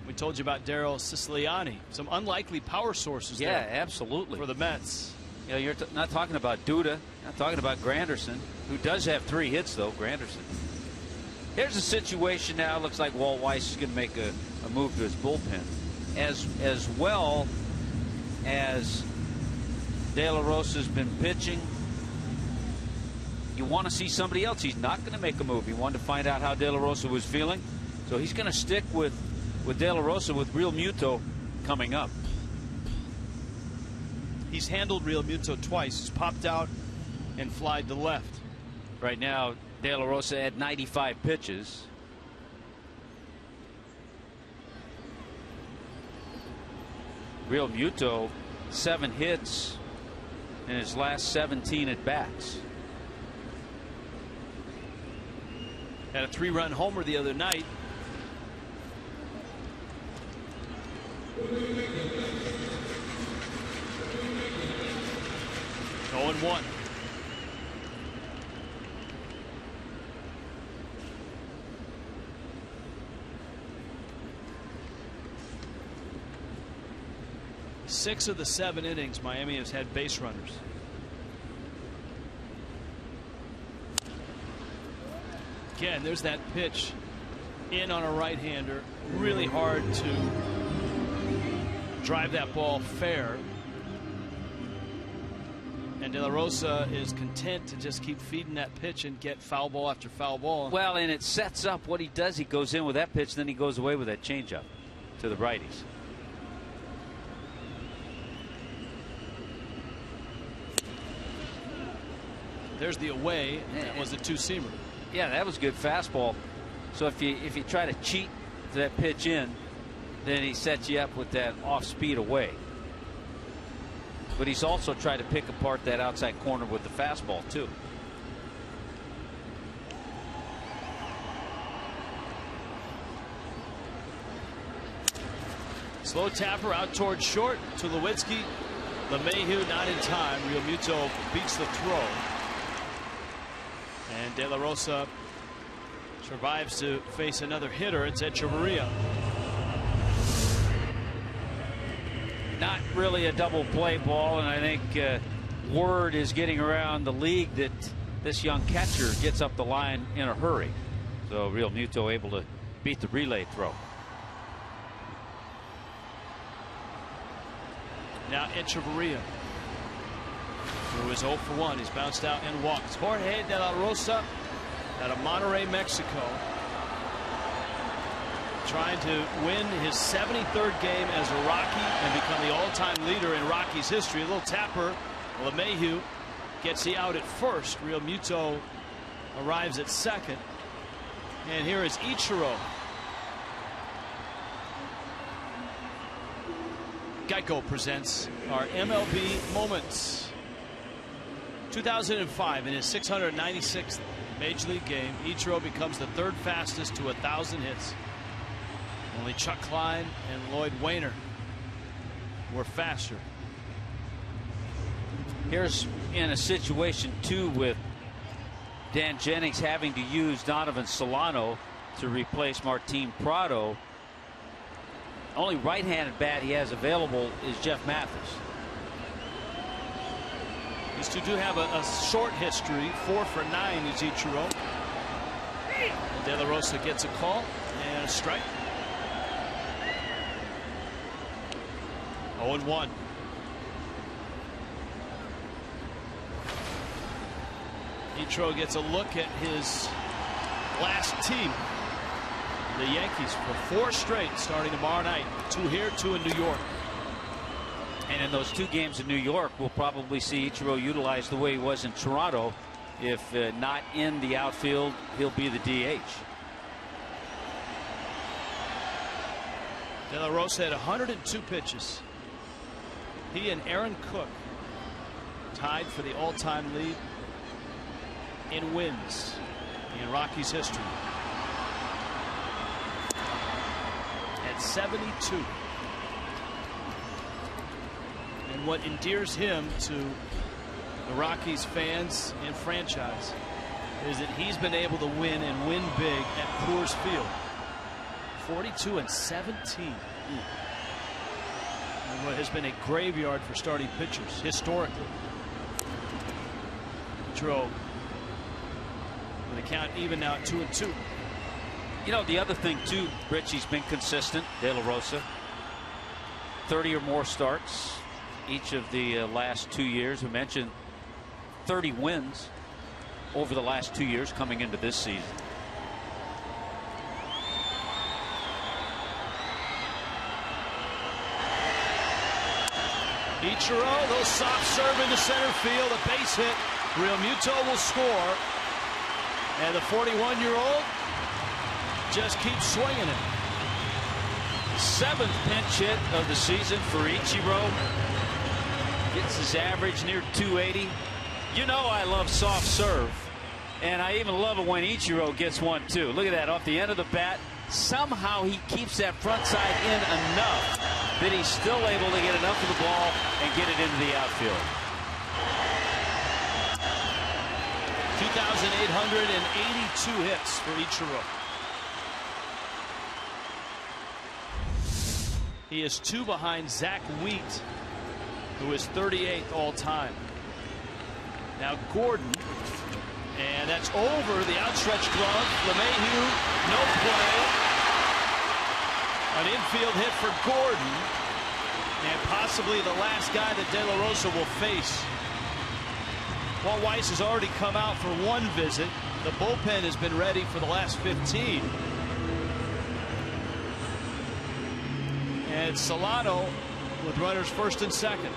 We told you about Daryl Siciliani. Some unlikely power sources there. Yeah, absolutely. For the Mets. You know, you're not talking about Duda, not talking about Granderson, who does have 3 hits, though, Granderson. Here's a situation now. It looks like Walt Weiss is going to make a move to his bullpen. As well as De La Rosa's been pitching, you want to see somebody else. He's not going to make a move. He wanted to find out how De La Rosa was feeling. So he's going to stick with De La Rosa with Real Muto coming up. He's handled Real Muto twice. He's popped out and flied to left. Right now, De La Rosa had 95 pitches. Real Muto, 7 hits in his last 17 at bats. Had a 3-run homer the other night. Oh, and 1. Six of the 7 innings, Miami has had base runners. Again, there's that pitch in on a right-hander. Really hard to drive that ball fair. And De La Rosa is content to just keep feeding that pitch and get foul ball after foul ball. Well, and it sets up what he does. He goes in with that pitch, then he goes away with that changeup to the righties. There's the away. That was a 2-seamer. Yeah, that was good fastball. So if you try to cheat that pitch in, then he sets you up with that off-speed away. But he's also tried to pick apart that outside corner with the fastball too. Slow tapper out towards short to Lewinsky. LeMahieu not in time. Real Muto beats the throw. And De La Rosa survives to face another hitter. It's Echeverria. not really a double play ball, and I think word is getting around the league that this young catcher gets up the line in a hurry. So Real Muto able to beat the relay throw. Now Echeverria, who is 0 for 1. He's bounced out and walked. Jorge De La Rosa out of Monterrey, Mexico, trying to win his 73rd game as a Rocky and become the all-time leader in Rockies history. A little tapper. LeMahieu gets the out at first. Real Muto arrives at second. And here is Ichiro. Geico presents our MLB Moments. 2005, in his 696th Major League game, Ichiro becomes the third fastest to 1,000 hits. Only Chuck Klein and Lloyd Wainer were faster. Here's in a situation too with Dan Jennings having to use Donovan Solano to replace Martin Prado. Only right-handed bat he has available is Jeff Mathis. These two do have a short history. 4 for 9 is Ichiro. And De La Rosa gets a call and a strike. 0-1. Ichiro gets a look at his last team, the Yankees, for 4 straight starting tomorrow night. 2 here, 2 in New York. And in those 2 games in New York, we'll probably see Ichiro utilized the way he was in Toronto. If not in the outfield, he'll be the DH. De La Rosa had 102 pitches. He and Aaron Cook tied for the all-time lead in wins in Rockies history at 72. And what endears him to the Rockies fans and franchise is that he's been able to win and win big at Coors Field. 42-17. And what has been a graveyard for starting pitchers historically. Ichiro with a count even now at 2-2. You know, the other thing too, Rich, he's been consistent. De La Rosa, 30 or more starts each of the last 2 years. We mentioned 30 wins over the last 2 years coming into this season. Ichiro, those soft serve into center field, a base hit. Real Muto will score, and the 41-year-old just keeps swinging it. 7th pinch hit of the season for Ichiro. Gets his average near 280. You know I love soft serve, and I even love it when Ichiro gets one too. Look at that, off the end of the bat. Somehow he keeps that front side in enough that he's still able to get enough of the ball and get it into the outfield. 2,882 hits for Ichiro. He is 2 behind Zach Wheat, who is 38th all time. Now Gordon, and that's over the outstretched glove. LeMahieu, no play. An infield hit for Gordon, and possibly the last guy that De La Rosa will face. Walt Weiss has already come out for 1 visit. The bullpen has been ready for the last 15. And Solano with runners first and second.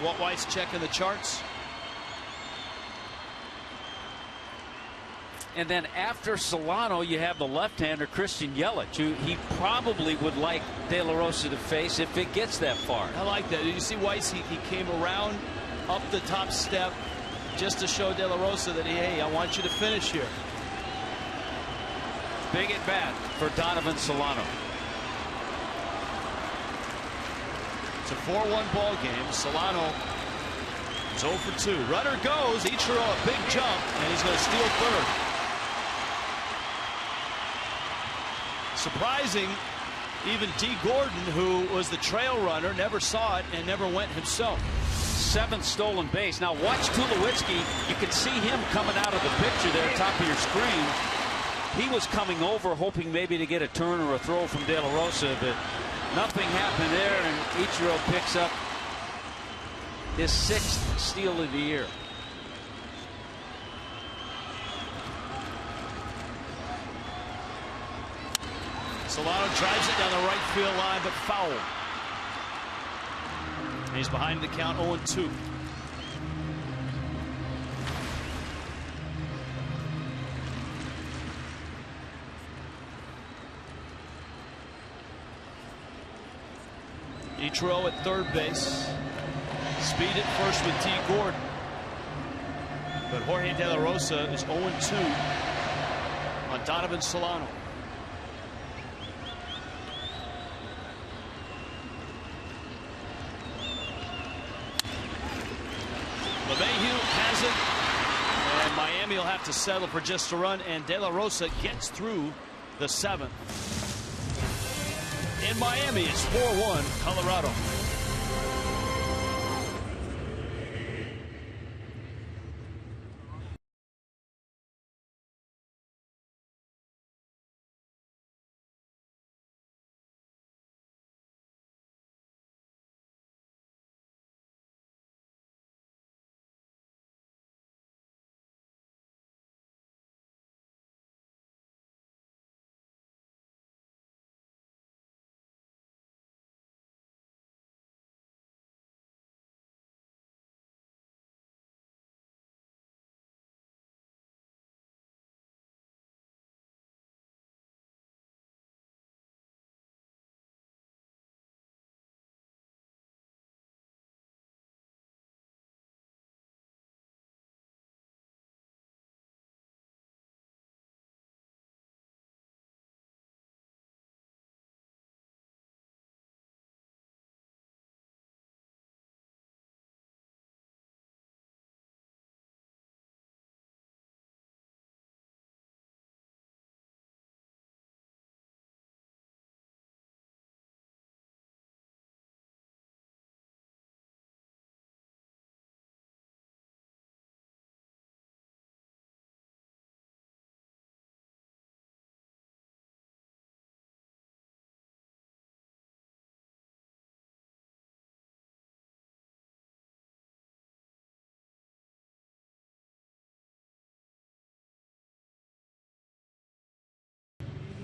Walt Weiss checking the charts. And then after Solano, you have the left-hander Christian Yelich, who he probably would like De La Rosa to face if it gets that far. I like that. Did you see Weiss? He came around up the top step just to show De La Rosa that, hey, I want you to finish here. Big at bat for Donovan Solano. It's a 4-1 ball game. Solano is 0 for 2. Runner goes. Ichiro a big jump, and he's going to steal third. Surprising Even D. Gordon, who was the trail runner, never saw it and never went himself. 7th stolen base. Now watch Tulowitzki. You can see him coming out of the picture there, top of your screen. He was coming over hoping maybe to get a turn or a throw from De La Rosa, but nothing happened there, and Ichiro picks up his 6th steal of the year. Solano drives it down the right field line, but foul. And he's behind the count, 0-2. Ichiro at third base. Speed at first with T. Gordon. But Jorge De La Rosa is 0-2 on Donovan Solano. LeMahieu has it, and Miami will have to settle for just a run, and De La Rosa gets through the 7th. In Miami, it's 4-1 Colorado.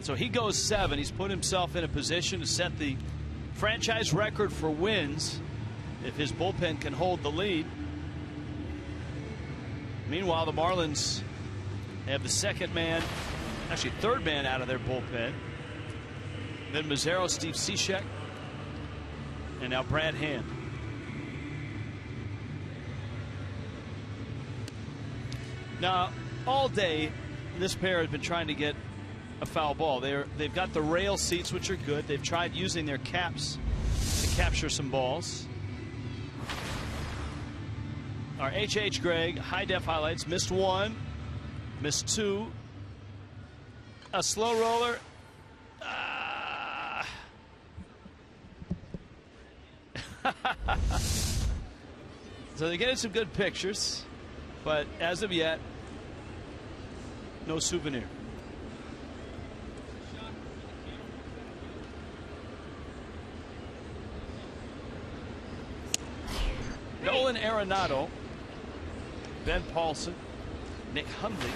So he goes 7. He's put himself in a position to set the franchise record for wins if his bullpen can hold the lead. Meanwhile, the Marlins have the second man, actually third man out of their bullpen. Then Mazzaro, Steve Cishek, and now Brad Hand. Now, all day, this pair has been trying to get a foul ball. They've got the rail seats, which are good. They've tried using their caps to capture some balls. Our H.H. Gregg high def highlights: missed 1, missed 2, a slow roller. So they're getting some good pictures, but as of yet, no souvenir. Nolan Arenado, Ben Paulson, Nick Hundley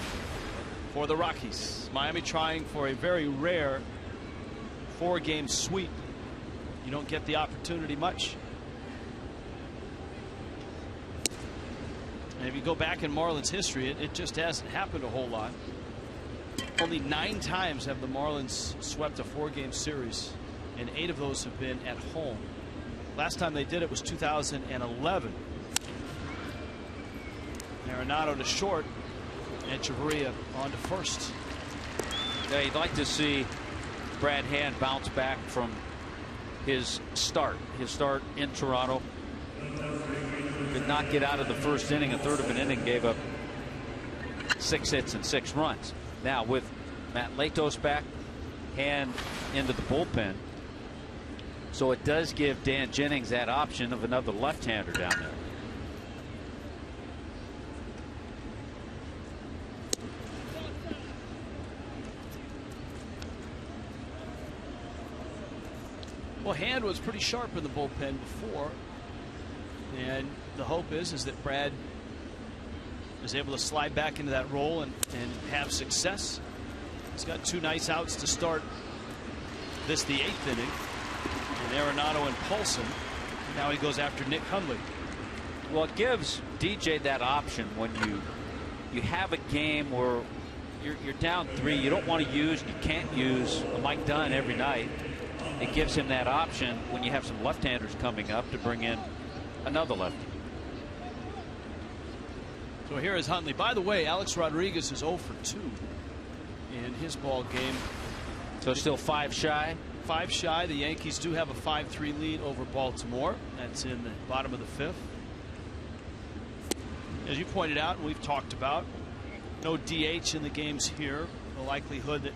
for the Rockies. Miami trying for a very rare 4-game sweep. You don't get the opportunity much. And if you go back in Marlins history, it just hasn't happened a whole lot. Only 9 times have the Marlins swept a 4-game series, and 8 of those have been at home. Last time they did it was 2011. Arenado to short, and Chavarria on to first. Yeah, you'd like to see Brad Hand bounce back from his start in Toronto. Did not get out of the first inning. A third of an inning, gave up 6 hits and 6 runs. Now with Matt Latos back, Hand into the bullpen, So it does give Dan Jennings that option of another left-hander down there. Well, Hand was pretty sharp in the bullpen before, and the hope is that Brad is able to slide back into that role and have success. He's got 2 nice outs to start this, the 8th inning, and Arenado and Paulson. Now he goes after Nick Hundley. Well, it gives DJ that option when you have a game where you're down 3. You don't want to use, you can't use a Mike Dunn every night. It gives him that option when you have some left-handers coming up to bring in another lefty. So here is Hundley. By the way, Alex Rodriguez is 0 for 2 in his ball game. So still 5 shy. 5 shy. The Yankees do have a 5-3 lead over Baltimore. That's in the bottom of the 5th. As you pointed out, and we've talked about, no DH in the games here. The likelihood that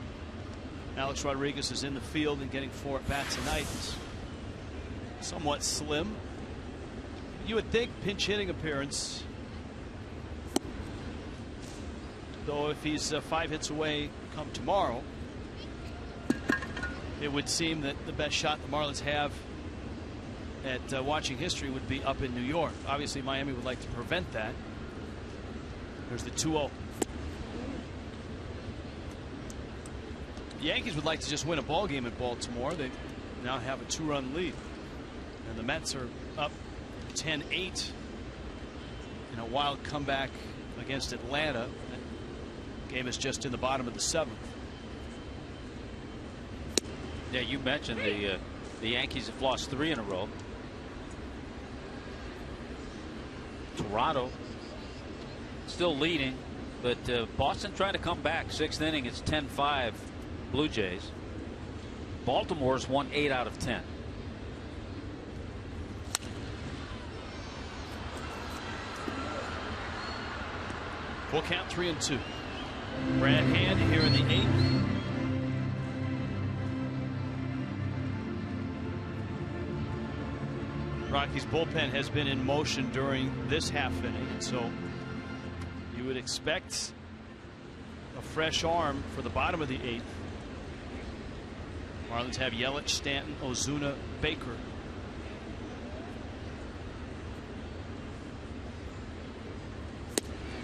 Alex Rodriguez is in the field and getting 4 at-bats a night is somewhat slim. You would think pinch hitting appearance, though if he's 5 hits away come tomorrow, it would seem that the best shot the Marlins have at watching history would be up in New York. Obviously Miami would like to prevent that. There's the 2-0. The Yankees would like to just win a ball game at Baltimore. They now have a 2-run lead, and the Mets are up 10-8 in a wild comeback against Atlanta. That game is just in the bottom of the 7th. Yeah, you mentioned the Yankees have lost 3 in a row. Toronto still leading, but Boston trying to come back. 6th inning, it's 10-5 Blue Jays. Baltimore's won 8 out of 10. Full count, 3-2. Brad Hand here in the 8th. Rockies bullpen has been in motion during this half inning, and so you would expect a fresh arm for the bottom of the 8th. Marlins have Yelich, Stanton, Ozuna, Baker.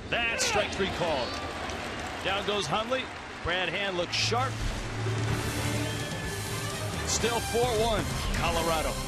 That's strike 3 called. Down goes Hundley. Brad Hand looks sharp. Still 4-1 Colorado. –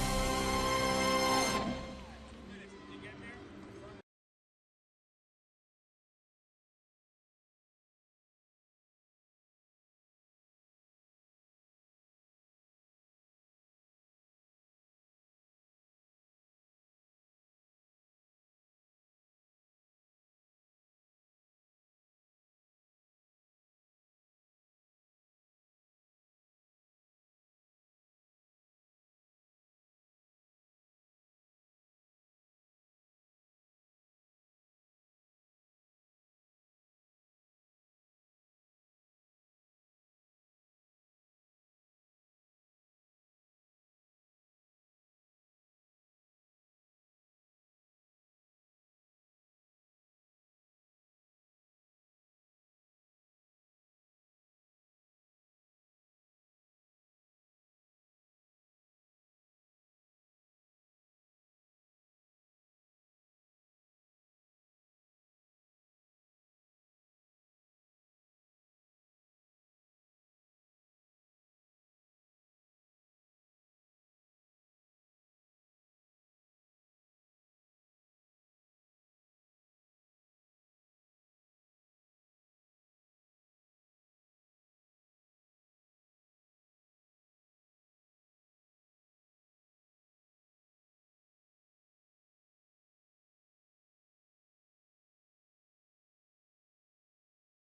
4-1 Colorado. This copyrighted telecast presented by the Authority of the Marlins.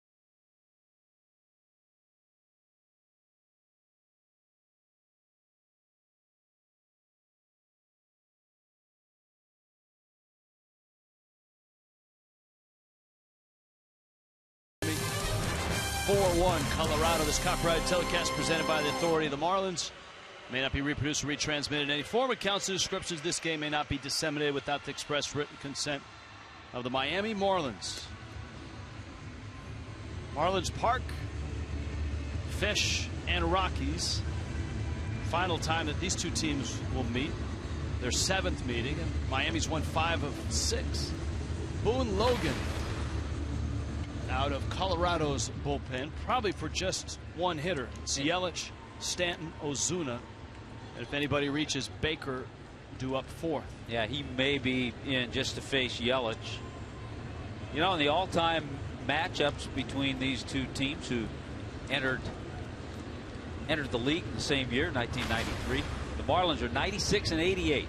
4-1 Colorado. This copyrighted telecast presented by the Authority of the Marlins. 4-1 Colorado. This copyrighted telecast presented by the Authority of the Marlins. 4-1 Colorado. This copyrighted telecast presented by the Authority of the Marlins. May not be reproduced or retransmitted in any form. Accounts and descriptions. This game may not be disseminated without the express written consent of the Miami Marlins. Marlins Park, Fish, and Rockies. Final time that these two teams will meet. Their 7th meeting, and Miami's won 5 of 6. Boone Logan out of Colorado's bullpen, probably for just one hitter. It's Yelich, Stanton, Ozuna. And if anybody reaches Baker, due up 4th. Yeah, he may be in just to face Yelich. You know, in the all-time matchups between these two teams who entered the league in the same year, 1993, the Marlins are 96 and 88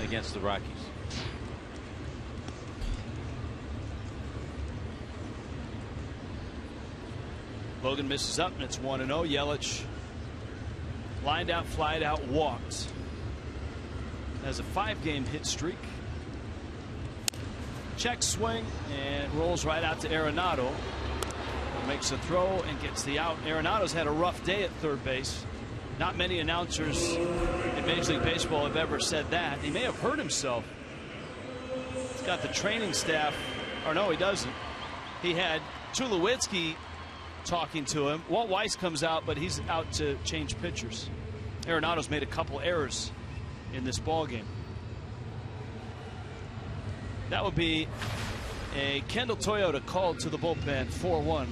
against the Rockies. Logan misses up, and it's 1-0. Yelich lined out, flied out, walked. Has a 5-game hit streak. Check swing and rolls right out to Arenado. Makes a throw and gets the out. Arenado's had a rough day at third base. Not many announcers in Major League Baseball have ever said that. He may have hurt himself. He's got the training staff, or no, he doesn't. He had Tulowitzki talking to him. Walt Weiss comes out, but he's out to change pitchers. Arenado's made a couple errors in this ball game. That would be a Kendall Toyota called to the bullpen. 4-1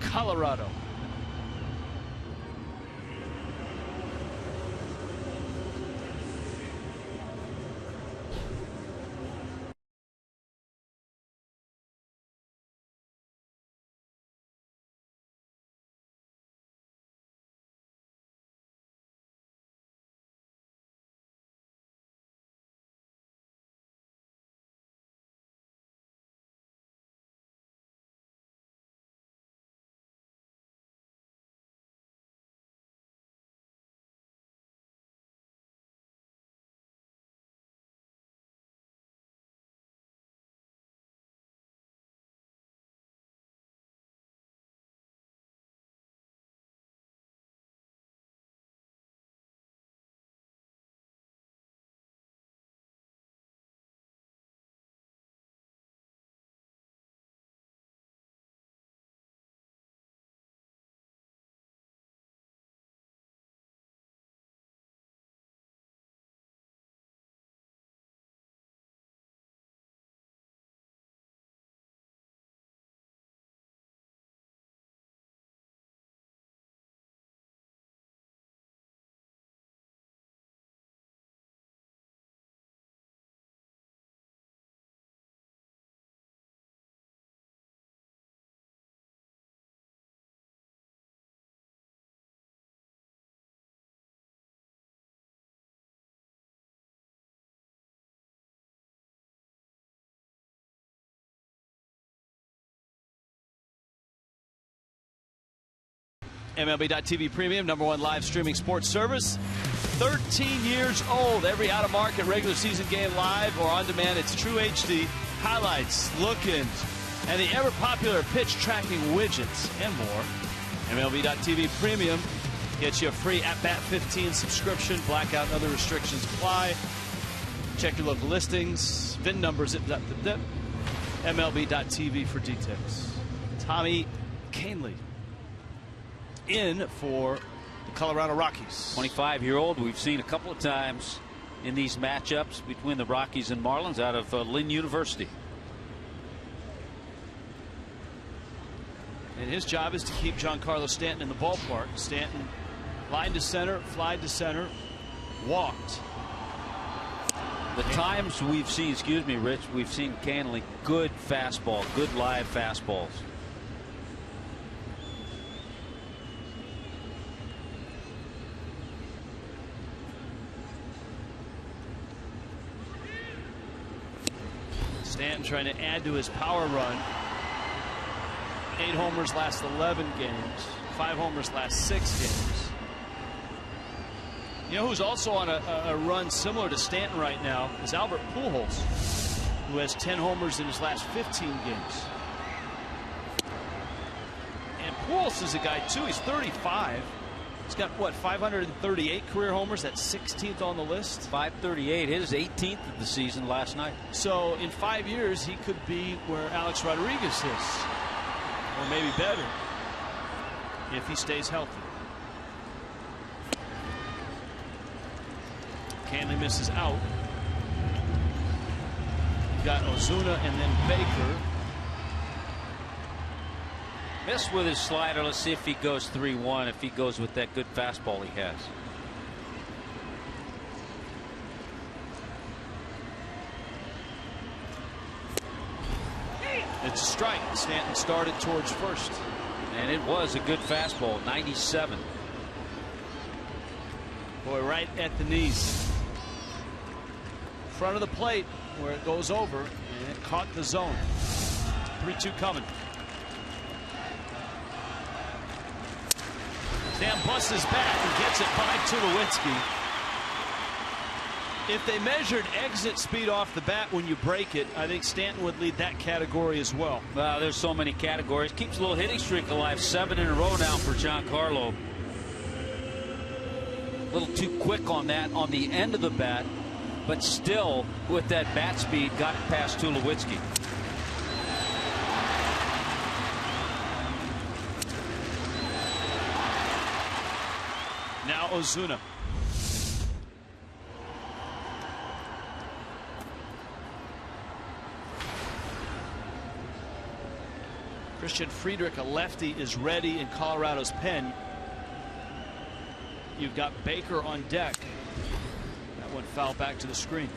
Colorado. MLB.TV Premium, #1 live streaming sports service. 13 years old. Every out-of-market regular season game live or on demand. It's true HD. Highlights, look-ins, and the ever-popular pitch tracking widgets and more. MLB.TV Premium gets you a free at-bat 15 subscription. Blackout and other restrictions apply. Check your local listings. VIN numbers. MLB.TV for details. Tommy Kahnle in for the Colorado Rockies. 25-year-old. We've seen a couple of times in these matchups between the Rockies and Marlins out of Lynn University. And his job is to keep Giancarlo Stanton in the ballpark. Stanton lined to center, flied to center, walked. The times we've seen, excuse me, Rich, we've seen Kahnle good fastball, good live fastballs. Stanton trying to add to his power run. 8 homers last 11 games. 5 homers last 6 games. You know who's also on a run similar to Stanton right now is Albert Pujols, who has 10 homers in his last 15 games. And Pujols is a guy, too. He's 35. He's got, what, 538 career homers? That's 16th on the list. 538, his 18th of the season last night. So in 5 years, he could be where Alex Rodriguez is, or maybe better, if he stays healthy. Canley misses out. You've got Ozuna and then Baker. Miss with his slider. Let's see if he goes 3-1, if he goes with that good fastball he has. It's a strike. Stanton started towards first. And it was a good fastball, 97. Boy, right at the knees. Front of the plate where it goes over, and it caught the zone. 3-2 coming. Stan busts his bat and gets it by Tulowitzki. If they measured exit speed off the bat when you break it, I think Stanton would lead that category as well. Well, there's so many categories. Keeps a little hitting streak alive. 7 in a row now for Giancarlo. A little too quick on that on the end of the bat, but still with that bat speed got it past Tulowitzki. Now Ozuna. Christian Friedrich, a lefty, is ready in Colorado's pen. You've got Baker on deck. That one fouled back to the screen.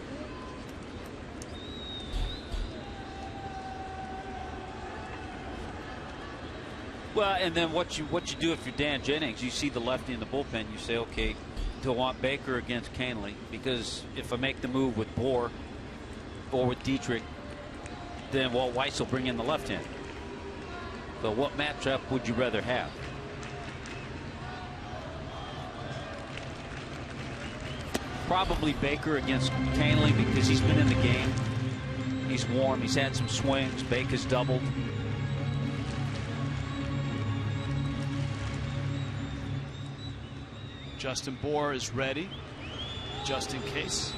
Well, and then what you do if you're Dan Jennings, you see the lefty in the bullpen, you say, okay, do I want Baker against Canley? Because if I make the move with Bohr or with Dietrich, then Walt Weiss will bring in the left hand. But what matchup would you rather have? Probably Baker against Canley because he's been in the game. He's warm. He's had some swings. Baker's doubled. Justin Bohr is ready, just in case.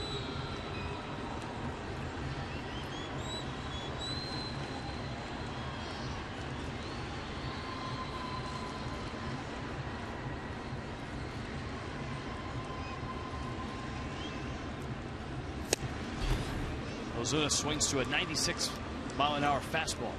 Ozuna swings to a 96-mile-an-hour fastball.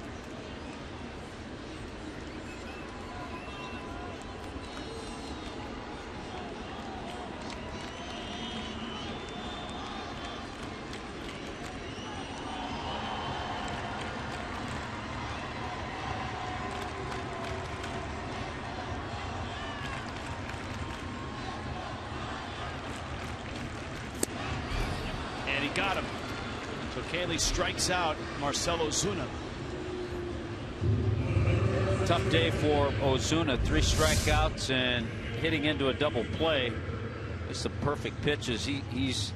And he got him. So Canley strikes out Marcell Ozuna. Tough day for Ozuna. 3 strikeouts and hitting into a double play. It's the perfect pitches. He's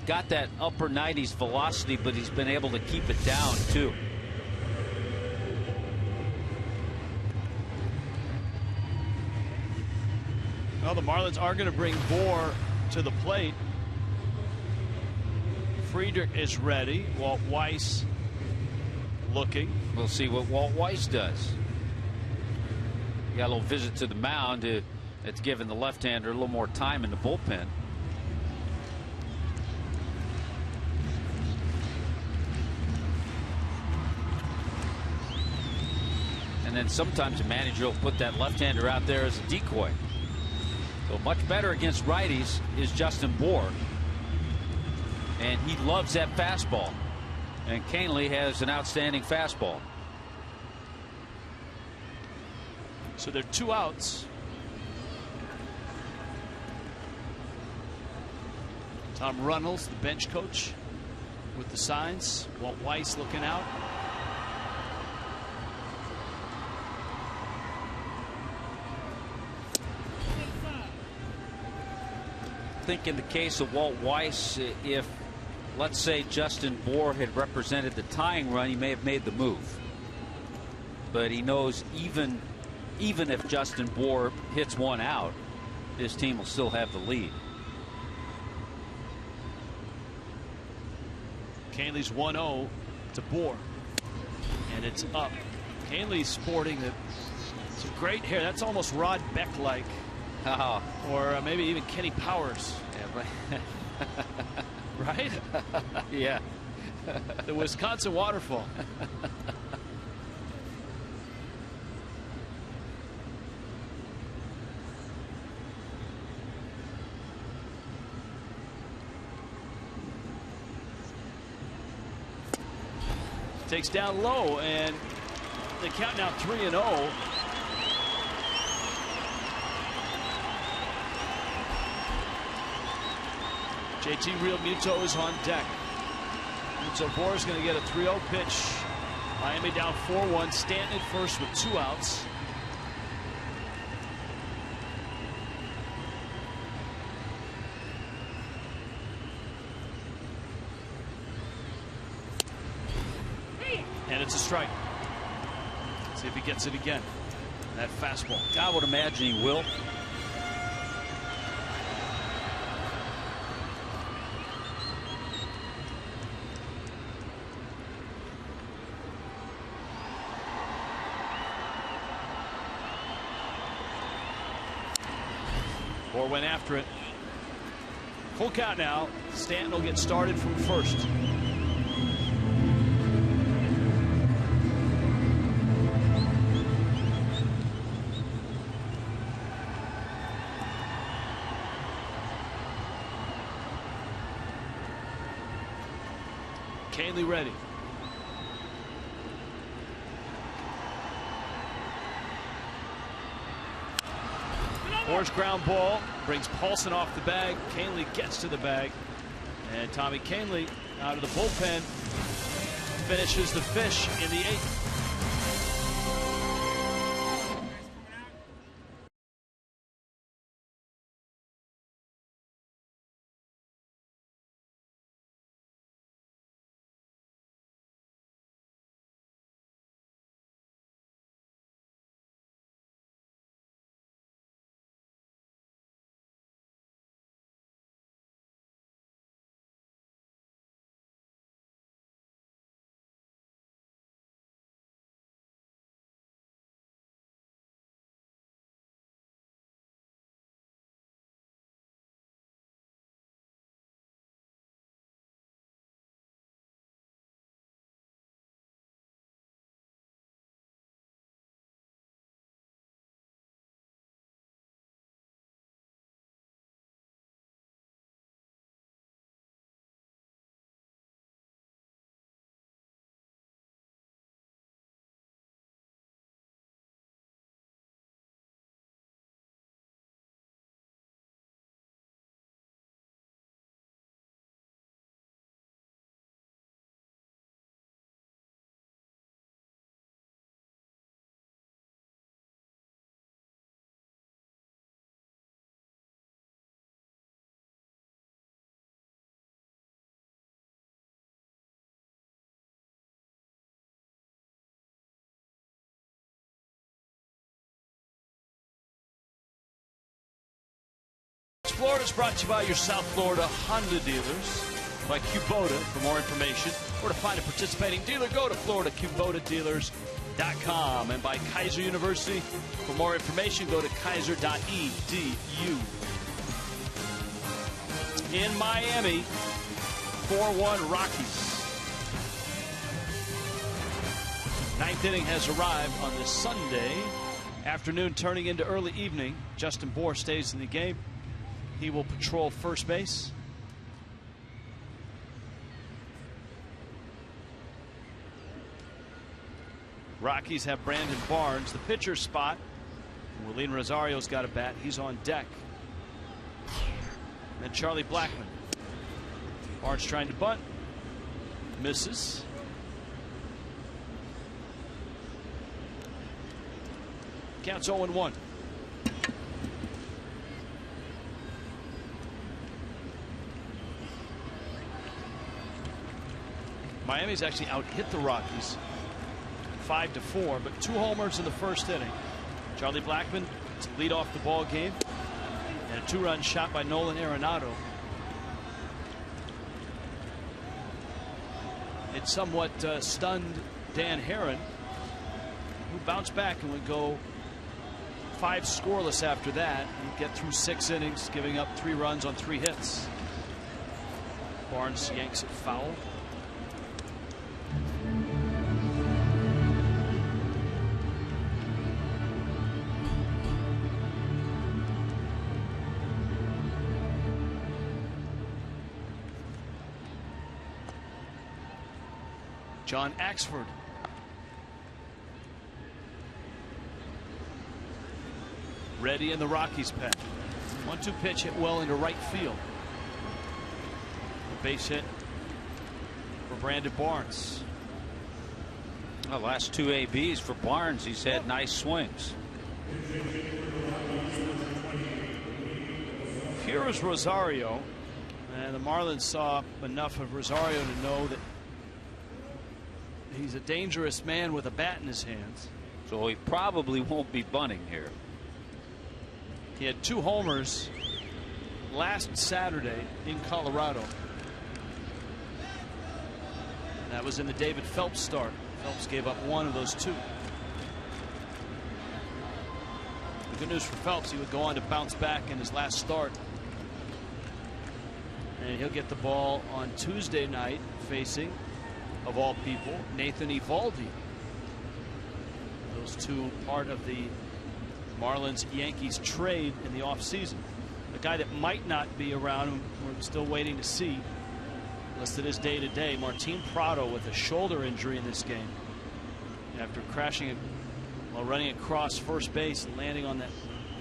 got that upper 90s velocity, but he's been able to keep it down too. Well, the Marlins are going to bring Bohr to the plate. Friedrich is ready. Walt Weiss looking. We'll see what Walt Weiss does. Got a little visit to the mound. It's given the left-hander a little more time in the bullpen. And then sometimes a manager will put that left-hander out there as a decoy. So much better against righties is Justin Bohr. And he loves that fastball. And Canley has an outstanding fastball. So there are 2 outs. Tom Runnels, the bench coach, with the signs. Walt Weiss looking out. I think in the case of Walt Weiss, if let's say Justin Bohr had represented the tying run, he may have made the move. But he knows even if Justin Bohr hits one out, this team will still have the lead. Canley's 1-0 to Bohr, and it's up. Canley's sporting some great hair. That's almost Rod Beck-like, or maybe even Kenny Powers. Yeah, but right? Yeah. The Wisconsin waterfall. Takes down low, and they count now 3-0. JT Realmuto is on deck. And so Bohr is going to get a 3-0 pitch. Miami down 4-1. Stanton at first with 2 outs. And it's a strike. See if he gets it again. That fastball. I would imagine he will. Bohr went after it. Full count now. Stanton will get started from first. Canley ready. Bohr's ground ball brings Paulson off the bag. Canley gets to the bag, and Tommy Canley out of the bullpen finishes the fish in the 8th. Florida is brought to you by your South Florida Honda dealers, by Kubota. For more information or to find a participating dealer, go to FloridaKubotaDealers.com. And by Kaiser University. For more information, go to kaiser.edu. In Miami, 4-1 Rockies. 9th inning has arrived on this Sunday afternoon, turning into early evening. Justin Bohr stays in the game. He will patrol first base. Rockies have Brandon Barnes, the pitcher spot. Willeen Rosario's got a bat. He's on deck. And Charlie Blackmon. Barnes trying to bunt. Misses. Counts 0-1. Miami's actually out-hit the Rockies 5-4, but 2 homers in the first inning. Charlie Blackmon to lead off the ball game. And a 2-run shot by Nolan Arenado. It somewhat stunned Dan Herron, who bounced back and would go 5 scoreless after that and get through 6 innings, giving up 3 runs on 3 hits. Barnes yanks it foul. John Axford. Ready in the Rockies pen. 1-2 pitch hit well into right field. A base hit for Brandon Barnes. The last 2 ABs for Barnes. He's had nice swings. Here is Rosario. And the Marlins saw enough of Rosario to know that he's a dangerous man with a bat in his hands. So he probably won't be bunting here. He had 2 homers last Saturday in Colorado. That was in the David Phelps start. Phelps gave up 1 of those 2. The good news for Phelps, he would go on to bounce back in his last start. And he'll get the ball on Tuesday night facing, of all people, Nathan Eovaldi. Those 2 part of the Marlins-Yankees trade in the offseason. A guy that might not be around, we're still waiting to see. Listed as day-to-day, Martin Prado with a shoulder injury in this game. After crashing while running across first base and landing on that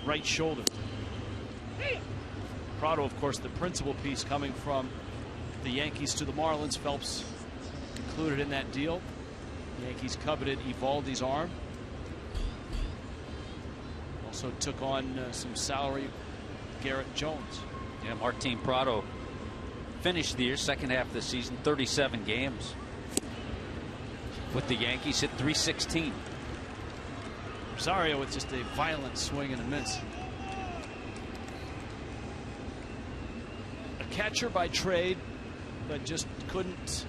right shoulder. Prado, of course, the principal piece coming from the Yankees to the Marlins. Phelps included in that deal. The Yankees coveted Eovaldi's arm. Also took on some salary Garrett Jones. Yeah, Martin Prado finished the year, second half of the season, 37 games with the Yankees, hit .316. Rosario with just a violent swing and a miss. A catcher by trade, but just couldn't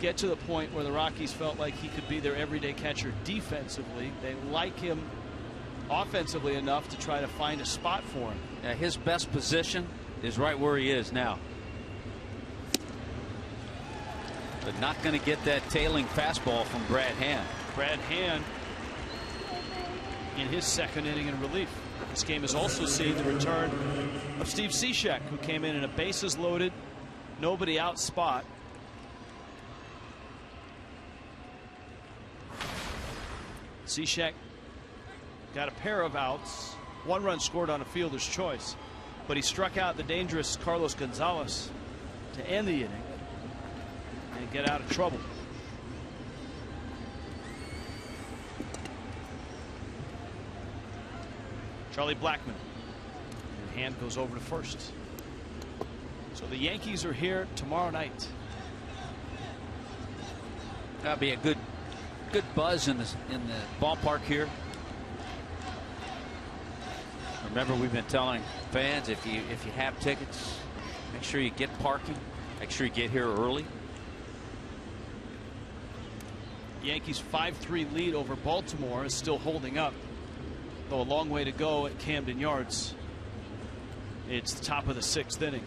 get to the point where the Rockies felt like he could be their everyday catcher defensively. They like him offensively enough to try to find a spot for him. Yeah, his best position is right where he is now. But not going to get that tailing fastball from Brad Hand. Brad Hand in his 2nd inning in relief. This game has also seen the return of Steve Cishek, who came in a bases loaded, nobody out spot. Cishek got a pair of outs, 1 run scored on a fielder's choice, but he struck out the dangerous Carlos Gonzalez to end the inning and get out of trouble. Charlie Blackmon, and Hand goes over to first. So the Yankees are here tomorrow night. That'll be a good buzz in the ballpark here. Remember, we've been telling fans, if you have tickets, make sure you get parking, make sure you get here early. Yankees 5-3 lead over Baltimore is still holding up, though a long way to go at Camden Yards. It's the top of the 6th inning.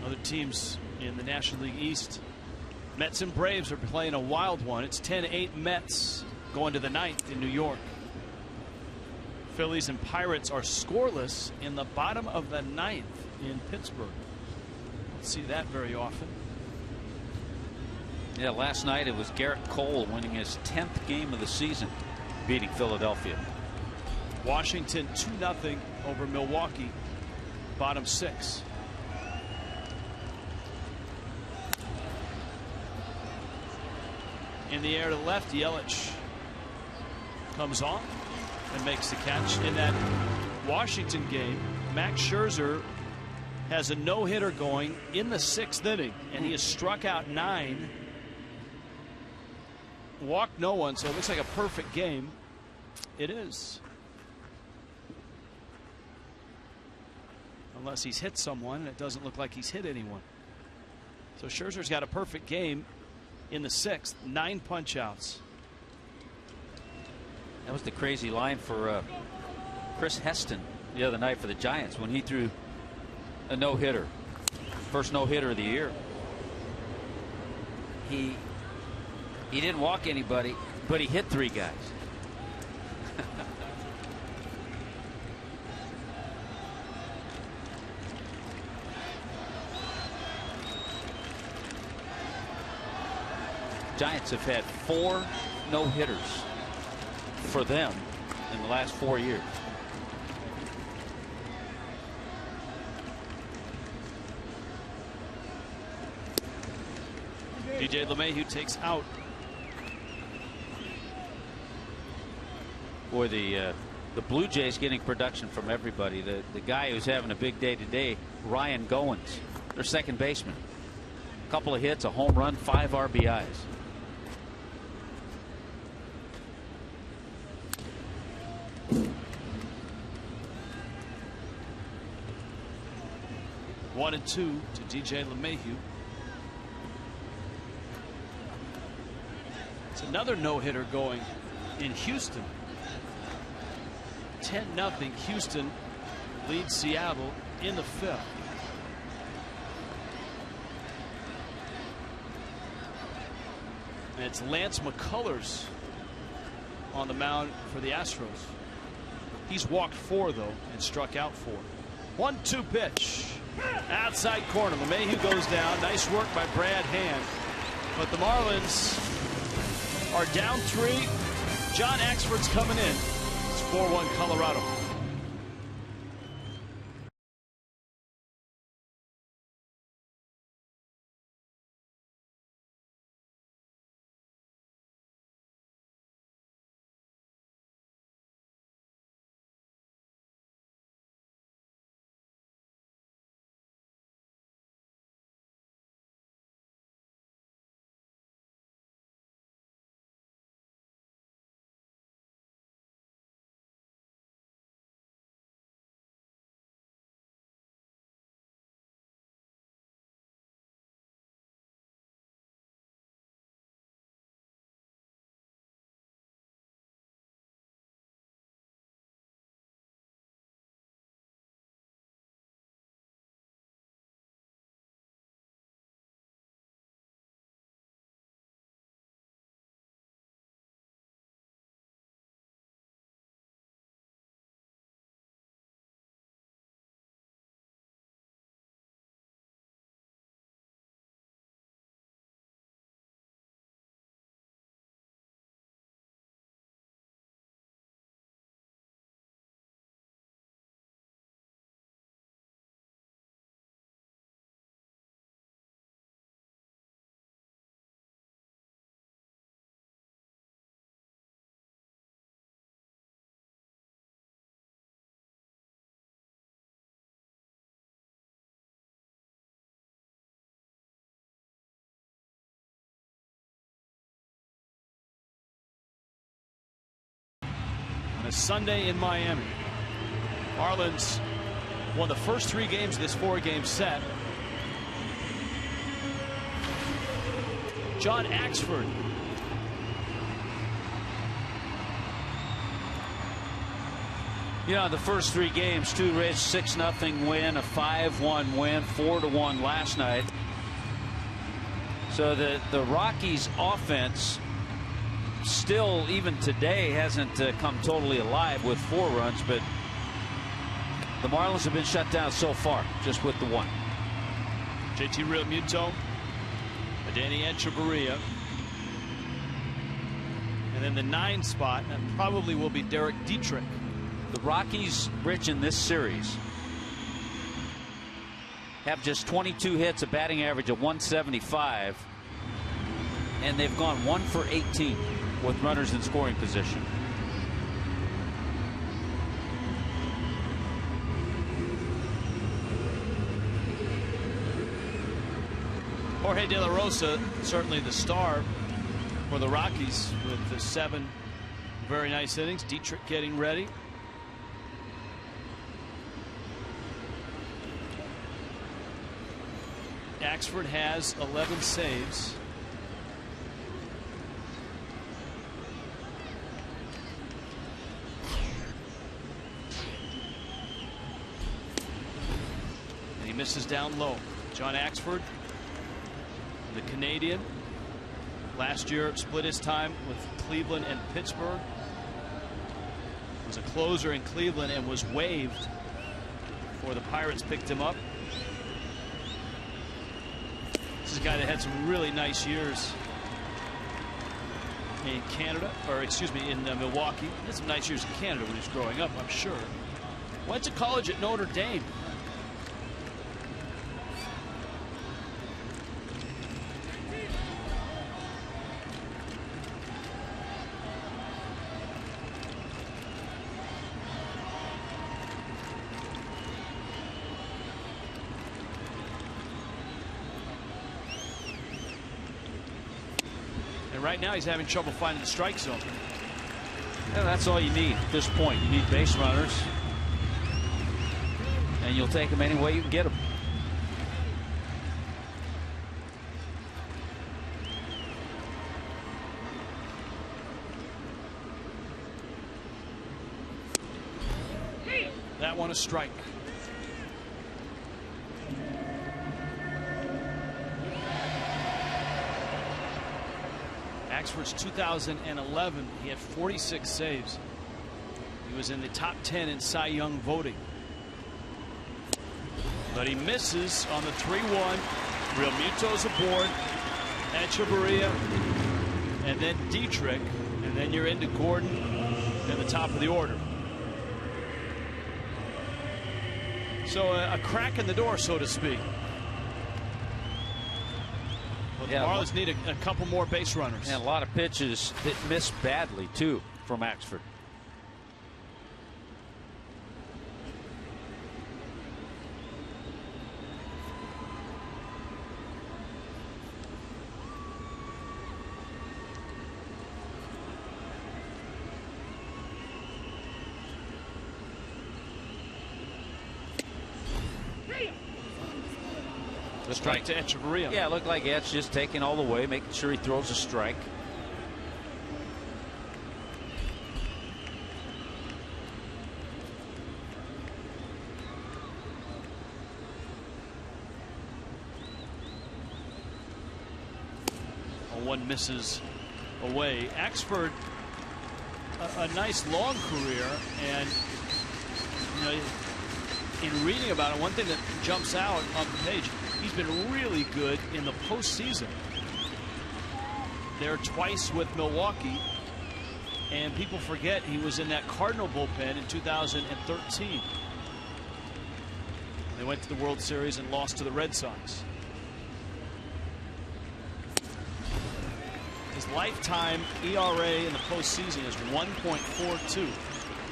Other teams in the National League East, Mets and Braves are playing a wild one. It's 10-8 Mets going to the 9th in New York. Phillies and Pirates are scoreless in the bottom of the 9th in Pittsburgh. Don't see that very often. Yeah, last night it was Garrett Cole winning his 10th game of the season, beating Philadelphia. Washington 2-0 over Milwaukee, bottom 6. In the air to the left, Yelich comes on and makes the catch. In that Washington game, Max Scherzer has a no-hitter going in the 6th inning, and he has struck out 9, walked no one, so it looks like a perfect game. It is. unless he's hit someone, and it doesn't look like he's hit anyone. So Scherzer's got a perfect game in the 6th, 9 punch-outs. That was the crazy line for Chris Heston the other night for the Giants when he threw a no-hitter. First no-hitter of the year. He didn't walk anybody, but he hit 3 guys. Giants have had 4 no-hitters for them in the last 4 years. DJ LeMahieu takes out. Boy, the Blue Jays getting production from everybody. The guy who's having a big day today, Ryan Goins, their second baseman. A couple of hits, a home run, 5 RBIs. One and 2 to DJ LeMahieu. It's another no-hitter going in Houston. 10-0. Houston leads Seattle in the 5th. And it's Lance McCullers on the mound for the Astros. He's walked 4 though and struck out 4. 1-2 pitch. Outside corner. LeMahieu goes down. Nice work by Brad Hand. But the Marlins are down 3. John Axford's coming in. It's 4-1 Colorado. Sunday in Miami. Marlins won the first 3 games of this 4-game set. John Axford. You know, the first 3 games, 2 Reds, 6-0 win, a 5-1 win, 4-1 last night. So the Rockies offense still, even today, hasn't come totally alive with 4 runs, but the Marlins have been shut down so far, just with the 1. JT Realmuto, Danny Echeverria, and then the 9 spot, that probably will be Derek Dietrich. The Rockies, Rich, in this series have just 22 hits, a batting average of 175, and they've gone 1 for 18 with runners in scoring position. Jorge De La Rosa, certainly the star for the Rockies with the 7 very nice innings. Dietrich getting ready. Axford has 11 saves. And he misses down low. John Axford, the Canadian, last year split his time with Cleveland and Pittsburgh. Was a closer in Cleveland and was waived before the Pirates picked him up. This is a guy that had some really nice years in Canada, or excuse me, in Milwaukee. He had some nice years in Canada when he was growing up, I'm sure. Went to college at Notre Dame. Right now he's having trouble finding the strike zone. Yeah, that's all you need at this point. You need base runners, and you'll take them any way you can get them. That one a strike. Axford's 2011, he had 46 saves. He was in the top 10 in Cy Young voting. But he misses on the 3-1. Realmuto's aboard. Echeverria. And then Dietrich. And then you're into Gordon at the top of the order. So a crack in the door, so to speak. The Marlins need a couple more base runners. And a lot of pitches that miss badly, too, from Axford. Strike to Echeverria. Yeah, it looked like Etch just taking all the way, making sure he throws a strike. One misses away. Axford, a nice long career, and you know, in reading about it, one thing that jumps out on the page, he's been really good in the postseason. There twice with Milwaukee, and people forget he was in that Cardinal bullpen in 2013. They went to the World Series and lost to the Red Sox. His lifetime ERA in the postseason is 1.42.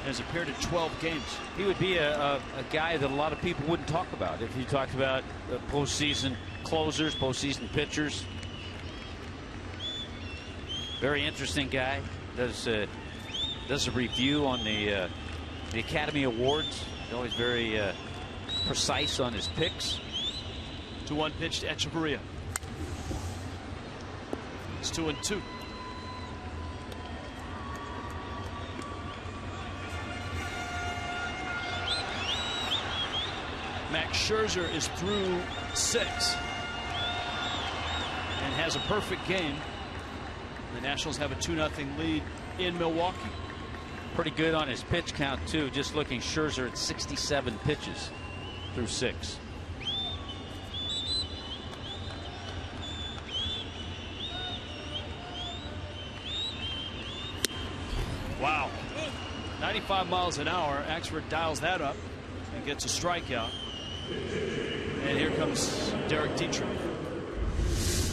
Has appeared in 12 games. He would be a guy that a lot of people wouldn't talk about if you talked about postseason closers, postseason pitchers. Very interesting guy. Does a review on the Academy Awards. He's always very precise on his picks. 2-1 pitch to Echeverria. It's 2-2. Max Scherzer is through 6 and has a perfect game. The Nationals have a 2-0 lead in Milwaukee. Pretty good on his pitch count, too. Just looking, Scherzer at 67 pitches through 6. Wow. 95 miles an hour. Axford dials that up and gets a strikeout. And here comes Derek Dietrich.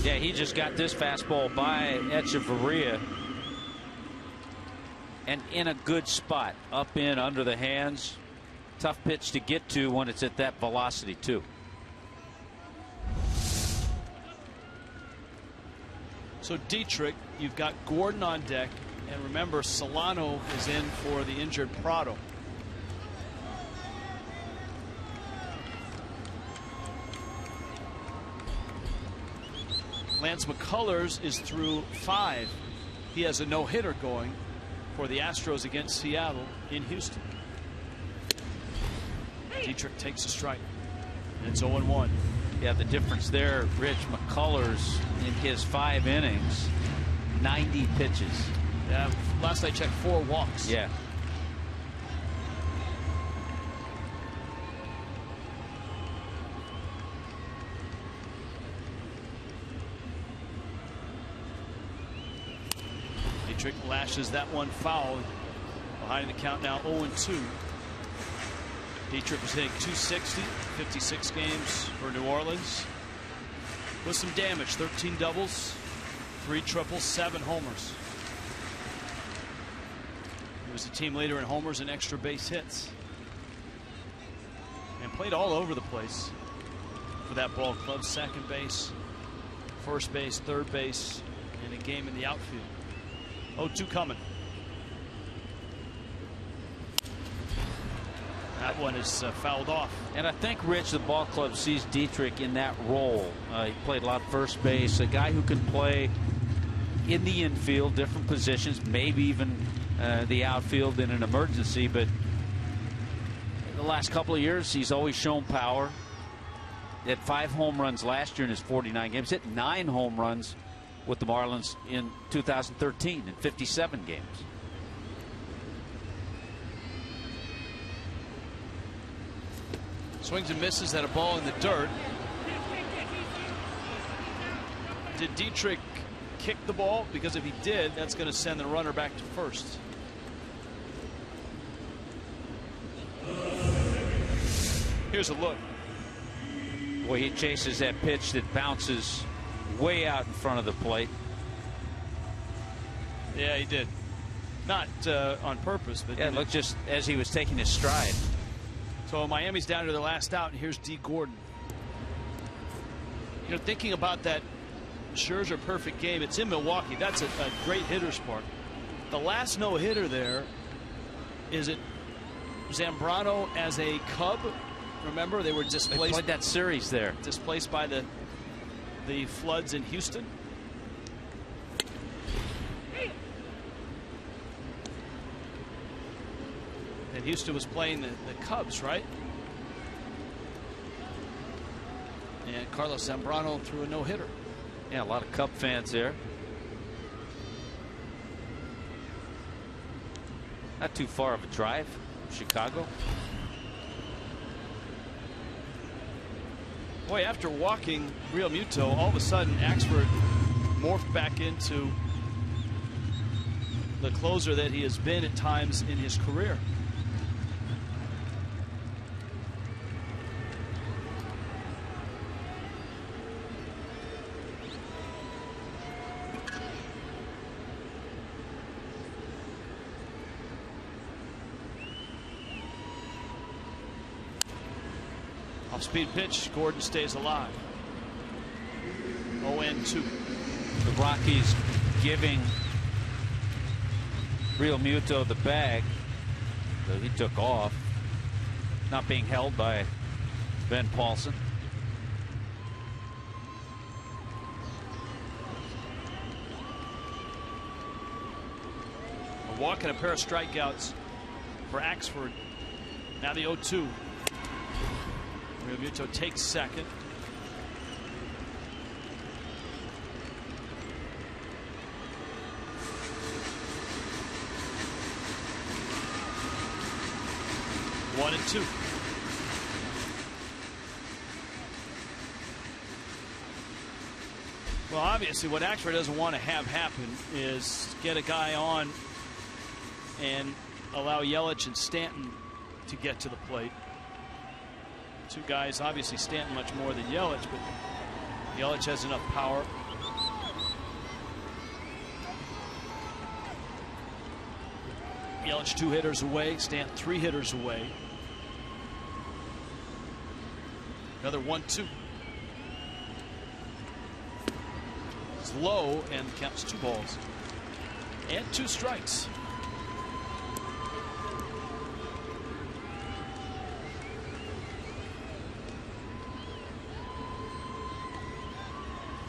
Yeah, he just got this fastball by Echeverria. And in a good spot. Up in under the hands. Tough pitch to get to when it's at that velocity, too. So Dietrich, you've got Gordon on deck. And remember, Solano is in for the injured Prado. Lance McCullers is through 5. He has a no-hitter going for the Astros against Seattle in Houston. Dietrich takes a strike. And it's 0-1. Yeah, the difference there, Rich, McCullers in his 5 innings, 90 pitches. Yeah, last I checked, 4 walks. Yeah. Dietrich lashes that one foul. Behind the count now, 0-2. Dietrich was hitting .260, 56 games for New Orleans. With some damage, 13 doubles, 3 triples, 7 homers. He was the team leader in homers and extra base hits. And played all over the place for that ball club. Second base, first base, third base, and a game in the outfield. 0-2 coming. That one is fouled off. And I think, Rich, the ball club sees Dietrich in that role. He played a lot of first base, a guy who can play in the infield, different positions, maybe even the outfield in an emergency. But in the last couple of years, he's always shown power. He had 5 home runs last year in his 49 games, hit 9 home runs with the Marlins in 2013 in 57 games. Swings and misses at a ball in the dirt. Did Dietrich kick the ball? Because if he did, that's going to send the runner back to first. Here's a look. Boy, he chases that pitch that bounces way out in front of the plate. Yeah, he did. Not on purpose, but yeah, look, just as he was taking his stride. So Miami's down to their last out, and here's D. Gordon. You know, thinking about that Scherzer perfect game, it's in Milwaukee. That's a great hitter's park. The last no-hitter there, is it Zambrano as a Cub? Remember, they were displaced. They played that series there. Displaced by the floods in Houston. And Houston was playing the Cubs, right? And Carlos Zambrano threw a no-hitter. Yeah, a lot of Cub fans there. Not too far of a drive from Chicago. Boy, after walking Real Muto, all of a sudden Axford morphed back into the closer that he has been at times in his career. Off-speed pitch. Gordon stays alive. 0-2. The Rockies giving Real Muto the bag. So he took off. Not being held by Ben Paulson. A walk and a pair of strikeouts for Axford. Now the 0-2. Real Muto takes second. One and 2. Well, obviously what Axford doesn't want to have happen is get a guy on and allow Yelich and Stanton to get to the plate. Two guys, obviously Stanton much more than Yelich, but Yelich has enough power. Yelich 2 hitters away, Stanton 3 hitters away. Another 1-2. It's low and counts 2 balls and 2 strikes.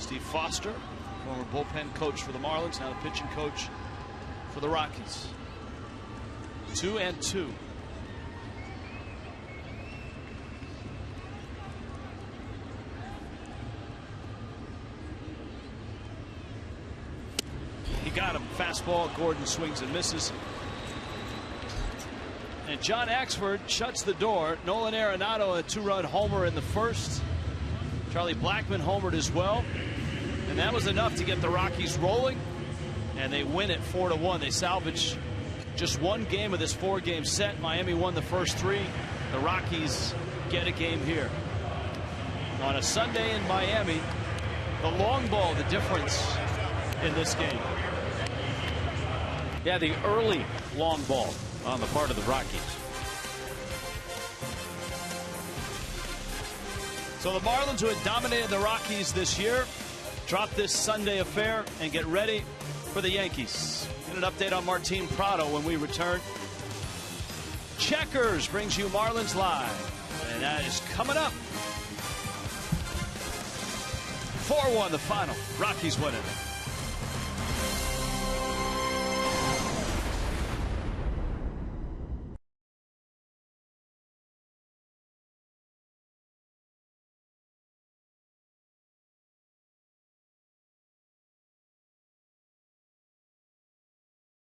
Steve Foster, former bullpen coach for the Marlins, now the pitching coach for the Rockies. 2-2. He got him. Fastball. Gordon swings and misses. And John Axford shuts the door. Nolan Arenado a 2-run homer in the first. Charlie Blackmon homered as well. And that was enough to get the Rockies rolling. And they win it 4-1. They salvage just one game of this 4-game set. Miami won the first 3. The Rockies get a game here. On a Sunday in Miami, the long ball, the difference in this game. Yeah, the early long ball on the part of the Rockies. So the Marlins, who had dominated the Rockies this year, drop this Sunday affair and get ready for the Yankees. Get an update on Martin Prado when we return. Checkers brings you Marlins Live, and that is coming up. 4-1 the final. Rockies winning.